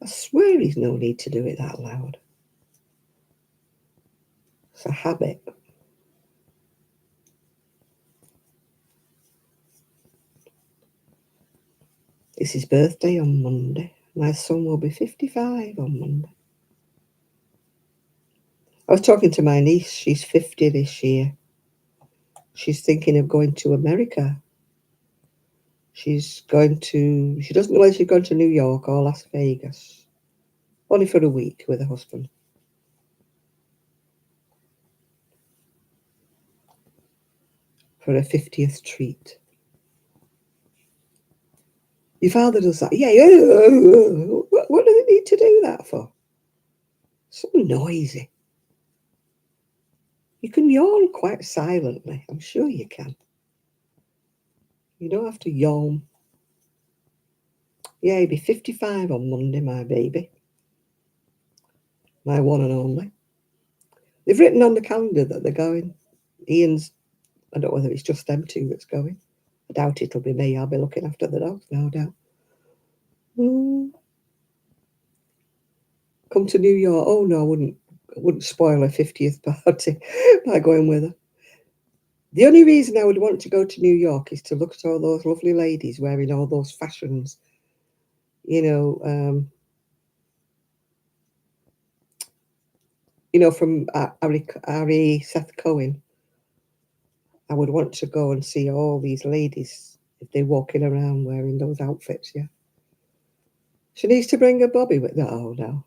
I swear he's no need to do it that loud. It's a habit. It's his birthday on Monday. My son will be 55 on Monday. I was talking to my niece. She's 50 this year. She's thinking of going to America. She doesn't know whether she's going to New York or Las Vegas. Only for a week with her husband. For a 50th treat. Your father does that. Yeah. What do they need to do that for? So noisy. You can yawn quite silently. I'm sure you can. You don't have to yawn. Yeah, he'll be 55 on Monday, my baby. My one and only. They've written on the calendar that they're going. Ian's, I don't know whether it's just them two that's going. I doubt it'll be me. I'll be looking after the dogs, no doubt. Come to New York. Oh no, I wouldn't spoil her 50th party by going with her. The only reason I would want to go to New York is to look at all those lovely ladies wearing all those fashions. You know, from Harry Seth Cohen. I would want to go and see all these ladies if they're walking around wearing those outfits. Yeah, she needs to bring a Bobby with. No, no,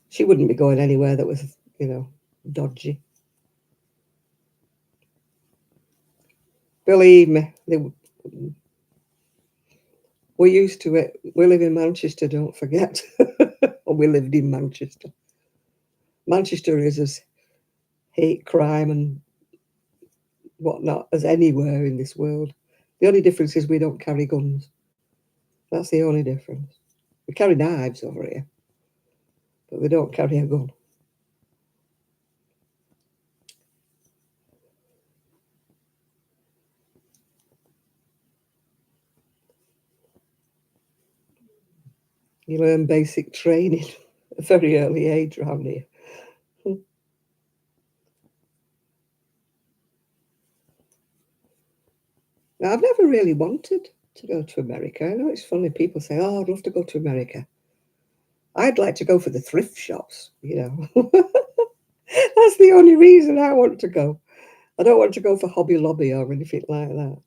she wouldn't be going anywhere that was, dodgy. Believe me, we're used to it. We live in Manchester, don't forget. Or we lived in Manchester. Manchester is as hate crime and whatnot as anywhere in this world. The only difference is we don't carry guns. That's the only difference. We carry knives over here, but we don't carry a gun. You learn basic training at a very early age around here. Now, I've never really wanted to go to America. I know it's funny, people say, oh, I'd love to go to America. I'd like to go for the thrift shops. That's the only reason I want to go. I don't want to go for Hobby Lobby or anything like that.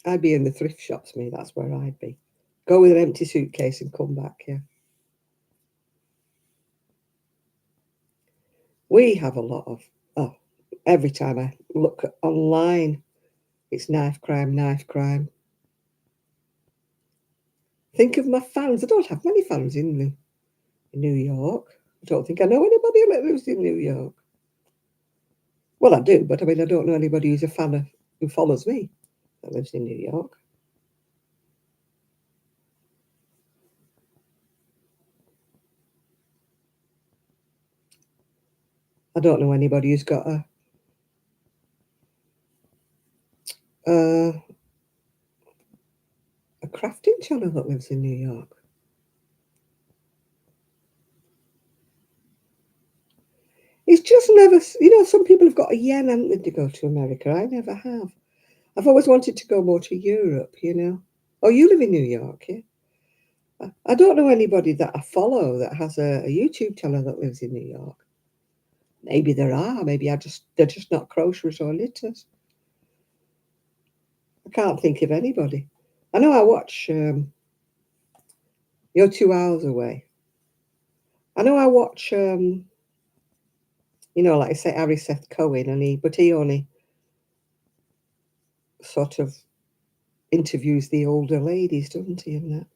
I'd be in the thrift shops, me. That's where I'd be. Go with an empty suitcase and come back, yeah. We have a lot of, oh, every time I look online, it's knife crime, knife crime. Think of my fans. I don't have many fans in New York. I don't think I know anybody that lives in New York. Well, I do, but I mean, I don't know anybody who's a fan of who follows me that lives in New York. I don't know anybody who's got a a crafting channel that lives in New York. It's just never, some people have got a yen, haven't they, to go to America. I never have. I've always wanted to go more to Europe. Oh, you live in New York, yeah? I don't know anybody that I follow that has a YouTube channel that lives in New York. Maybe there are. Maybe they're just not crocheters or knitters. I can't think of anybody. I know I watch. You're 2 hours away. I know I watch. Like I say, Harry Seth Cohen, but he only sort of interviews the older ladies, doesn't he? In that,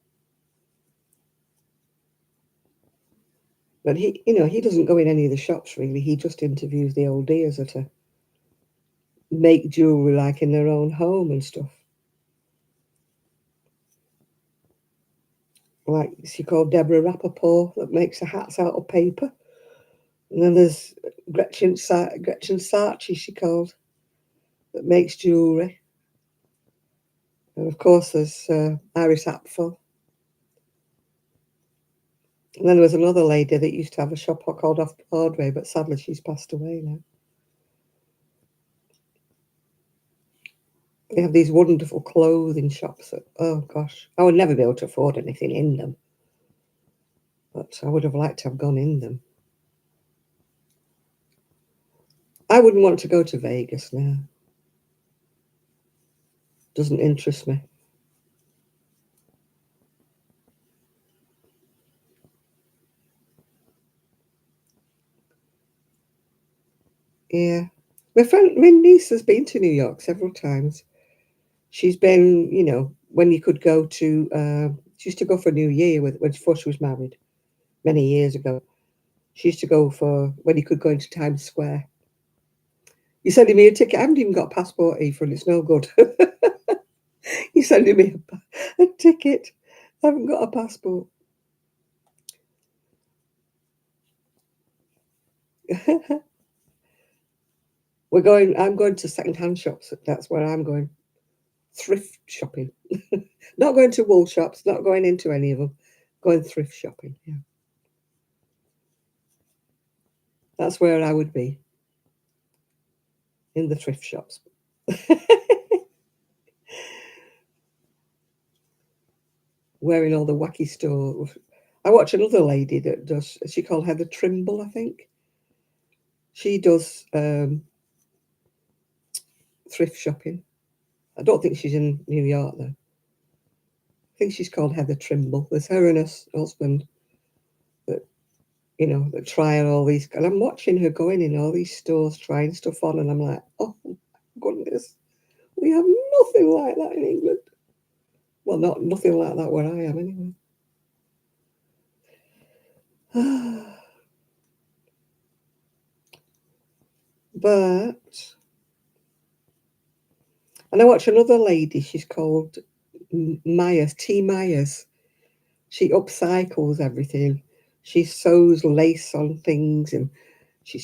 but he doesn't go in any of the shops really. He just interviews the old dears that make jewelry like in their own home and stuff. Like she called Deborah Rappaport that makes her hats out of paper. And then there's Gretchen Sarchi, she called, that makes jewellery. And of course there's Iris Apfel. And then there was another lady that used to have a shop called Off Broadway, but sadly she's passed away now. They have these wonderful clothing shops that, oh gosh, I would never be able to afford anything in them. But I would have liked to have gone in them. I wouldn't want to go to Vegas now. Doesn't interest me. Yeah. My niece has been to New York several times. She's been, when you could go to, she used to go for New Year before she was married many years ago. She used to go for when you could go into Times Square. You're sending me a ticket. I haven't even got a passport, Ethan. It's no good. You're sending me a ticket. I haven't got a passport. I'm going to second-hand shops. That's where I'm going. Thrift shopping. Not going to wool shops, not going into any of them. Going thrift shopping, yeah. That's where I would be, in the thrift shops. Wearing all the wacky stuff. I watch another lady that does, she called Heather Trimble, I think. She does thrift shopping. I don't think she's in New York, though. I think she's called Heather Trimble. There's her and her husband that, that try on all these. And I'm watching her going in all these stores, trying stuff on, and I'm like, oh, my goodness. We have nothing like that in England. Well, nothing like that where I am, anyway. But, and I watch another lady, she's called Myers, T. Myers. She upcycles everything. She sews lace on things and she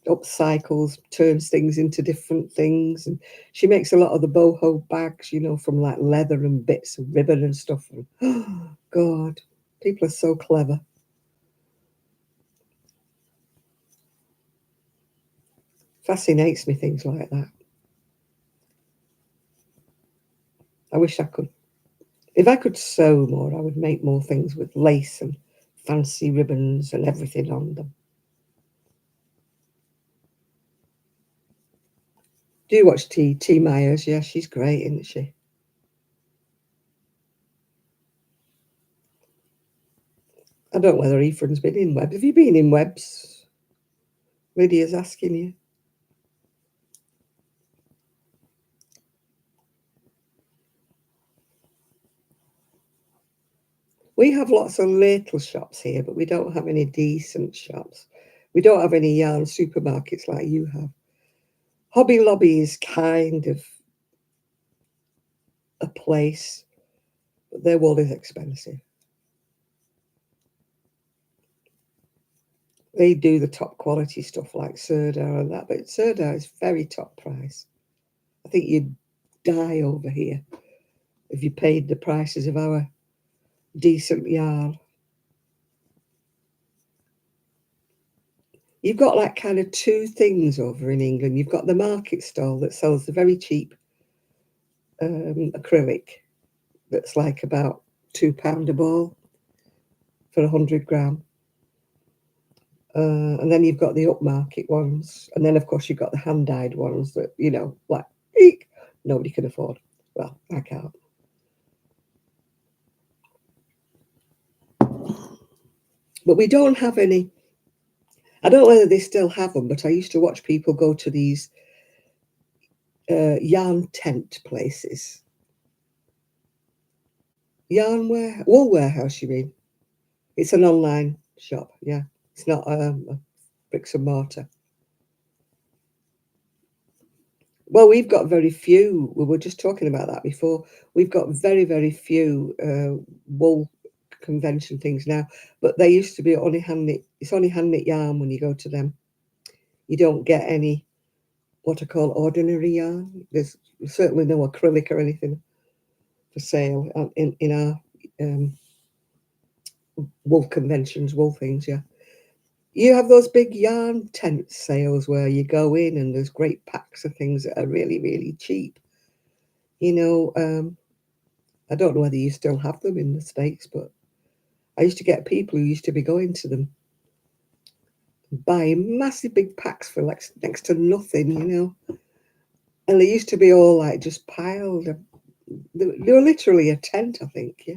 upcycles, turns things into different things. And she makes a lot of the boho bags, from like leather and bits of ribbon and stuff. And, oh, God, people are so clever. Fascinates me, things like that. I wish I could. If I could sew more, I would make more things with lace and fancy ribbons and everything on them. Do you watch T. Myers? Yeah, she's great, isn't she? I don't know whether Ephraim's been in Webs. Have you been in Webs? Lydia's asking you. We have lots of little shops here, but we don't have any decent shops. We don't have any yarn supermarkets like you have. Hobby Lobby is kind of a place, but their wool is expensive. They do the top quality stuff like Serdar and that, but Serdar is very top price. I think you'd die over here if you paid the prices of our decent yarn. You've got like kind of two things over in England. You've got the market stall that sells the very cheap acrylic that's like about £2 a ball for 100 gram. And then you've got the upmarket ones. And then, of course, you've got the hand-dyed ones that, like, eek, nobody can afford. Well, I can't. But we don't have any. I don't know whether they still have them, but I used to watch people go to these yarn tent places. Wool warehouse, you mean? It's an online shop, yeah. It's not a bricks and mortar. Well, we've got very few. We were just talking about that before. We've got very, very few wool convention things now, but they used to be only hand knit. It's only hand knit yarn when you go to them. You don't get any what I call ordinary yarn. There's certainly no acrylic or anything for sale in our wool conventions, wool things. Yeah, you have those big yarn tent sales where you go in and there's great packs of things that are really, really cheap. I don't know whether you still have them in the States, but I used to get people who used to be going to them, buying massive big packs for like next to nothing. And they used to be all like just piled. They were literally a tent, I think, yeah.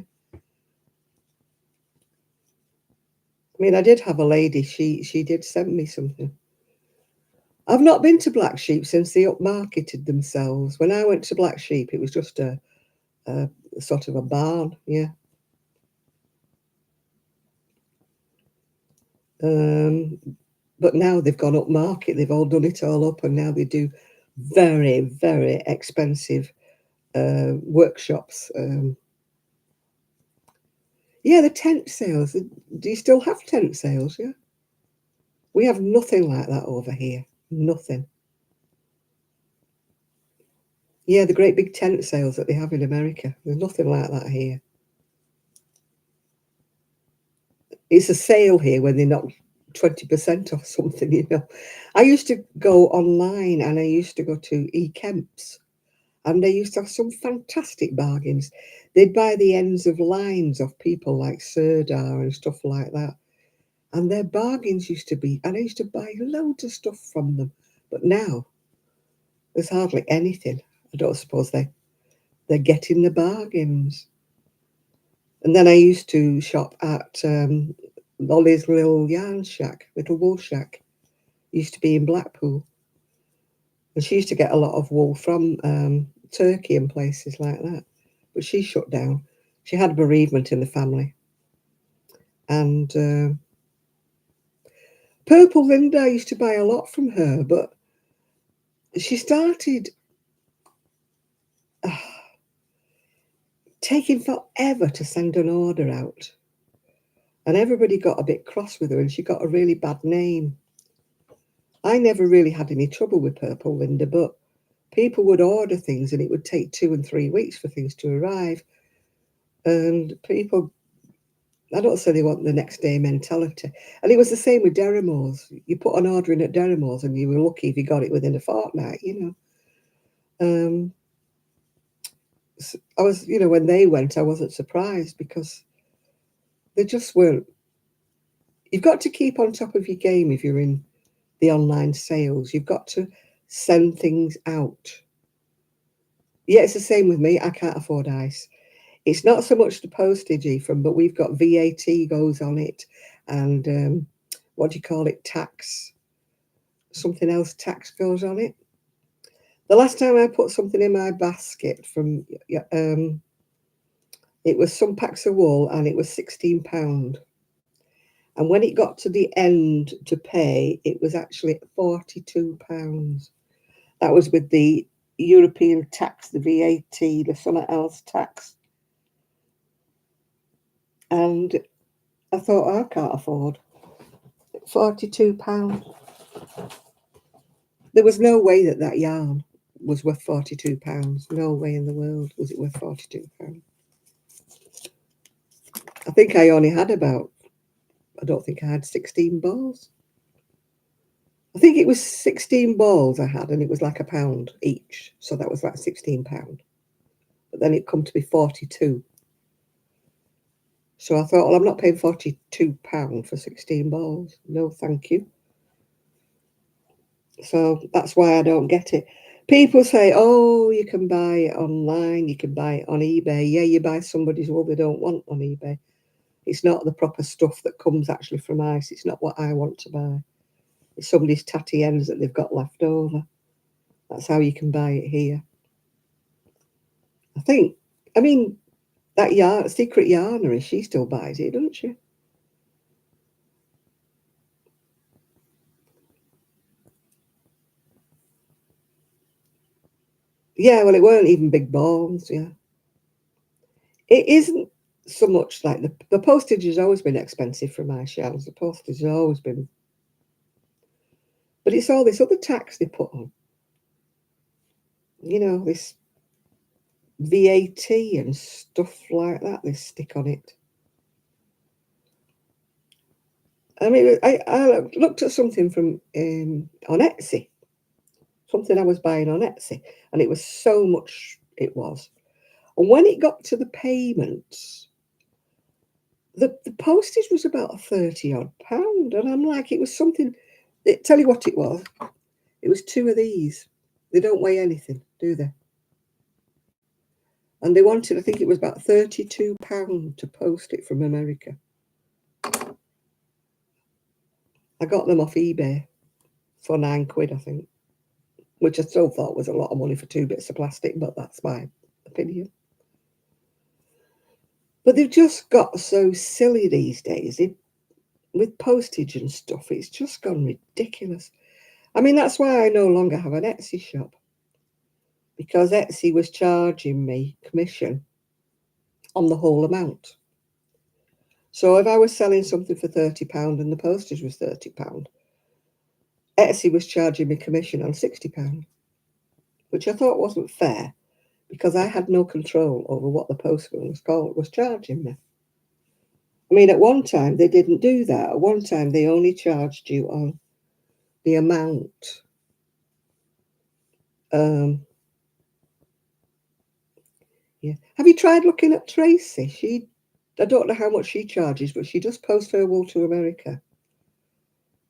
I mean, I did have a lady, she did send me something. I've not been to Black Sheep since they upmarketed themselves. When I went to Black Sheep, it was just a sort of a barn, yeah. But now they've gone up market. They've all done it all up, and now they do very, very expensive workshops. Yeah, the tent sales. Do you still have tent sales? Yeah. We have nothing like that over here. Nothing. Yeah, the great big tent sales that they have in America. There's nothing like that here. It's a sale here when they knock 20% off something, you know. I used to go online and I used to go to eKemps, and they used to have some fantastic bargains. They'd buy the ends of lines off people like Sirdar and stuff like that. And their bargains used to be, and I used to buy loads of stuff from them. But now there's hardly anything. I don't suppose they're getting the bargains. And then I used to shop at Lolly's little yarn shack, little wool shack. Used to be in Blackpool. And she used to get a lot of wool from Turkey and places like that. But she shut down. She had a bereavement in the family. And Purple Linda, I used to buy a lot from her, but she started taking forever to send an order out. And everybody got a bit cross with her, and she got a really bad name. I never really had any trouble with Purple Linda, but people would order things and it would take 2 and 3 weeks for things to arrive. And people, I don't say they want the next day mentality. And it was the same with Deramores. You put an order in at Deramores and you were lucky if you got it within a fortnight, you know. I was, you know, when they went, I wasn't surprised because they just weren't. You've got to keep on top of your game if you're in the online sales. You've got to send things out. Yeah, it's the same with me. I can't afford ice. It's not so much the postage, Ephraim, but we've got VAT goes on it, and what do you call it? Tax. Something else tax goes on it. The last time I put something in my basket from it was some packs of wool, and it was £16. And when it got to the end to pay, it was actually £42. That was with the European tax, the VAT, the something else tax. And I thought, I can't afford £42. There was no way that yarn was worth £42. No way in the world was it worth £42. I think I only had I don't think I had 16 balls. I think it was 16 balls I had, and it was like £1 each. So that was like £16. But then it come to be 42. So I thought, well, I'm not paying £42 for 16 balls. No, thank you. So that's why I don't get it. People say, oh, you can buy it online, you can buy it on eBay. Yeah, you buy somebody's wool they don't want on eBay. It's not the proper stuff that comes actually from ice. It's not what I want to buy. It's somebody's tatty ends that they've got left over. That's how you can buy it here. I mean, that secret yarnery, she still buys it, doesn't she? Yeah, well, it weren't even big balls, yeah. It isn't so much like the postage has always been expensive for my shells. The postage has always been. But it's all this other tax they put on. You know, this VAT and stuff like that they stick on it. I mean, I looked at something from on Etsy, something I was buying on Etsy, and it was so much it was. And when it got to the payments, the postage was about 30 odd pound, and I'm like, it was something. Tell you what it was. It was 2 of these. They don't weigh anything, do they? And they wanted, I think it was about £32 to post it from America. I got them off eBay. for £9, I think, which I still thought was a lot of money for 2 bits of plastic, but that's my opinion. But they've just got so silly these days. With postage and stuff, it's just gone ridiculous. I mean, that's why I no longer have an Etsy shop, because Etsy was charging me commission on the whole amount. So if I was selling something for £30 and the postage was £30, Etsy was charging me commission on £60, which I thought wasn't fair, because I had no control over what the postman was charging me. I mean, at one time they didn't do that. At one time they only charged you on the amount. Yeah. Have you tried looking at Tracy? I don't know how much she charges, but she does post her wool to America.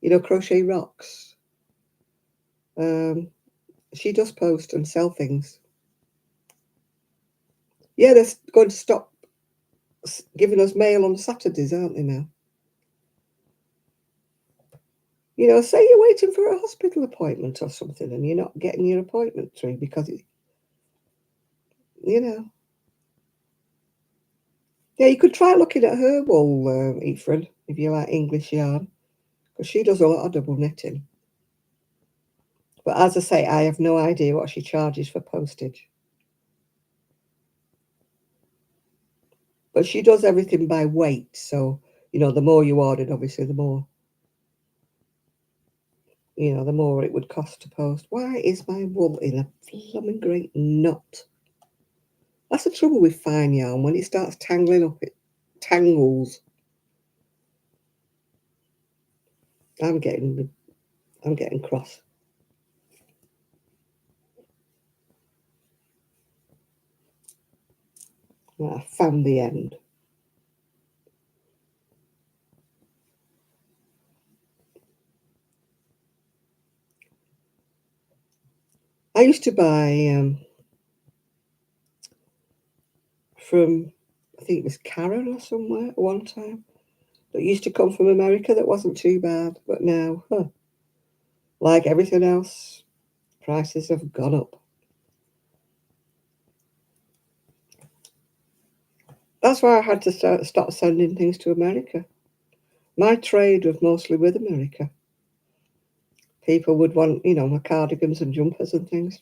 You know, Crochet Rocks. She does post and sell things. Yeah, they're going to stop giving us mail on Saturdays, aren't they now? You know, say you're waiting for a hospital appointment or something and you're not getting your appointment through because you know. Yeah, you could try looking at her wool, Ephraim, if you like English yarn, because she does a lot of double knitting. But as I say, I have no idea what she charges for postage. But she does everything by weight, so, you know, the more you ordered, obviously, the more, you know, the more it would cost to post. Why is my wool in a blooming great knot? That's the trouble with fine yarn. When it starts tangling up, it tangles. I'm getting cross. Right, I found the end. I used to buy from, I think it was Karen or somewhere at one time, that used to come from America that wasn't too bad. But now, like everything else, prices have gone up. That's why I had to stop sending things to America. My trade was mostly with America. People would want, you know, my cardigans and jumpers and things.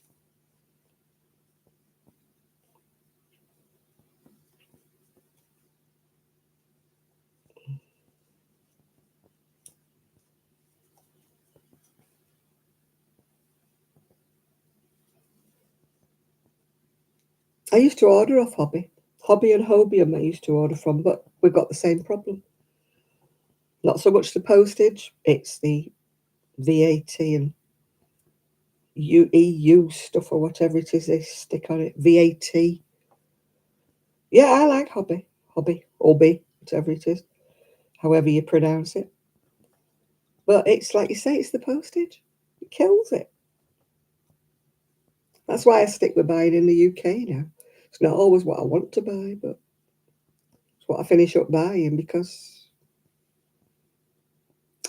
I used to order off Hobby and Hobium I used to order from, but we've got the same problem. Not so much the postage, it's the VAT and EU stuff or whatever it is they stick on it. VAT. Yeah, I like Hobby, whatever it is, however you pronounce it. But it's like you say, it's the postage. It kills it. That's why I stick with buying in the UK now. It's not always what I want to buy, but it's what I finish up buying because,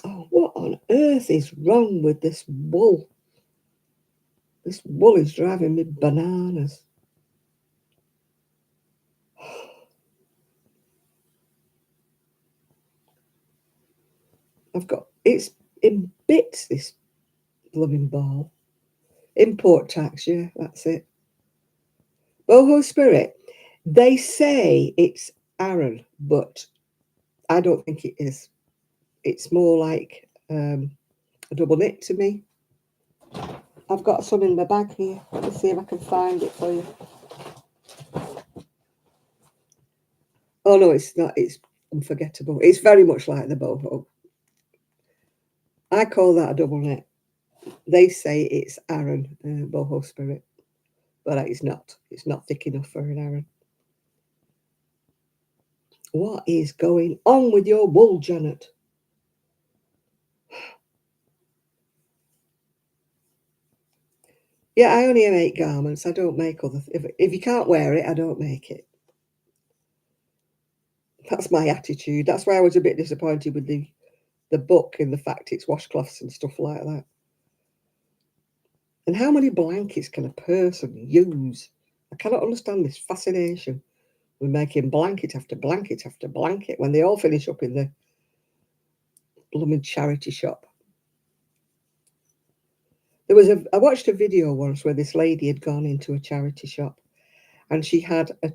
oh, what on earth is wrong with this wool? This wool is driving me bananas. It's in bits, this blooming ball. Import tax, yeah, that's it. Boho Spirit, they say it's Aran, but I don't think it is. It's more like a double knit to me. I've got some in my bag here. Let me see if I can find it for you. Oh no, it's not. It's unforgettable. It's very much like the boho. I call that a double knit. They say it's Aran, boho spirit, but it's not. It's not thick enough for an Aran. What is going on with your wool, Janet? Yeah, I only make garments. I don't make other. If you can't wear it, I don't make it. That's my attitude. That's why I was a bit disappointed with the book and the fact it's washcloths and stuff like that. And how many blankets can a person use? I cannot understand this fascination with making blanket after blanket after blanket when they all finish up in the blooming charity shop. I watched a video once where this lady had gone into a charity shop and she had a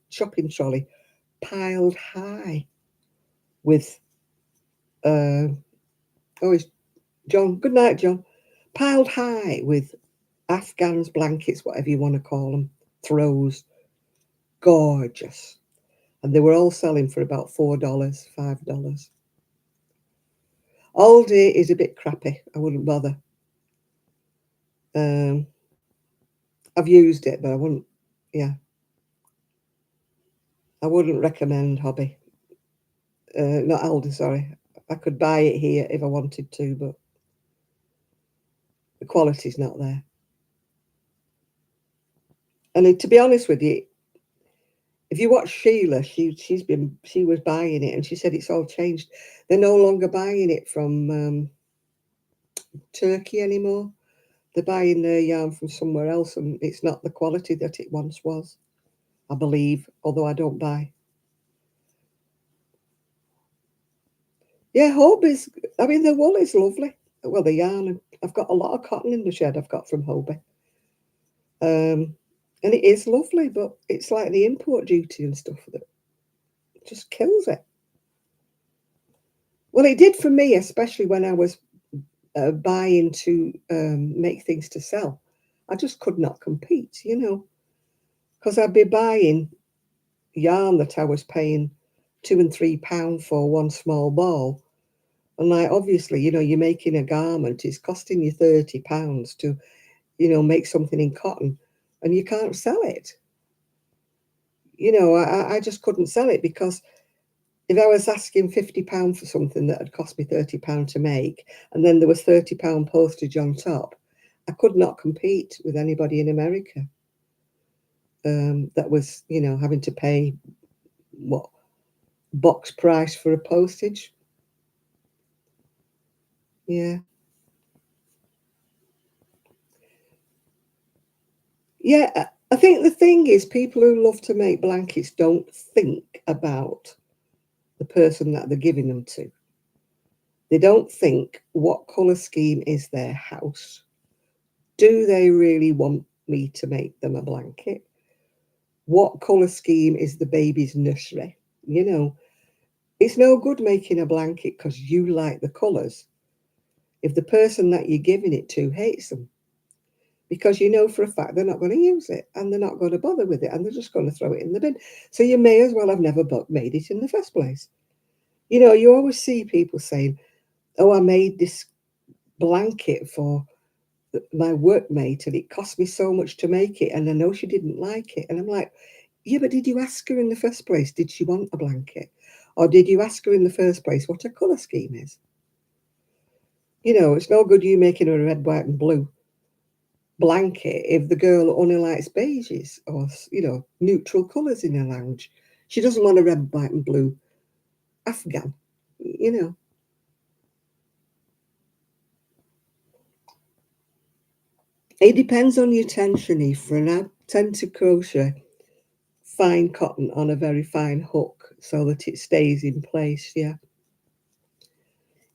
shopping trolley piled high with it's John. Good night, John. Piled high with Afghans, blankets, whatever you want to call them, throws, gorgeous, and they were all selling for about $4, $5. Aldi is a bit crappy. I wouldn't bother. Um, I've used it, but I wouldn't. Yeah, I wouldn't recommend Hobby. Not Aldi, sorry. I could buy it here if I wanted to, but the quality's not there. And to be honest with you, if you watch Sheila, she was buying it, and she said it's all changed. They're no longer buying it from Turkey anymore. They're buying their yarn from somewhere else, and it's not the quality that it once was, I believe, although I don't buy. Yeah, Hobie's, I mean, the wool is lovely. Well, the yarn, I've got a lot of cotton in the shed I've got from Hobie. And it is lovely, but it's like the import duty and stuff that just kills it. Well, it did for me, especially when I was buying to make things to sell. I just could not compete, because I'd be buying yarn that I was paying £2 and £3 for one small ball. And like, obviously, you're making a garment, it's costing you £30 to, make something in cotton, and you can't sell it. I just couldn't sell it because if I was asking £50 for something that had cost me £30 to make, and then there was £30 postage on top, I could not compete with anybody in America that was, having to pay what box price for a postage. Yeah. Yeah, I think the thing is people who love to make blankets don't think about the person that they're giving them to. They don't think, what colour scheme is their house? Do they really want me to make them a blanket? What colour scheme is the baby's nursery? It's no good making a blanket because you like the colours if the person that you're giving it to hates them. Because for a fact they're not going to use it and they're not going to bother with it and they're just going to throw it in the bin. So you may as well have never made it in the first place. You always see people saying, oh, I made this blanket for my workmate and it cost me so much to make it and I know she didn't like it. And I'm like, yeah, but did you ask her in the first place, did she want a blanket? Or did you ask her in the first place what her colour scheme is? It's no good you making her a red, white and blue blanket if the girl only likes beiges or, neutral colours in her lounge. She doesn't want a red, white and blue Afghan, It depends on your tension, Aoife, and I tend to crochet fine cotton on a very fine hook so that it stays in place, yeah.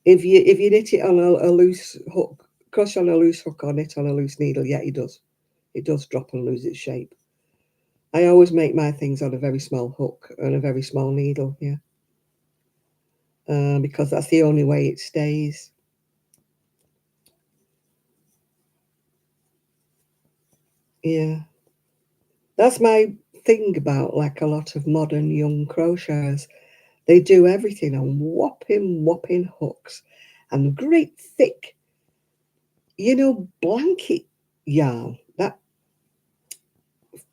If you knit it on a loose hook, crochet on a loose hook or knit on a loose needle, yeah, it does. It does drop and lose its shape. I always make my things on a very small hook and a very small needle, yeah. Because that's the only way it stays. Yeah. That's my thing about like a lot of modern young crocheters. They do everything on whopping hooks and great thick, blanket yarn, that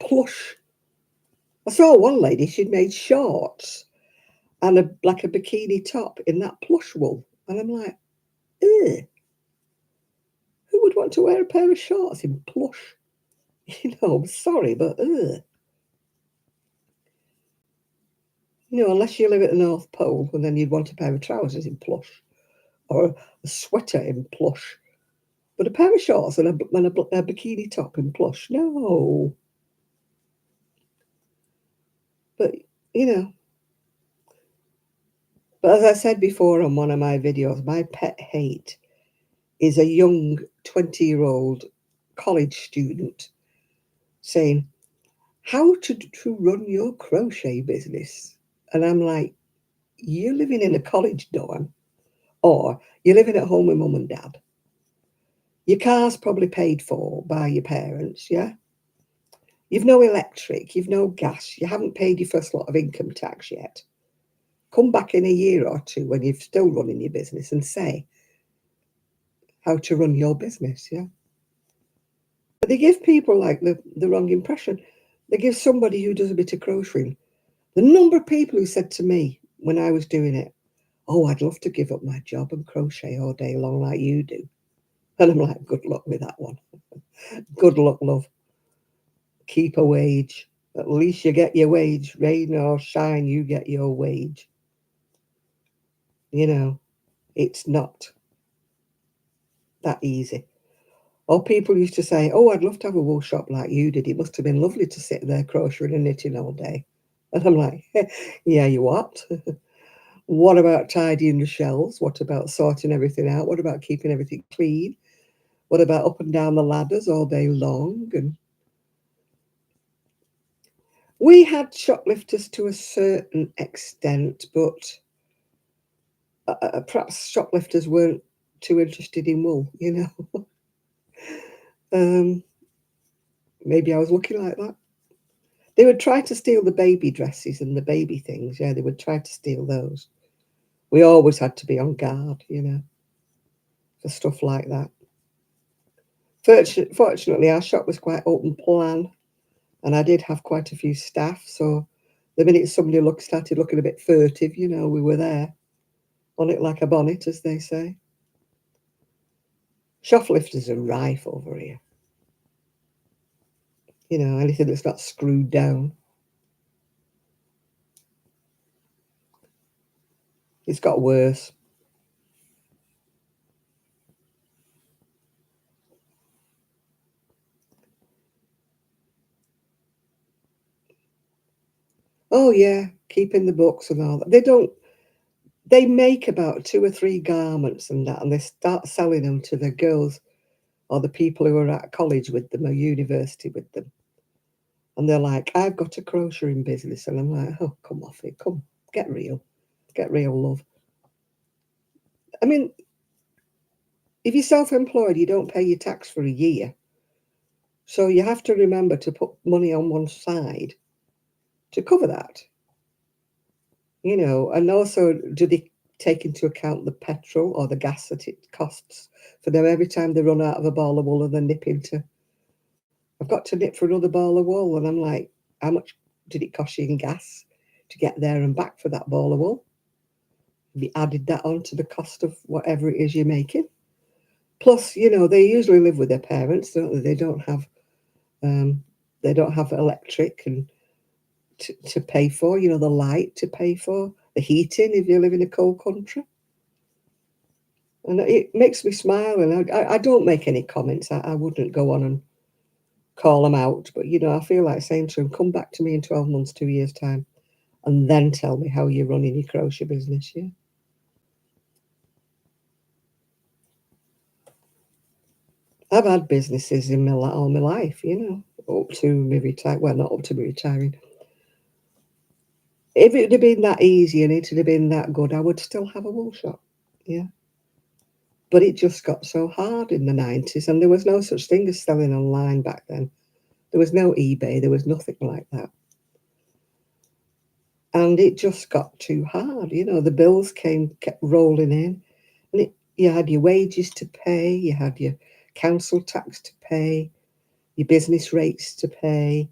plush. I saw one lady, she'd made shorts and like a bikini top in that plush wool. And I'm like, ugh, who would want to wear a pair of shorts in plush? I'm sorry, but ugh. Unless you live at the North Pole and then you'd want a pair of trousers in plush or a sweater in plush. But a pair of shorts and a bikini top in plush, no. But, you know, but as I said before on one of my videos, my pet hate is a young 20-year-old college student saying, how to run your crochet business. And I'm like, you're living in a college dorm, or you're living at home with mum and dad. Your car's probably paid for by your parents, yeah? You've no electric, you've no gas, you haven't paid your first lot of income tax yet. Come back in a year or two when you're still running your business and say how to run your business, yeah? But they give people like the wrong impression. They give somebody who does a bit of crocheting. The number of people who said to me when I was doing it, oh, I'd love to give up my job and crochet all day long like you do. And I'm like, good luck with that one. Good luck, love. Keep a wage. At least you get your wage. Rain or shine, you get your wage. You know, it's not that easy. Or people used to say, oh, I'd love to have a wool shop like you did. It must have been lovely to sit there crocheting and knitting all day. And I'm like, yeah, you what? What about tidying the shelves? What about sorting everything out? What about keeping everything clean? What about up and down the ladders all day long? And we had shoplifters to a certain extent, but perhaps shoplifters weren't too interested in wool, you know. Maybe I was looking like that. They would try to steal the baby dresses and the baby things. Yeah, they would try to steal those. We always had to be on guard, you know, for stuff like that. Fortunately, our shop was quite open plan, and I did have quite a few staff. So the minute somebody started looking a bit furtive, you know, we were there, on it like a bonnet, as they say. Shoplifters are rife over here. You know, anything that's not screwed down. It's got worse. Oh yeah, keeping the books and all that. They make about 2 or 3 garments and that, and they start selling them to the girls or the people who are at college with them or university with them. And they're like, I've got a crocheting business. And I'm like, oh, come off it. Come, get real. Get real, love. I mean, if you're self-employed, you don't pay your tax for a year. So you have to remember to put money on one side to cover that. You know, and also, do they take into account the petrol or the gas that it costs for them every time they run out of a ball of wool and they're nipping to, I've got to knit for another ball of wool. And I'm like, how much did it cost you in gas to get there and back for that ball of wool? Have you added that on to the cost of whatever it is you're making? Plus, you know, they usually live with their parents, don't they? They don't have electric and to pay for, you know, the light to pay for, the heating if you live in a cold country. And it makes me smile, and I don't make any comments. I wouldn't go on and call them out, but, you know, I feel like saying to them, come back to me in 12 months, 2 years' time, and then tell me how you're running your crochet business, yeah? I've had businesses in all my life, you know, up to me retire. Well, not up to me retiring. If it had been that easy and it had been that good, I would still have a wool shop, yeah. But it just got so hard in the 90s, and there was no such thing as selling online back then. There was no eBay, there was nothing like that. And it just got too hard, you know, the bills kept rolling in, and you had your wages to pay, you had your council tax to pay, your business rates to pay.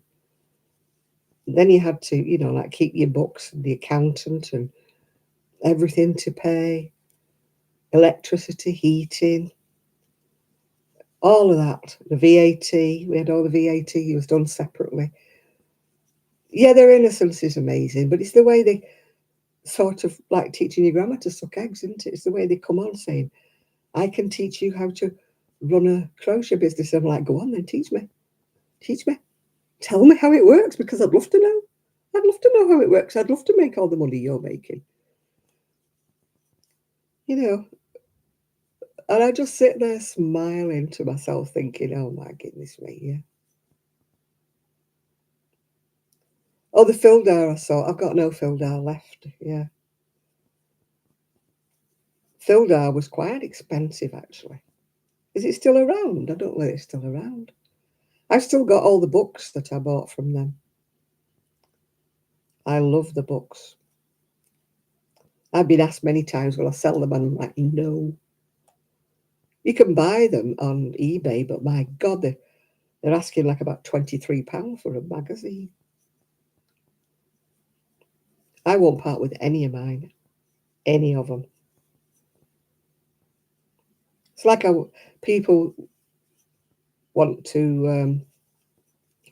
Then you had to, you know, like keep your books and the accountant and everything to pay, electricity, heating, all of that. The VAT, we had all the VAT, it was done separately. Yeah, their innocence is amazing, but it's the way they sort of like teaching your grandma to suck eggs, isn't it? It's the way they come on saying, I can teach you how to run a crochet business. I'm like, go on then, teach me. Teach me. Tell me how it works, because I'd love to know. I'd love to know how it works. I'd love to make all the money you're making. You know, and I just sit there smiling to myself thinking, oh my goodness me, yeah. Oh, the Fildar I saw. I've got no Fildar left, yeah. Fildar was quite expensive, actually. Is it still around? I don't know if it's still around. I've still got all the books that I bought from them. I love the books. I've been asked many times, will I sell them? And I'm like, no. You can buy them on eBay, but my God, they're asking like about £23 for a magazine. I won't part with any of mine, any of them. It's like people want to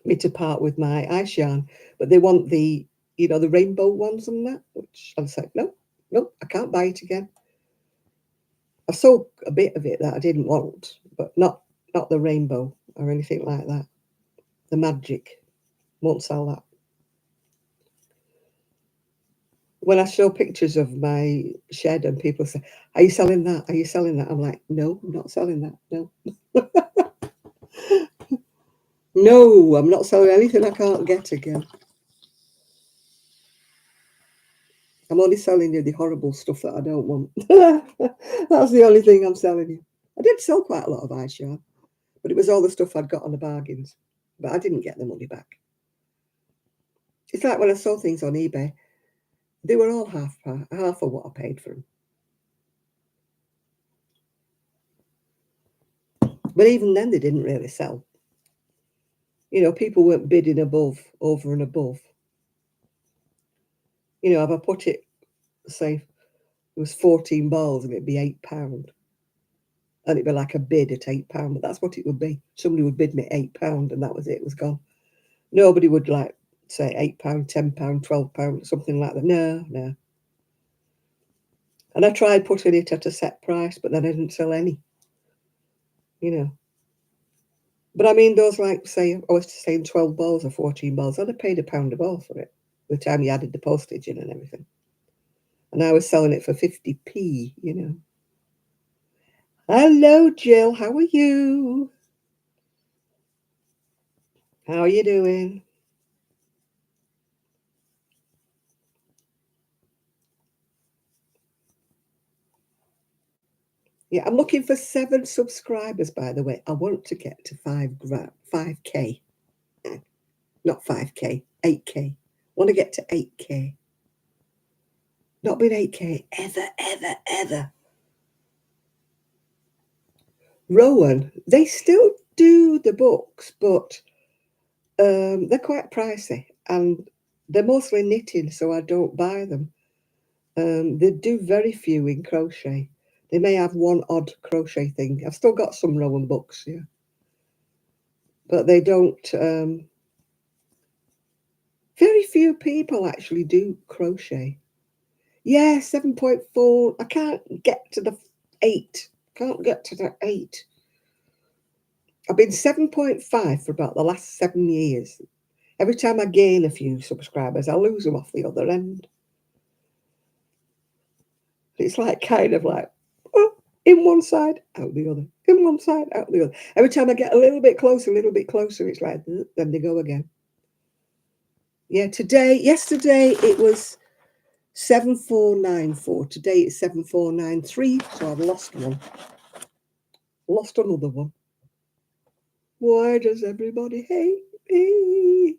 me to part with my ice yarn, but they want the the rainbow ones and that, which I was like, no, I can't buy it again. I sold a bit of it that I didn't want, but not the rainbow or anything like that. The magic, won't sell that. When I show pictures of my shed and people say, are you selling that? Are you selling that? I'm like, no, I'm not selling that. No. No, I'm not selling anything I can't get again. I'm only selling you the horrible stuff that I don't want. That's the only thing I'm selling you. I did sell quite a lot of ice yarn, but it was all the stuff I'd got on the bargains. But I didn't get the money back. It's like when I sold things on eBay, they were all half of what I paid for them. But even then, they didn't really sell. People weren't bidding over and above. If I put it, say, it was 14 balls and it'd be £8. And it'd be like a bid at £8, but that's what it would be. Somebody would bid me £8 and that was it, was gone. Nobody would like say £8, £10, £12, something like that. No. And I tried putting it at a set price, but then I didn't sell any. But I mean, those like, say, I was saying 12 balls or 14 balls, I'd have paid £1 a ball for it by the time you added the postage in and everything. And I was selling it for 50p, Hello, Jill. How are you? How are you doing? Yeah, I'm looking for 7 subscribers, by the way. I want to get to 5K. Not 5K, 8K. I want to get to 8K. Not been 8K ever. Rowan, they still do the books, but they're quite pricey and they're mostly knitting, so I don't buy them. They do very few in crochet. They may have one odd crochet thing. I've still got some Rowan books, yeah. But they don't. Very few people actually do crochet. Yeah, 7.4. I can't get to the 8. Can't get to the 8. I've been 7.5 for about the last 7 years. Every time I gain a few subscribers, I lose them off the other end. It's like kind of like, oh, in one side, out the other. In one side, out the other. Every time I get a little bit closer, it's like, then they go again. Yeah, yesterday it was 7494. Today it's 7493. So I've lost one. Lost another one. Why does everybody hate me?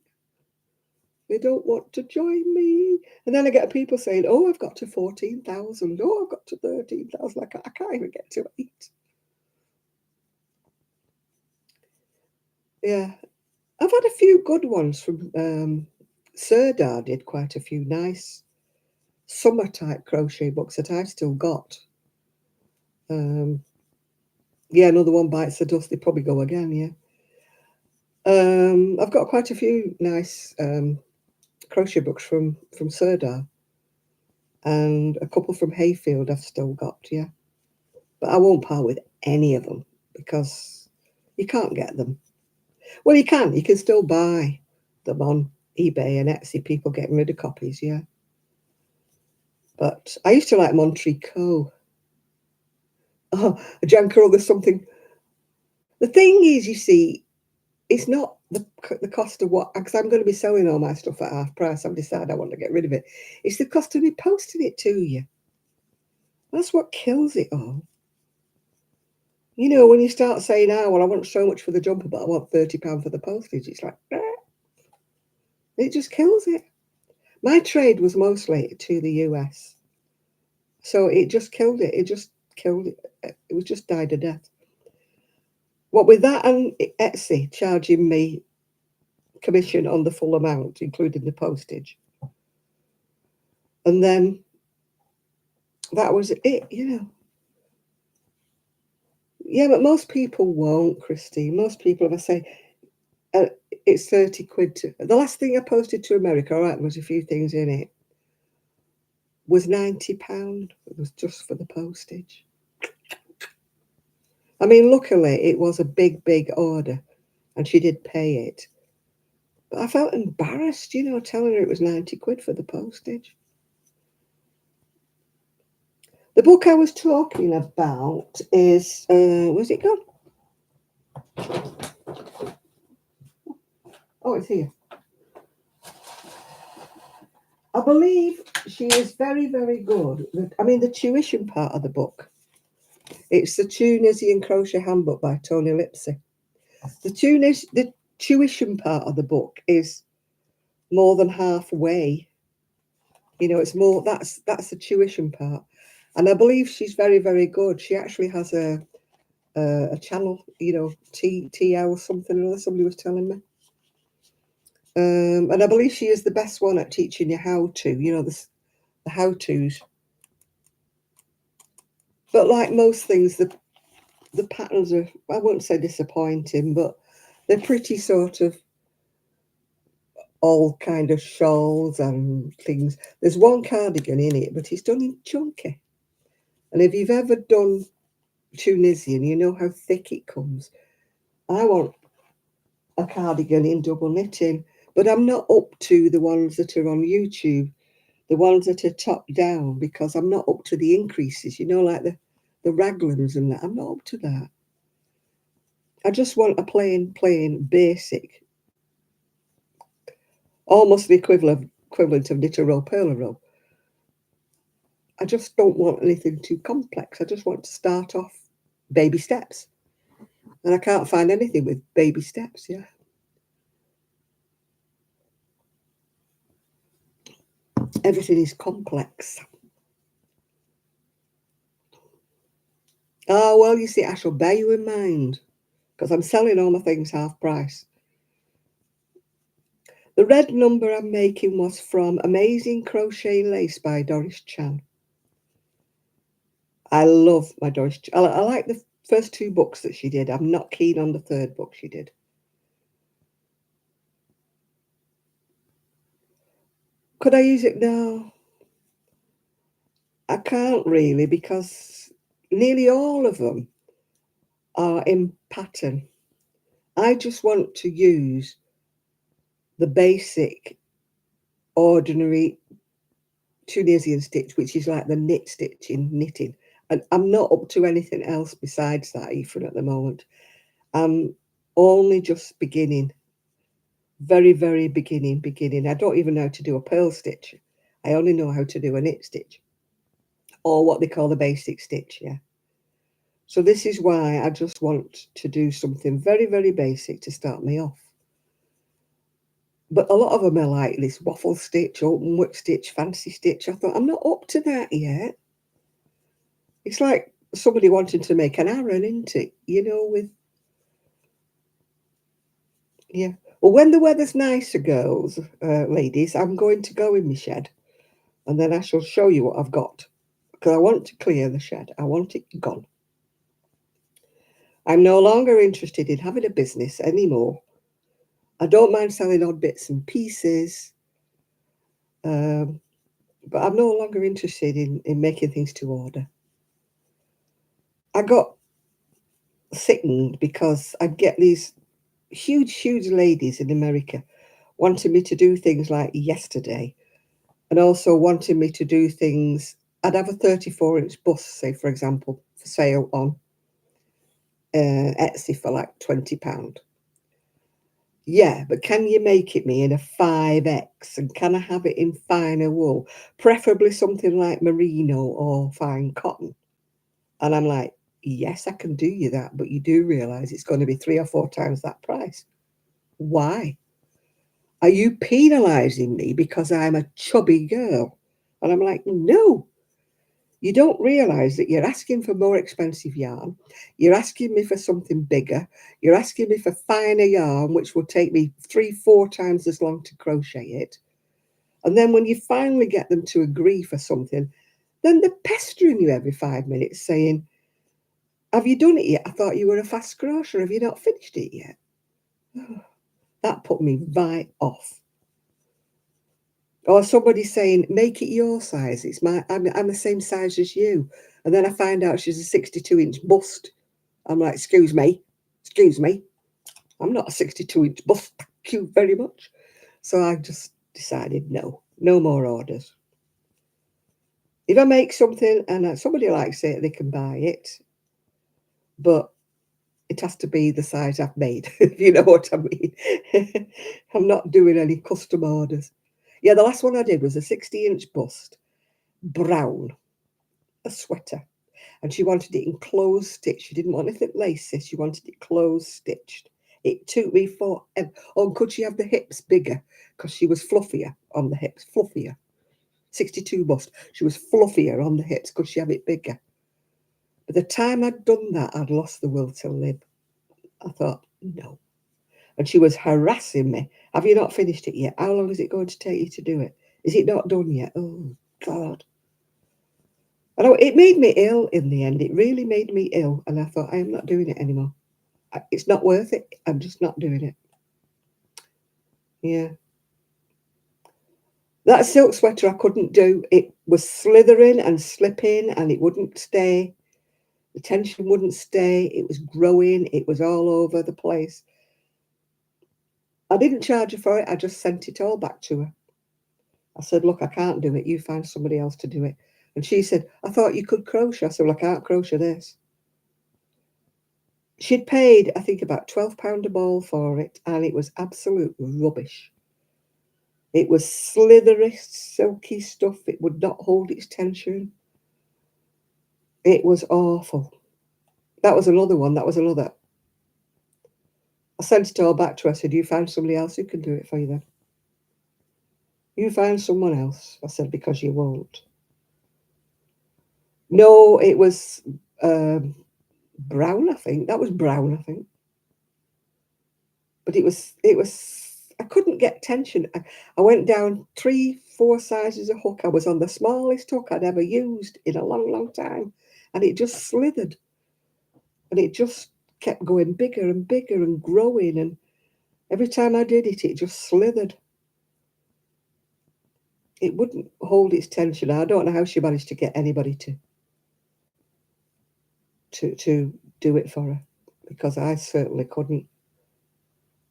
They don't want to join me. And then I get people saying, oh, I've got to 14,000. Oh, I've got to 13,000. Like, I can't even get to 8. Yeah. I've had a few good ones from Serdar did quite a few nice summer type crochet books that I've still got. Yeah, another one bites the dust. They probably go again, yeah. I've got quite a few nice crochet books from Serdar. And a couple from Hayfield I've still got, yeah. But I won't part with any of them because you can't get them. Well, you can still buy them on eBay and Etsy, people getting rid of copies, yeah. But I used to like Montricot. Oh, a Janko, there's something. The thing is, you see, it's not the cost of what, because I'm going to be selling all my stuff at half price. I've decided I want to get rid of it. It's the cost of me posting it to you. That's what kills it all. You know, when you start saying, oh, well, I want so much for the jumper, but I want £30 for the postage, it's like, it just kills it. My trade was mostly to the US. So it just killed it. It just killed it. It was just died a death. What with that and Etsy charging me commission on the full amount, including the postage. And then that was it, you know. Yeah, but most people won't, Christine. Most people, if I say, it's 30 quid. The last thing I posted to America, all right, there was a few things in it, was £90. It was just for the postage. I mean, luckily, it was a big, big order, and she did pay it. But I felt embarrassed, you know, telling her it was 90 quid for the postage. The book I was talking about is, where's it gone? Oh, it's here. I believe she is very, very good. I mean, the tuition part of the book. It's the Tunisian Crochet Handbook by Tony Lipsy. The tuition part of the book is more than halfway. You know, it's more, that's the tuition part. And I believe she's very, very good. She actually has a channel, you know, TL something or other, somebody was telling me. And I believe she is the best one at teaching you how to, you know, the how-tos. But like most things, the patterns are, I won't say disappointing, but they're pretty sort of all kind of shawls and things. There's one cardigan in it, but it's done in chunky. And if you've ever done Tunisian, you know how thick it comes. I want a cardigan in double knitting, but I'm not up to the ones that are on YouTube, the ones that are top down, because I'm not up to the increases, you know, like the raglans and that. I'm not up to that. I just want a plain basic, almost the equivalent of knit a row, purl a row. I just don't want anything too complex. I just want to start off baby steps. And I can't find anything with baby steps, yeah. Everything is complex. Oh, well, you see, I shall bear you in mind, because I'm selling all my things half price. The red number I'm making was from Amazing Crochet Lace by Doris Chan. I love my Doris Chan. I like the first two books that she did. I'm not keen on the third book she did. Could I use it now? I can't really, because nearly all of them are in pattern. I just want to use the basic, ordinary Tunisian stitch, which is like the knit stitch in knitting. And I'm not up to anything else besides that, Ethan, at the moment. I'm only just beginning. Very, very beginning. I don't even know how to do a purl stitch. I only know how to do a knit stitch, or what they call the basic stitch, yeah. So this is why I just want to do something very, very basic to start me off. But a lot of them are like this waffle stitch, open work stitch, fancy stitch. I thought, I'm not up to that yet. It's like somebody wanting to make an Aran, isn't it? You know, with, yeah. Well, when the weather's nicer, girls, ladies, I'm going to go in my shed, and then I shall show you what I've got, because I want to clear the shed. I want it gone. I'm no longer interested in having a business anymore. I don't mind selling odd bits and pieces, but I'm no longer interested in making things to order. I got sickened because I'd get these huge ladies in America wanting me to do things like yesterday, and also wanting me to do things. I'd have a 34-inch bust, say, for example, for sale on Etsy for like £20. Yeah, but can you make it me in a 5X? And can I have it in finer wool? Preferably something like merino or fine cotton. And I'm like, yes, I can do you that, but you do realise it's going to be 3 or 4 times that price. Why? Are you penalising me because I'm a chubby girl? And I'm like, no, you don't realise that you're asking for more expensive yarn. You're asking me for something bigger. You're asking me for finer yarn, which will take me 3, 4 times as long to crochet it. And then when you finally get them to agree for something, then they're pestering you every 5 minutes saying, have you done it yet? I thought you were a fast crochet. Have you not finished it yet? That put me right off. Or somebody saying, make it your size. I'm the same size as you. And then I find out she's a 62-inch bust. I'm like, excuse me. I'm not a 62-inch bust. Thank you very much. So I just decided, no more orders. If I make something and somebody likes it, they can buy it. But it has to be the size I've made, if you know what I mean. I'm not doing any custom orders. Yeah, the last one I did was a 60-inch bust, brown, a sweater. And she wanted it in closed stitch. She didn't want anything lacy. She wanted it closed stitched. It took me forever. Oh, could she have the hips bigger? Because she was fluffier on the hips, fluffier. 62 bust. She was fluffier on the hips. Could she have it bigger? By the time I'd done that, I'd lost the will to live. I thought, no. And she was harassing me. Have you not finished it yet? How long is it going to take you to do it? Is it not done yet? Oh, God. And it made me ill in the end. It really made me ill. And I thought, I am not doing it anymore. It's not worth it. I'm just not doing it. Yeah. That silk sweater I couldn't do. It was slithering and slipping and it wouldn't stay. The tension wouldn't stay. It was growing. It was all over the place. I didn't charge her for it. I just sent it all back to her. I said, look, I can't do it. You find somebody else to do it. And she said, I thought you could crochet. I said, well, I can't crochet this. She'd paid, I think, about £12 a ball for it, and it was absolute rubbish. It was slithery, silky stuff. It would not hold its tension. It was awful. That was another one. I sent it all back to her. I said, you find somebody else who can do it for you then. You find someone else. I said, because you won't. No, it was brown, I think. That was brown, I think. But it was, I couldn't get tension. I went down 3, 4 sizes of hook. I was on the smallest hook I'd ever used in a long time. And it just slithered. And it just kept going bigger and bigger and growing. And every time I did it, it just slithered. It wouldn't hold its tension. I don't know how she managed to get anybody to do it for her, because I certainly couldn't.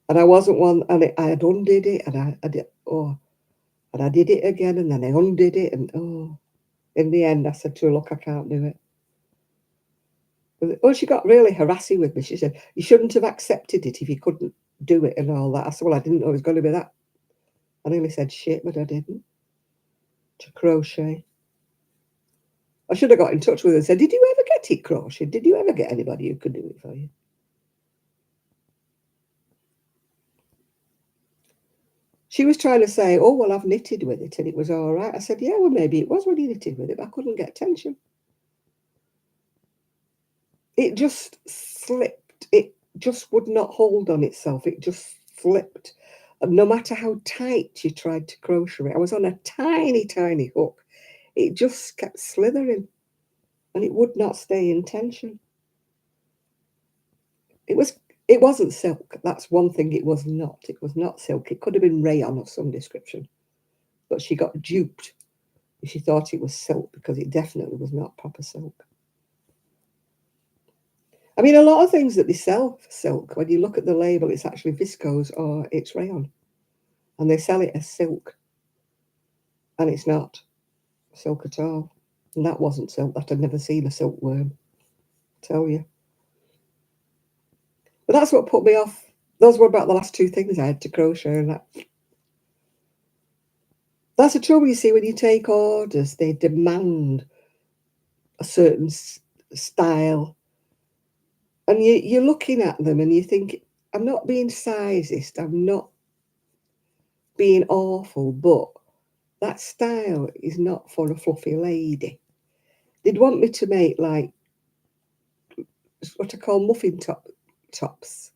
And I wasn't one, and I had undid it, and I did, and I did it again, and then I undid it, and in the end, I said to her, look, I can't do it. Oh, she got really harassy with me. She said, you shouldn't have accepted it if you couldn't do it and all that. I said, well, I didn't know it was going to be that. I nearly said shit, but I didn't. To crochet. I should have got in touch with her and said, did you ever get it crocheted? Did you ever get anybody who could do it for you? She was trying to say, oh, well, I've knitted with it and it was all right. I said, yeah, well, maybe it was when you knitted with it, but I couldn't get tension. It just slipped. It just would not hold on itself. It just flipped. And no matter how tight you tried to crochet it, I was on a tiny hook. It just kept slithering and it would not stay in tension. It wasn't silk. That's one thing it was not. It was not silk. It could have been rayon of some description. But she got duped. She thought it was silk because it definitely was not proper silk. I mean, a lot of things that they sell for silk, when you look at the label, it's actually viscose or it's rayon. And they sell it as silk. And it's not silk at all. And that wasn't silk. That I'd never seen a silkworm, I tell you. But that's what put me off. Those were about the last two things I had to crochet, and that's the trouble, you see, when you take orders, they demand a certain style. And you're looking at them and you think, I'm not being sizist, I'm not being awful, but that style is not for a fluffy lady. They'd want me to make like what I call muffin tops.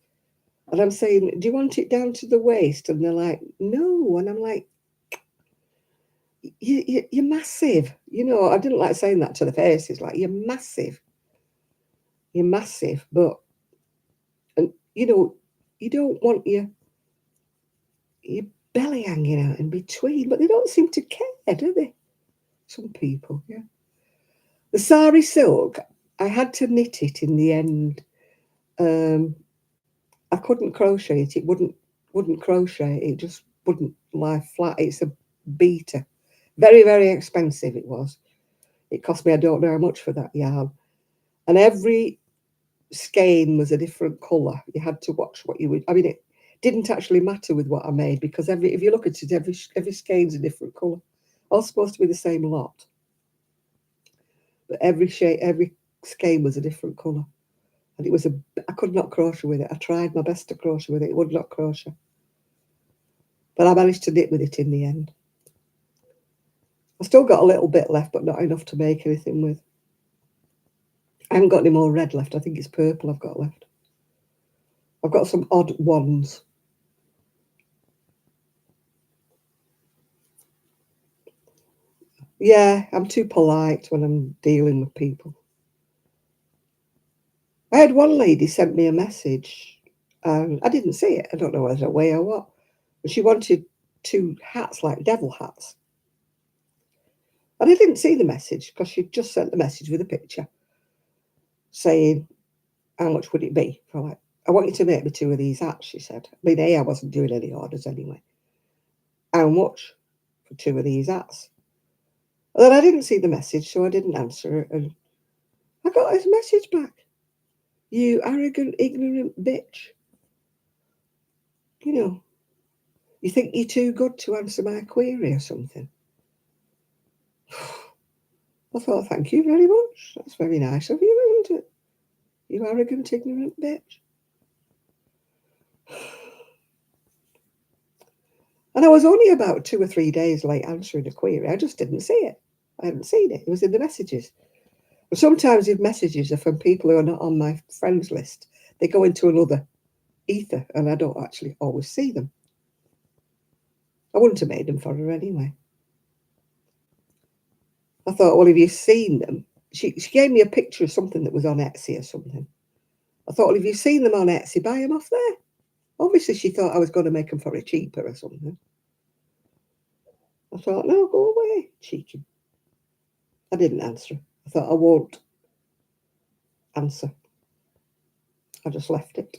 And I'm saying, do you want it down to the waist? And they're like, no. And I'm like, you're massive. You know, I didn't like saying that to the face. It's like, you're massive. You're massive. But, and you know, you don't want your belly hanging out in between. But they don't seem to care, do they? Some people, yeah. The sari silk, I had to knit it in the end. I couldn't crochet it. It wouldn't crochet. It just wouldn't lie flat. It's a beater. Very, very expensive it was. It cost me, I don't know how much for that yarn. And every skein was a different colour. You had to watch what you would. I mean, it didn't actually matter with what I made, because if you look at it, every skein's a different colour. All supposed to be the same lot. But every skein was a different colour. And it was I could not crochet with it. I tried my best to crochet with it. It would not crochet. But I managed to knit with it in the end. I still got a little bit left, but not enough to make anything with. I haven't got any more red left. I think it's purple I've got left. I've got some odd ones. Yeah, I'm too polite when I'm dealing with people. I had one lady sent me a message, and I didn't see it. I don't know whether away or what. But she wanted 2 hats, like devil hats. And I didn't see the message, because she just sent the message with a picture saying, how much would it be? For like, I want you to make me 2 of these hats, she said. I mean, I wasn't doing any orders anyway. How much for 2 of these hats? And then I didn't see the message, so I didn't answer it. And I got his message back. You arrogant, ignorant bitch. You know, you think you're too good to answer my query or something? I thought, thank you very much. That's very nice of you, isn't it? You arrogant, ignorant bitch. And I was only about 2 or 3 days late answering a query. I just didn't see it. I hadn't seen it. It was in the messages. But sometimes if messages are from people who are not on my friends list, they go into another ether, and I don't actually always see them. I wouldn't have made them for her anyway. I thought, well, if you've seen them, she gave me a picture of something that was on Etsy or something. I thought, well, if you've seen them on Etsy, buy them off there. Obviously, she thought I was going to make them for her cheaper or something. I thought, no, go away, cheeky. I didn't answer. I thought, I won't answer. I just left it.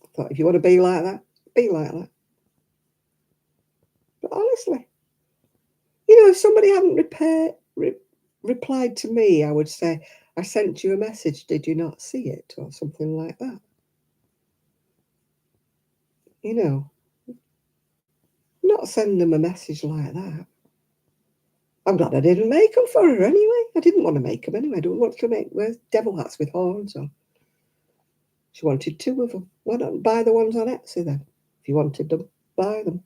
I thought, if you want to be like that, be like that. But honestly, you know, if somebody hadn't replied to me, I would say, I sent you a message, did you not see it? Or something like that. You know, not send them a message like that. I'm glad I didn't make them for her anyway. I didn't want to make them anyway. I don't want to make devil hats with horns on. She wanted 2 of them. Why not buy the ones on Etsy then? If you wanted them, buy them.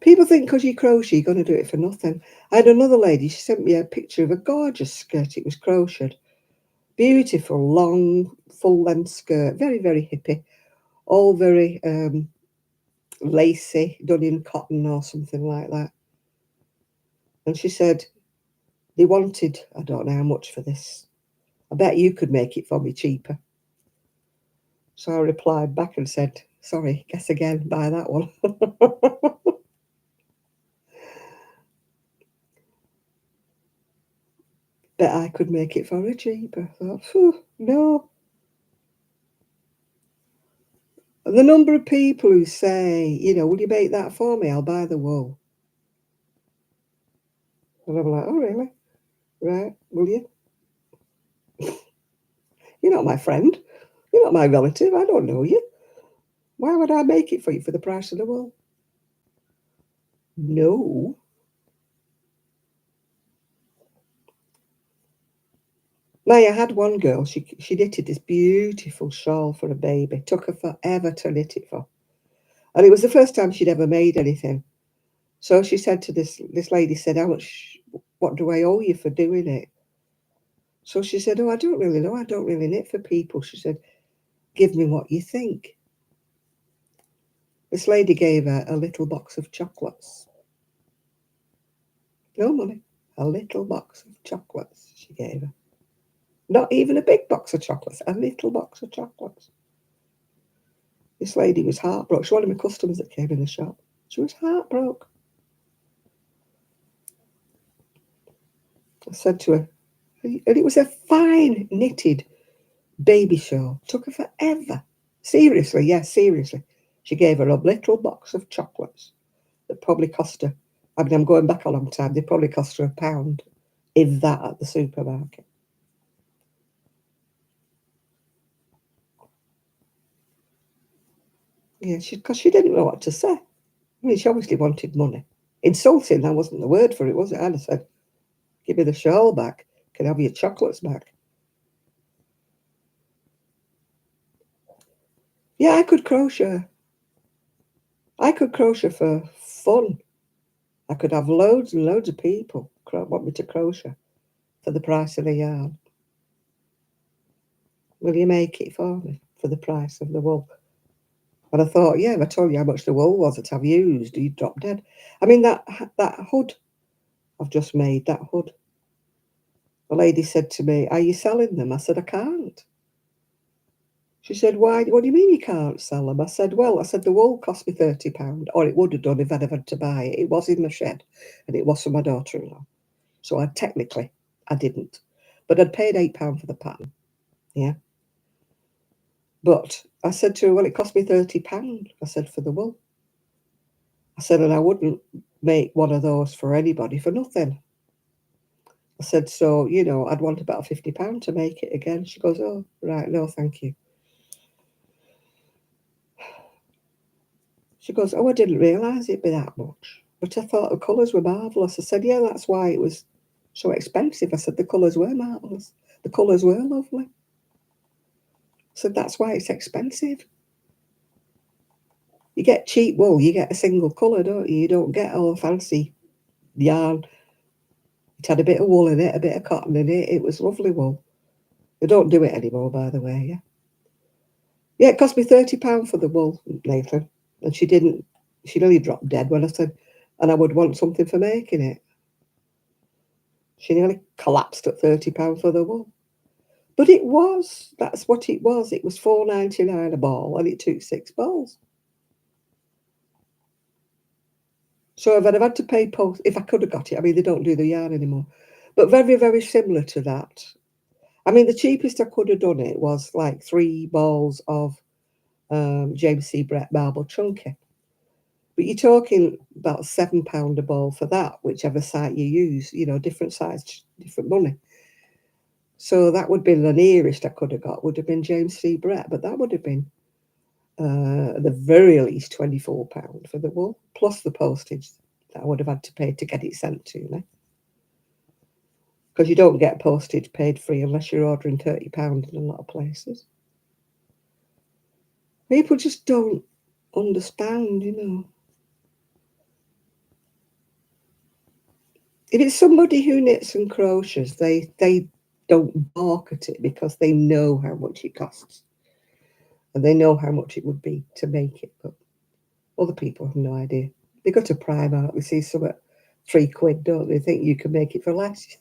People think because you crochet, you're going to do it for nothing. I had another lady, she sent me a picture of a gorgeous skirt. It was crocheted. Beautiful, long, full-length skirt. Very, very hippie. All very lacy, done in cotton or something like that. And she said, they wanted, I don't know how much for this. I bet you could make it for me cheaper. So I replied back and said, sorry, guess again, buy that one. Bet I could make it for her cheaper. I thought, phew, no. And the number of people who say, you know, will you make that for me? I'll buy the wool. And I'm like, oh, really? Right, will you? You're not my friend. You're not my relative. I don't know you. Why would I make it for you for the price of the wool? No. Now, I had one girl, she knitted this beautiful shawl for a baby. Took her forever to knit it for. And it was the first time she'd ever made anything. So she said to this lady, said, what do I owe you for doing it? So she said, oh, I don't really know. I don't really knit for people. She said, give me what you think. This lady gave her a little box of chocolates. No money. A little box of chocolates she gave her. Not even a big box of chocolates, a little box of chocolates. This lady was heartbroken. She was one of my customers that came in the shop. She was heartbroken. I said to her, and it was a fine knitted baby shawl. Took her forever. Seriously, yes, seriously. She gave her a little box of chocolates that probably cost her, I mean, I'm going back a long time, they probably cost her £1, if that, at the supermarket. Yeah, because she didn't know what to say. I mean, she obviously wanted money. Insulting, that wasn't the word for it, was it? I'd have said, give me the shawl back. Can I have your chocolates back? Yeah, I could crochet. I could crochet for fun. I could have loads and loads of people want me to crochet for the price of a yarn. Will you make it for me for the price of the wool? And I thought, yeah, if I told you how much the wool was that I've used, you'd drop dead. I mean, that hood I've just made, that hood. The lady said to me, are you selling them? I said, I can't. She said, why? What do you mean you can't sell them? I said, the wool cost me £30, or it would have done if I'd have had to buy it. It was in the shed, and it was for my daughter-in-law. So I didn't. But I'd paid £8 for the pattern, yeah. But I said to her, well, it cost me £30, I said, for the wool. I said, and I wouldn't make one of those for anybody for nothing. I said, so, you know, I'd want about £50 to make it again. She goes, oh, right, no, thank you. She goes, oh, I didn't realise it'd be that much. But I thought the colours were marvellous. I said, yeah, that's why it was so expensive. I said, the colours were marvellous. The colours were lovely. I said, that's why it's expensive. You get cheap wool, you get a single colour, don't you? You don't get all fancy yarn. It had a bit of wool in it, a bit of cotton in it. It was lovely wool. They don't do it anymore, by the way, yeah. Yeah, it cost me £30 for the wool, Nathan. And she nearly dropped dead when I said, and I would want something for making it. She nearly collapsed at £30 for the wool. But that's what it was. It was $4.99 a ball, and it took 6 balls. So if I'd have had to pay post, if I could have got it, I mean, they don't do the yarn anymore. But very, very similar to that. I mean, the cheapest I could have done it was like 3 balls of James C. Brett Marble Chunky. But you're talking about £7 a ball for that, whichever site you use, you know, different size, different money. So that would be the nearest I could have got, would have been James C. Brett, but that would have been at the very least £24 for the wool, plus the postage that I would have had to pay to get it sent to me. Because you don't get postage paid free unless you're ordering £30 in a lot of places. People just don't understand, you know. If it's somebody who knits and crochets, they don't balk at it because they know how much it costs. And they know how much it would be to make it. But other people have no idea. They go to Primark, they see some at £3, don't they? Think you can make it for less.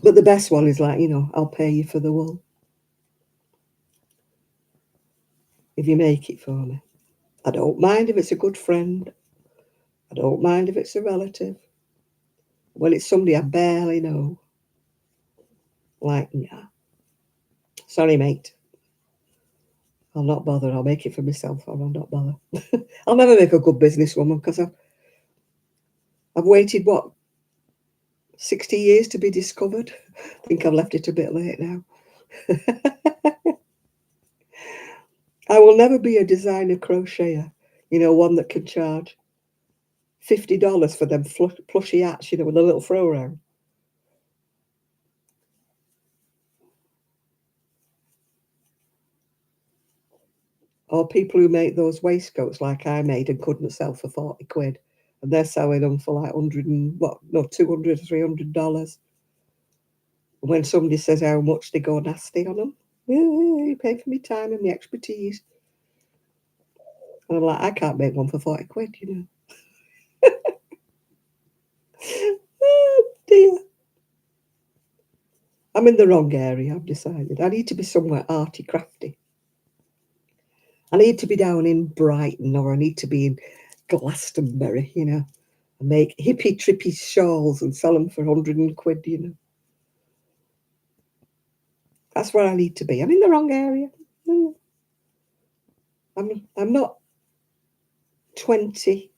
But the best one is like, you know, I'll pay you for the wool if you make it for me. I don't mind if it's a good friend. I don't mind if it's a relative. When it's somebody I barely know, like, nah, sorry, mate. I'll not bother. I'll make it for myself, or I'll not bother. I'll never make a good businesswoman because I've waited, what, 60 years to be discovered? I think I've left it a bit late now. I will never be a designer crocheter, one that can charge $50 for them plushy hats, with a little throw around. Or people who make those waistcoats like I made and couldn't sell for 40 quid. And they're selling them for like 100 and what, no, $200, $300. And when somebody says how much, they go nasty on them. Yeah, you pay for my time and my expertise. And I'm like, I can't make one for 40 quid, Oh, dear. I'm in the wrong area, I've decided. I need to be somewhere arty, crafty. I need to be down in Brighton, or I need to be in Glastonbury, and make hippie trippy shawls and sell them for 100 quid, That's where I need to be. I'm in the wrong area. I'm not 20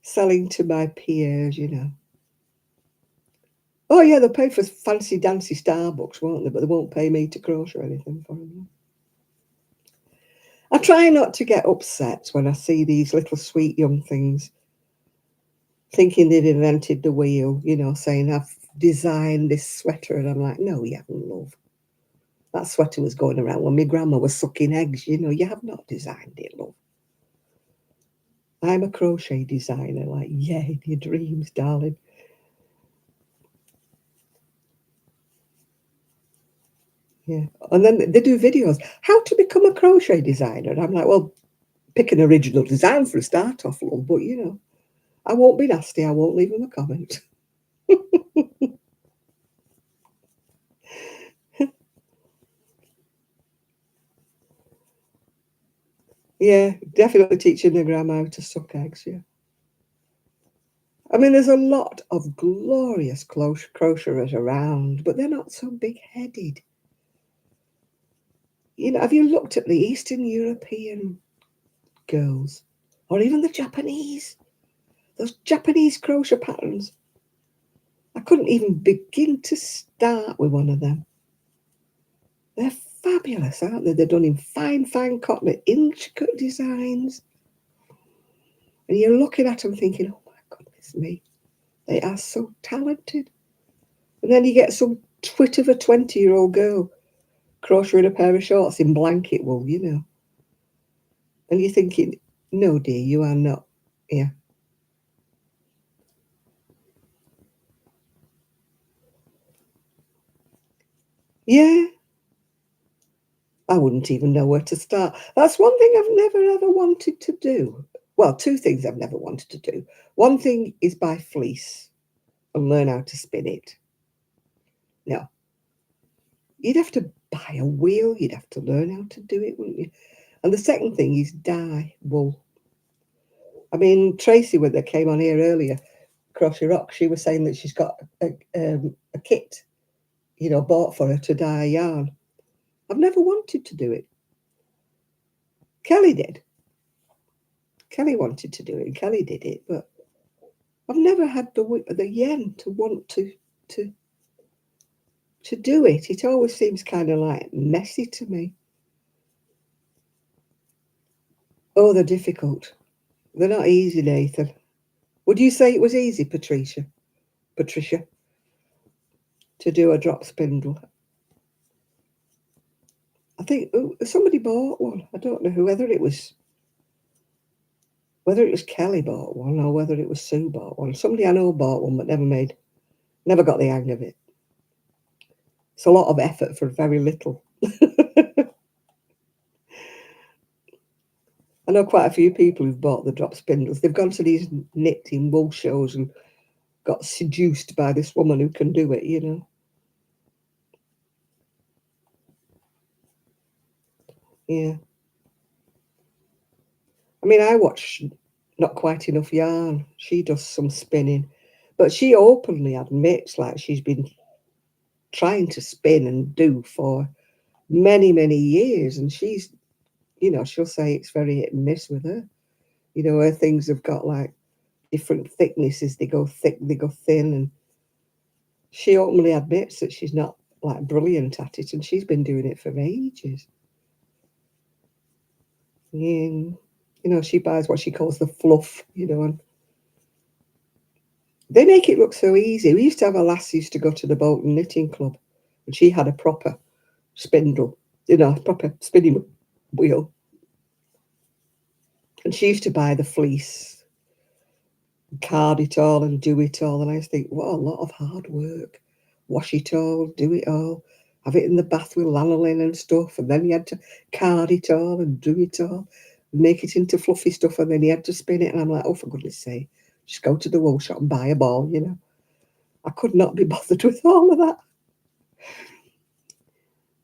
selling to my peers, Oh yeah, they'll pay for fancy dancy Starbucks, won't they? But they won't pay me to crochet or anything for them. I try not to get upset when I see these little sweet young things thinking they've invented the wheel, saying I've designed this sweater, and I'm like, no, you haven't, love. That sweater was going around when my grandma was sucking eggs, you have not designed it, love. I'm a crochet designer, like, yay, your dreams, darling. Yeah. And then they do videos, how to become a crochet designer. And I'm like, well, pick an original design for a start off, love, but I won't be nasty, I won't leave them a comment. Yeah, definitely teaching the grandma how to suck eggs, yeah. I mean, there's a lot of glorious crocheters around, but they're not so big-headed. Have you looked at the Eastern European girls, or even the Japanese? Those Japanese crochet patterns. I couldn't even begin to start with one of them. They're fabulous, aren't they? They're done in fine, fine cotton, intricate designs. And you're looking at them thinking, oh my goodness me, they are so talented. And then you get some twit of a 20-year-old girl crocheting a pair of shorts in blanket wool, And you're thinking, no, dear, you are not. Yeah. Yeah. I wouldn't even know where to start. That's one thing I've never, ever wanted to do. Well, two things I've never wanted to do. One thing is buy fleece and learn how to spin it. No. You'd have to buy a wheel. You'd have to learn how to do it, wouldn't you? And the second thing is dye wool. I mean, Tracy, when they came on here earlier, Crochet Rock, she was saying that she's got a kit, bought for her to dye yarn. I've never wanted to do it. Kelly did. Kelly wanted to do it, and Kelly did it, but I've never had the yen to want to do it. It always seems kind of like messy to me. Oh, they're difficult. They're not easy, Nathan. Would you say it was easy, Patricia, to do a drop spindle? I think somebody bought one. I don't know whether it was Kelly bought one or whether it was Sue bought one. Somebody I know bought one, but never got the hang of it. It's a lot of effort for very little. I know quite a few people who've bought the drop spindles. They've gone to these knitting wool shows and got seduced by this woman who can do it, Yeah. I mean, I watch not quite enough yarn. She does some spinning, but she openly admits like she's been trying to spin and do for many, many years. And she's, she'll say it's very hit and miss with her. Her things have got like different thicknesses. They go thick, they go thin. And she openly admits that she's not like brilliant at it. And she's been doing it for ages. And, she buys what she calls the fluff, and they make it look so easy. We used to have a lass who used to go to the Bolton Knitting Club, and she had a proper spindle, proper spinning wheel. And she used to buy the fleece, card it all and do it all. And I just think, what a lot of hard work. Wash it all, do it all, have it in the bath with lanolin and stuff. And then you had to card it all and do it all, make it into fluffy stuff. And then you had to spin it. And I'm like, oh, for goodness sake, just go to the wool shop and buy a ball, I could not be bothered with all of that.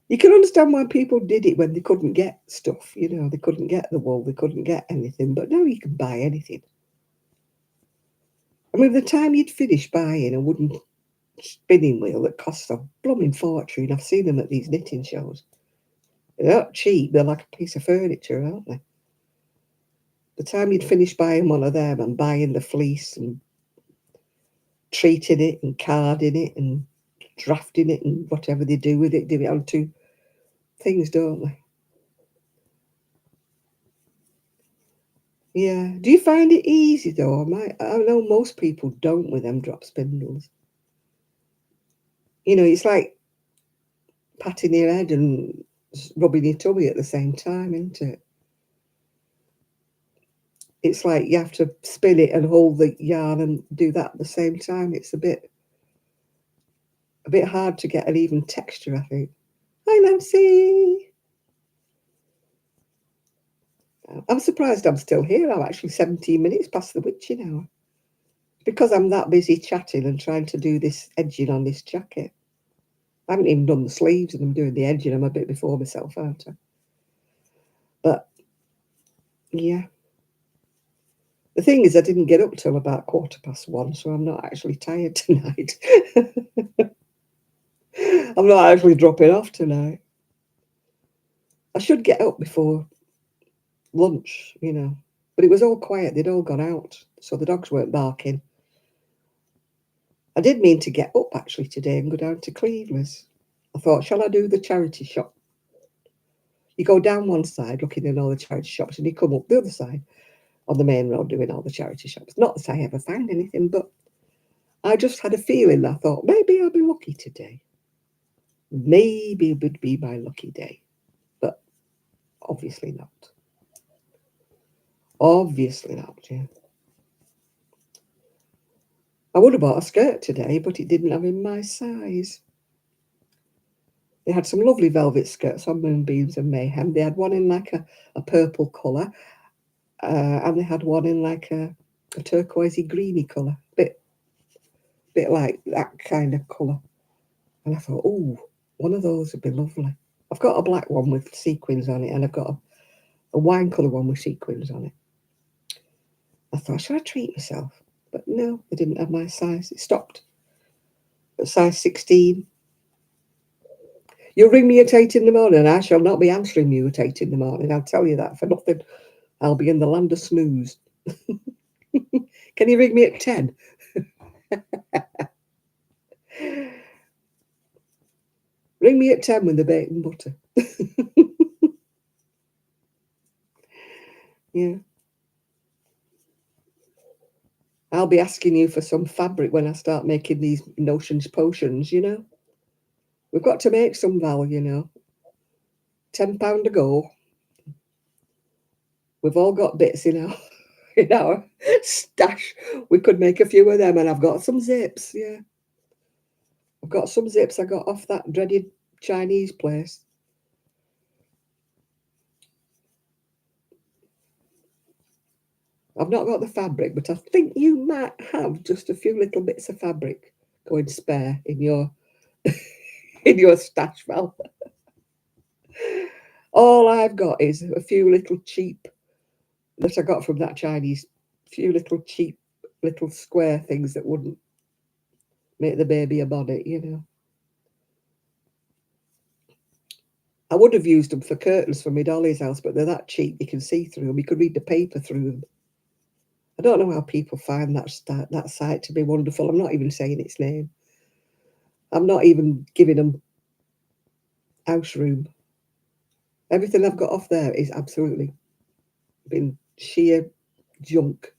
You can understand why people did it when they couldn't get stuff, they couldn't get the wool, they couldn't get anything. But now you can buy anything. I mean, by the time you'd finish buying a wooden spinning wheel that costs a blooming fortune, I've seen them at these knitting shows. They're not cheap, they're like a piece of furniture, aren't they? The time you'd finish buying one of them and buying the fleece and treating it and carding it and drafting it and whatever they do with it, do it onto things, don't they? Yeah. Do you find it easy though? I know most people don't with them drop spindles. It's like patting your head and rubbing your tummy at the same time, isn't it? It's like you have to spin it and hold the yarn and do that at the same time. It's a bit hard to get an even texture, I think. Hi, Nancy. I'm surprised I'm still here. I'm actually 17 minutes past the witching hour. Because I'm that busy chatting and trying to do this edging on this jacket. I haven't even done the sleeves and I'm doing the edging. I'm a bit before myself, aren't I? But, yeah. The thing is, I didn't get up till about 1:15, so I'm not actually tired tonight. I'm not actually dropping off tonight. I should get up before lunch, but it was all quiet. They'd all gone out, so the dogs weren't barking. I did mean to get up actually today and go down to Cleveland's. I thought, shall I do the charity shop? You go down one side looking in all the charity shops and you come up the other side on the main road doing all the charity shops. Not that I ever find anything, but I just had a feeling. I thought, maybe I'll be lucky today. Maybe it would be my lucky day. But obviously not. Obviously not, yeah. I would have bought a skirt today, but it didn't have in my size. They had some lovely velvet skirts on Moonbeams and Mayhem. They had one in like a purple colour, and they had one in like a turquoisey greeny colour, bit like that kind of colour. And I thought, oh, one of those would be lovely. I've got a black one with sequins on it, and I've got a wine colour one with sequins on it. I thought, should I treat myself? But no, they didn't have my size. It stopped at size 16. You'll ring me at 8 in the morning, and I shall not be answering you at 8 in the morning. I'll tell you that for nothing. I'll be in the land of snooze. Can you ring me at 10? Ring me at 10 with the bacon butter. Yeah. I'll be asking you for some fabric when I start making these notions potions, We've got to make some, Val, £10 a go. We've all got bits in our stash. We could make a few of them, and I've got some zips, yeah. I've got some zips I got off that dreaded Chinese place. I've not got the fabric, but I think you might have just a few little bits of fabric going spare in your in your stash, Val. All I've got is a few little cheap that I got from that Chinese few little cheap little square things that wouldn't make the baby a bonnet, you know. I would have used them for curtains for my dolly's house, but they're that cheap you can see through them. You could read the paper through them. I don't know how people find that site to be wonderful. I'm not even saying its name. I'm not even giving them house room. Everything I've got off there is absolutely been sheer junk.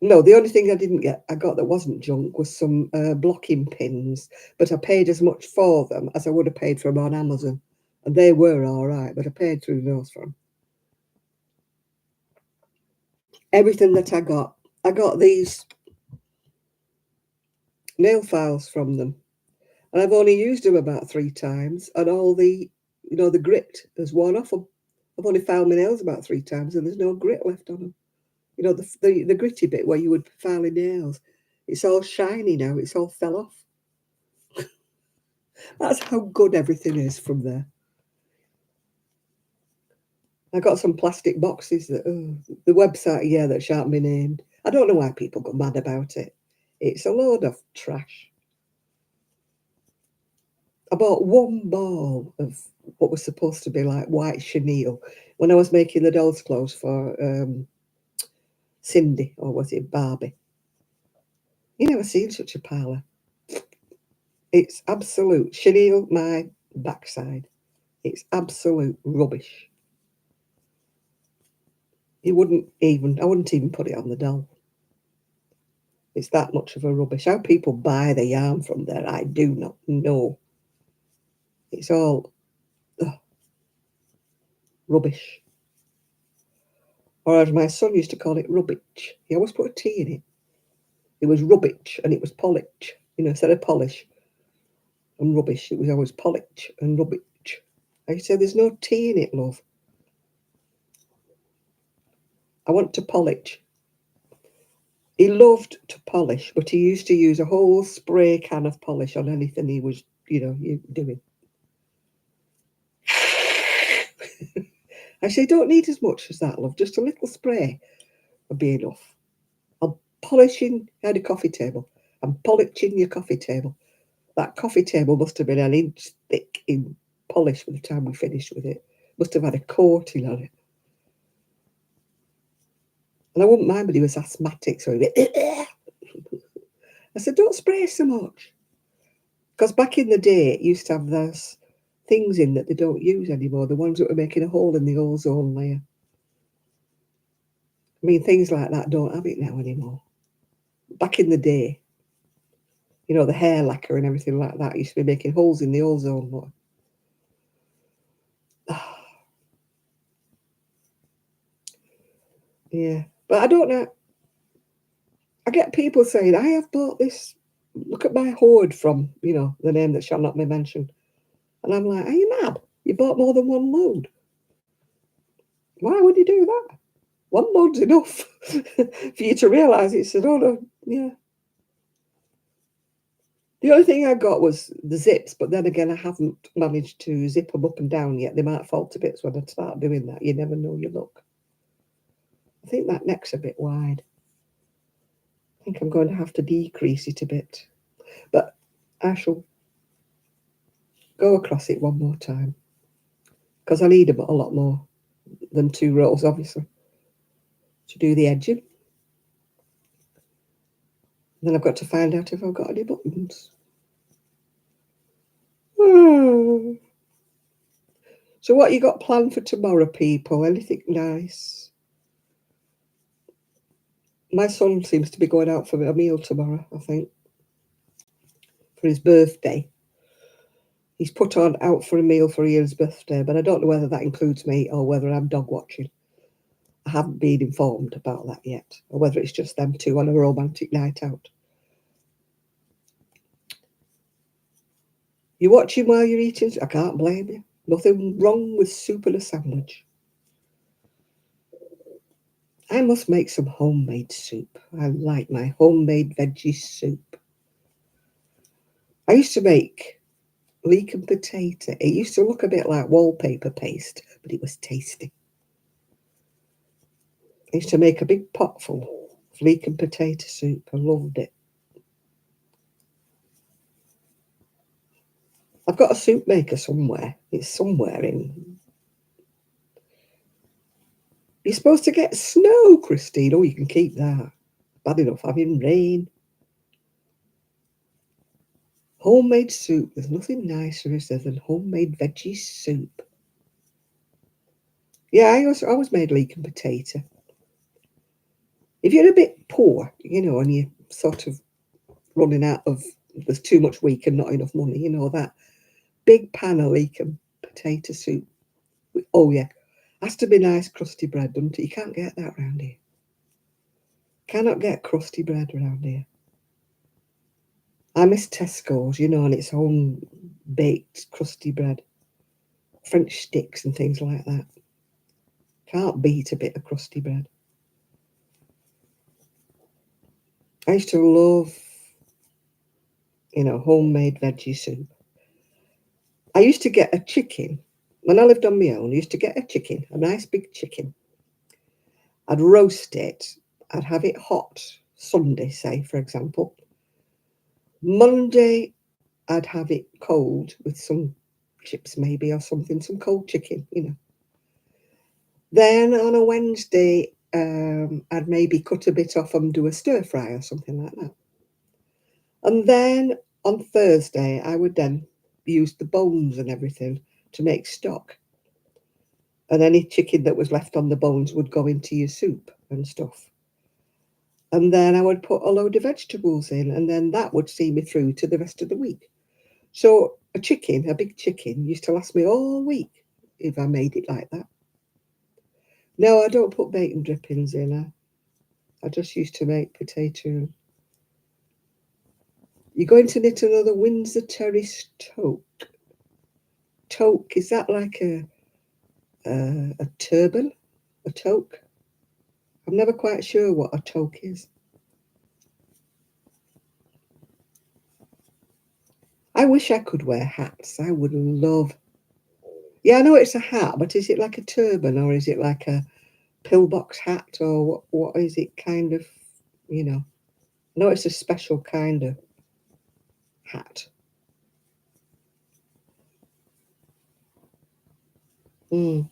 No, the only thing I got that wasn't junk was some blocking pins, but I paid as much for them as I would have paid for them on Amazon. And they were all right, but I paid through those for them. Everything that I got these nail files from them. And I've only used them about 3 times, and all the, you know, the grit has worn off them. I've only filed my nails about 3 times, and there's no grit left on them. You know, the gritty bit where you would file your nails. It's all shiny now. It's all fell off. That's how good everything is from there. I got some plastic boxes that, the website, yeah, that shan't be named. I don't know why people got mad about it. It's a load of trash. I bought one ball of what was supposed to be like white chenille when I was making the doll's clothes for Cindy, or was it Barbie? You never seen such a parlour. It's absolute chenille my backside. It's absolute rubbish. I wouldn't even put it on the doll. It's that much of a rubbish. How people buy the yarn from there, I do not know. It's all rubbish. Or as my son used to call it, rubbish. He always put a T in it. It was rubbish and it was polish. You know, instead of polish and rubbish, it was always polish and rubbish. I said, there's no T in it, love. I want to polish. He loved to polish, but he used to use a whole spray can of polish on anything he was, you know, doing. I say, don't need as much as that, love. Just a little spray would be enough. I'm polishing at a coffee table. I'm polishing your coffee table. That coffee table must have been an inch thick in polish by the time we finished with it. Must have had a coating on it. And I wouldn't mind, but he was asthmatic, so he'd be, I said, don't spray so much. Because back in the day, it used to have those things in that they don't use anymore, the ones that were making a hole in the ozone layer. I mean, things like that don't have it now anymore. Back in the day, you know, the hair lacquer and everything like that used to be making holes in the ozone layer. Yeah, but I don't know. I get people saying, I have bought this. Look at my hoard from, you know, the name that shall not be mentioned. And I'm like, are you mad? You bought more than one load. Why would you do that? One load's enough for you to realise it's an order. Yeah. The only thing I got was the zips, but then again, I haven't managed to zip them up and down yet. They might fall to bits when I start doing that. You never know, you look. I think that neck's a bit wide. I think I'm going to have to decrease it a bit. But I shall go across it one more time because I need a lot more than 2 rows, obviously, to do the edging. And then I've got to find out if I've got any buttons. So what you got planned for tomorrow, people? Anything nice? My son seems to be going out for a meal tomorrow, I think, for his birthday. He's put on out for a meal for Ian's birthday, but I don't know whether that includes me or whether I'm dog watching. I haven't been informed about that yet, or whether it's just them two on a romantic night out. You're watching while you're eating? I can't blame you. Nothing wrong with soup and a sandwich. I must make some homemade soup. I like my homemade veggie soup. I used to make leek and potato. It used to look a bit like wallpaper paste, but it was tasty. I used to make a big pot full of leek and potato soup. I loved it. I've got a soup maker somewhere. It's somewhere in... You're supposed to get snow, Christine. Oh, you can keep that. Bad enough having rain. Homemade soup. There's nothing nicer, is there, than homemade veggie soup. Yeah, I always made leek and potato. If you're a bit poor, you know, and you're sort of running out of... There's too much week and not enough money, you know, that big pan of leek and potato soup. Oh, yeah. Has to be nice crusty bread, doesn't it? You can't get that around here. Cannot get crusty bread around here. I miss Tesco's, you know, and its own baked crusty bread. French sticks and things like that. Can't beat a bit of crusty bread. I used to love, you know, homemade veggie soup. I used to get a chicken. When I lived on my own, I used to get a chicken, a nice big chicken. I'd roast it. I'd have it hot Sunday, say, for example. Monday, I'd have it cold with some chips maybe or something, some cold chicken, you know. Then on a Wednesday, I'd maybe cut a bit off and do a stir fry or something like that. And then on Thursday, I would then use the bones and everything to make stock. And any chicken that was left on the bones would go into your soup and stuff. And then I would put a load of vegetables in, and then that would see me through to the rest of the week. So a chicken, a big chicken, used to last me all week if I made it like that. No, I don't put bacon drippings in. I just used to make potato. You're going to knit another Windsor Terrace toque. Toque, is that like a turban? A toque? I'm never quite sure what a toque is. I wish I could wear hats. I would love... Yeah, I know it's a hat, but is it like a turban or is it like a pillbox hat or what is it kind of, you know? No, it's a special kind of hat. Mm.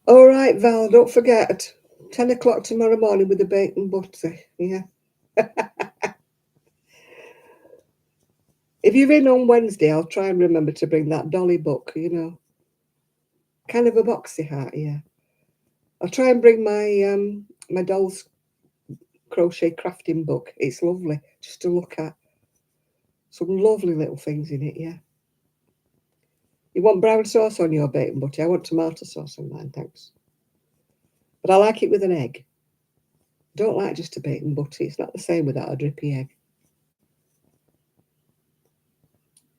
All right, Val, don't forget, 10 o'clock tomorrow morning with the bacon butter, yeah? If you're in on Wednesday, I'll try and remember to bring that Dolly book, you know. Kind of a boxy hat, yeah. I'll try and bring my my doll's crochet crafting book. It's lovely just to look at. Some lovely little things in it, yeah. You want brown sauce on your bacon butter? I want tomato sauce on mine, thanks. But I like it with an egg. Don't like just a bacon butter. It's not the same without a drippy egg.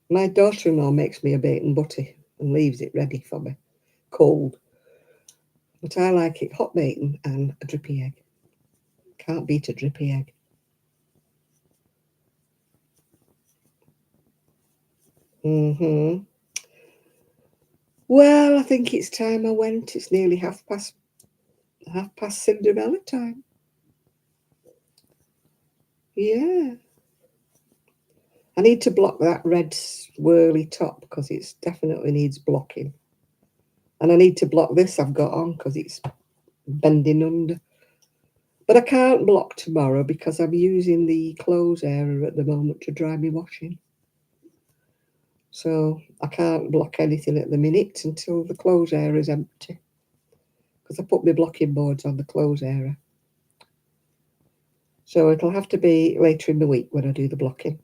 My daughter-in-law makes me a bacon butter and leaves it ready for me, cold. But I like it hot bacon and a drippy egg. Can't beat a drippy egg. Well, I think it's time I went. It's nearly half past Cinderella time. Yeah. I need to block that red swirly top because it definitely needs blocking. And I need to block this I've got on because it's bending under. But I can't block tomorrow because I'm using the clothes area at the moment to dry my washing. So I can't block anything at the minute until the clothes area is empty. Because I put my blocking boards on the clothes area. So it'll have to be later in the week when I do the blocking.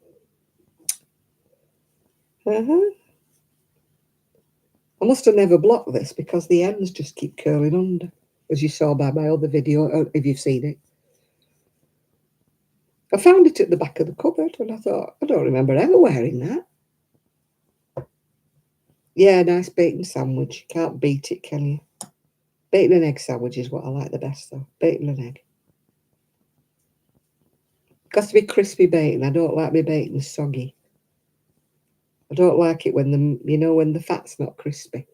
I must have never blocked this because the ends just keep curling under, as you saw by my other video, if you've seen it. I found it at the back of the cupboard and I thought, I don't remember ever wearing that. Yeah, nice bacon sandwich. Can't beat it, can you? Bacon and egg sandwich is what I like the best, though. Bacon and egg. Got to be crispy bacon. I don't like my bacon soggy. I don't like it when when the fat's not crispy.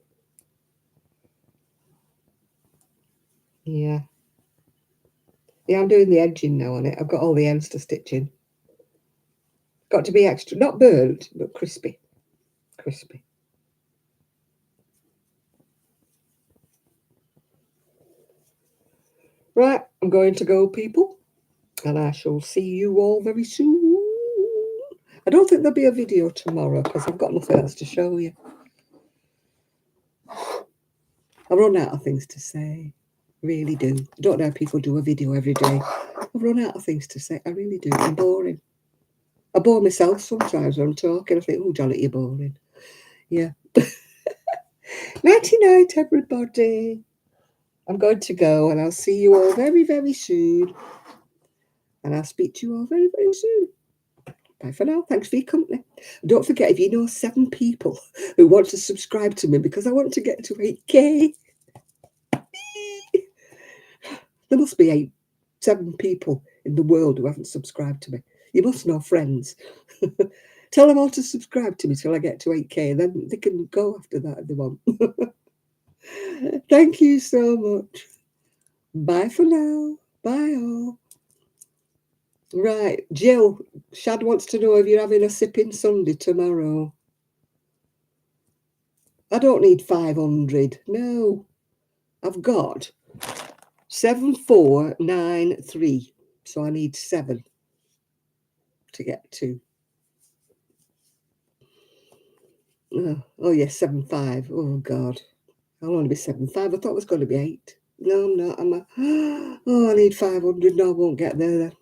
Yeah. Yeah, I'm doing the edging now on it. I've got all the ends to stitch in. Got to be extra, not burnt, but crispy. Crispy. Right, I'm going to go, people. And I shall see you all very soon. I don't think there'll be a video tomorrow because I've got nothing else to show you. I run out of things to say. Really do. I don't know how people do a video every day. I've run out of things to say. I really do. I'm boring. I bore myself sometimes when I'm talking. I think, oh, Janet, you're boring. Yeah. Nighty night, everybody. I'm going to go and I'll see you all very, very soon. And I'll speak to you all very, very soon. Bye for now. Thanks for your company. Don't forget, if you know 7 people who want to subscribe to me because I want to get to 8K, there must be 7 people in the world who haven't subscribed to me. You must know friends. Tell them all to subscribe to me till I get to 8K, and then they can go after that if they want. Thank you so much. Bye for now. Bye all. Right, Jill, Shad wants to know if you're having a sipping Sunday tomorrow. I don't need 500. No, I've got 7493. So I need 7 to get to. Oh yes, 75. Oh God, I'll only be 75. I thought it was going to be 8. No, I'm not. Oh, I need 500. No, I won't get there then.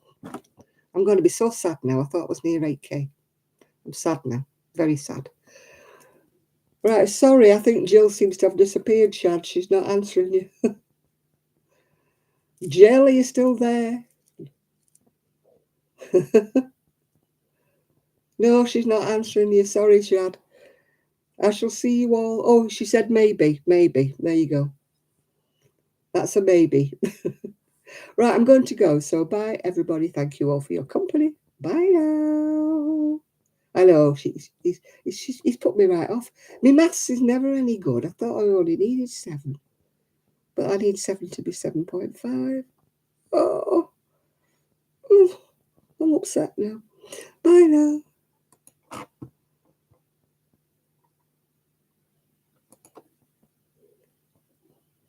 I'm going to be so sad now. I thought it was near 8K. I'm sad now. Very sad. Right, sorry. I think Jill seems to have disappeared, Shad. She's not answering you. Jill, are you still there? No, she's not answering you. Sorry, Shad. I shall see you all. Oh, she said maybe. Maybe. There you go. That's a maybe. Right, I'm going to go. So bye, everybody. Thank you all for your company. Bye now. I know, he's put me right off. My maths is never any good. I thought I only needed 7. But I need 7 to be 7.5. Oh, I'm upset now. Bye now.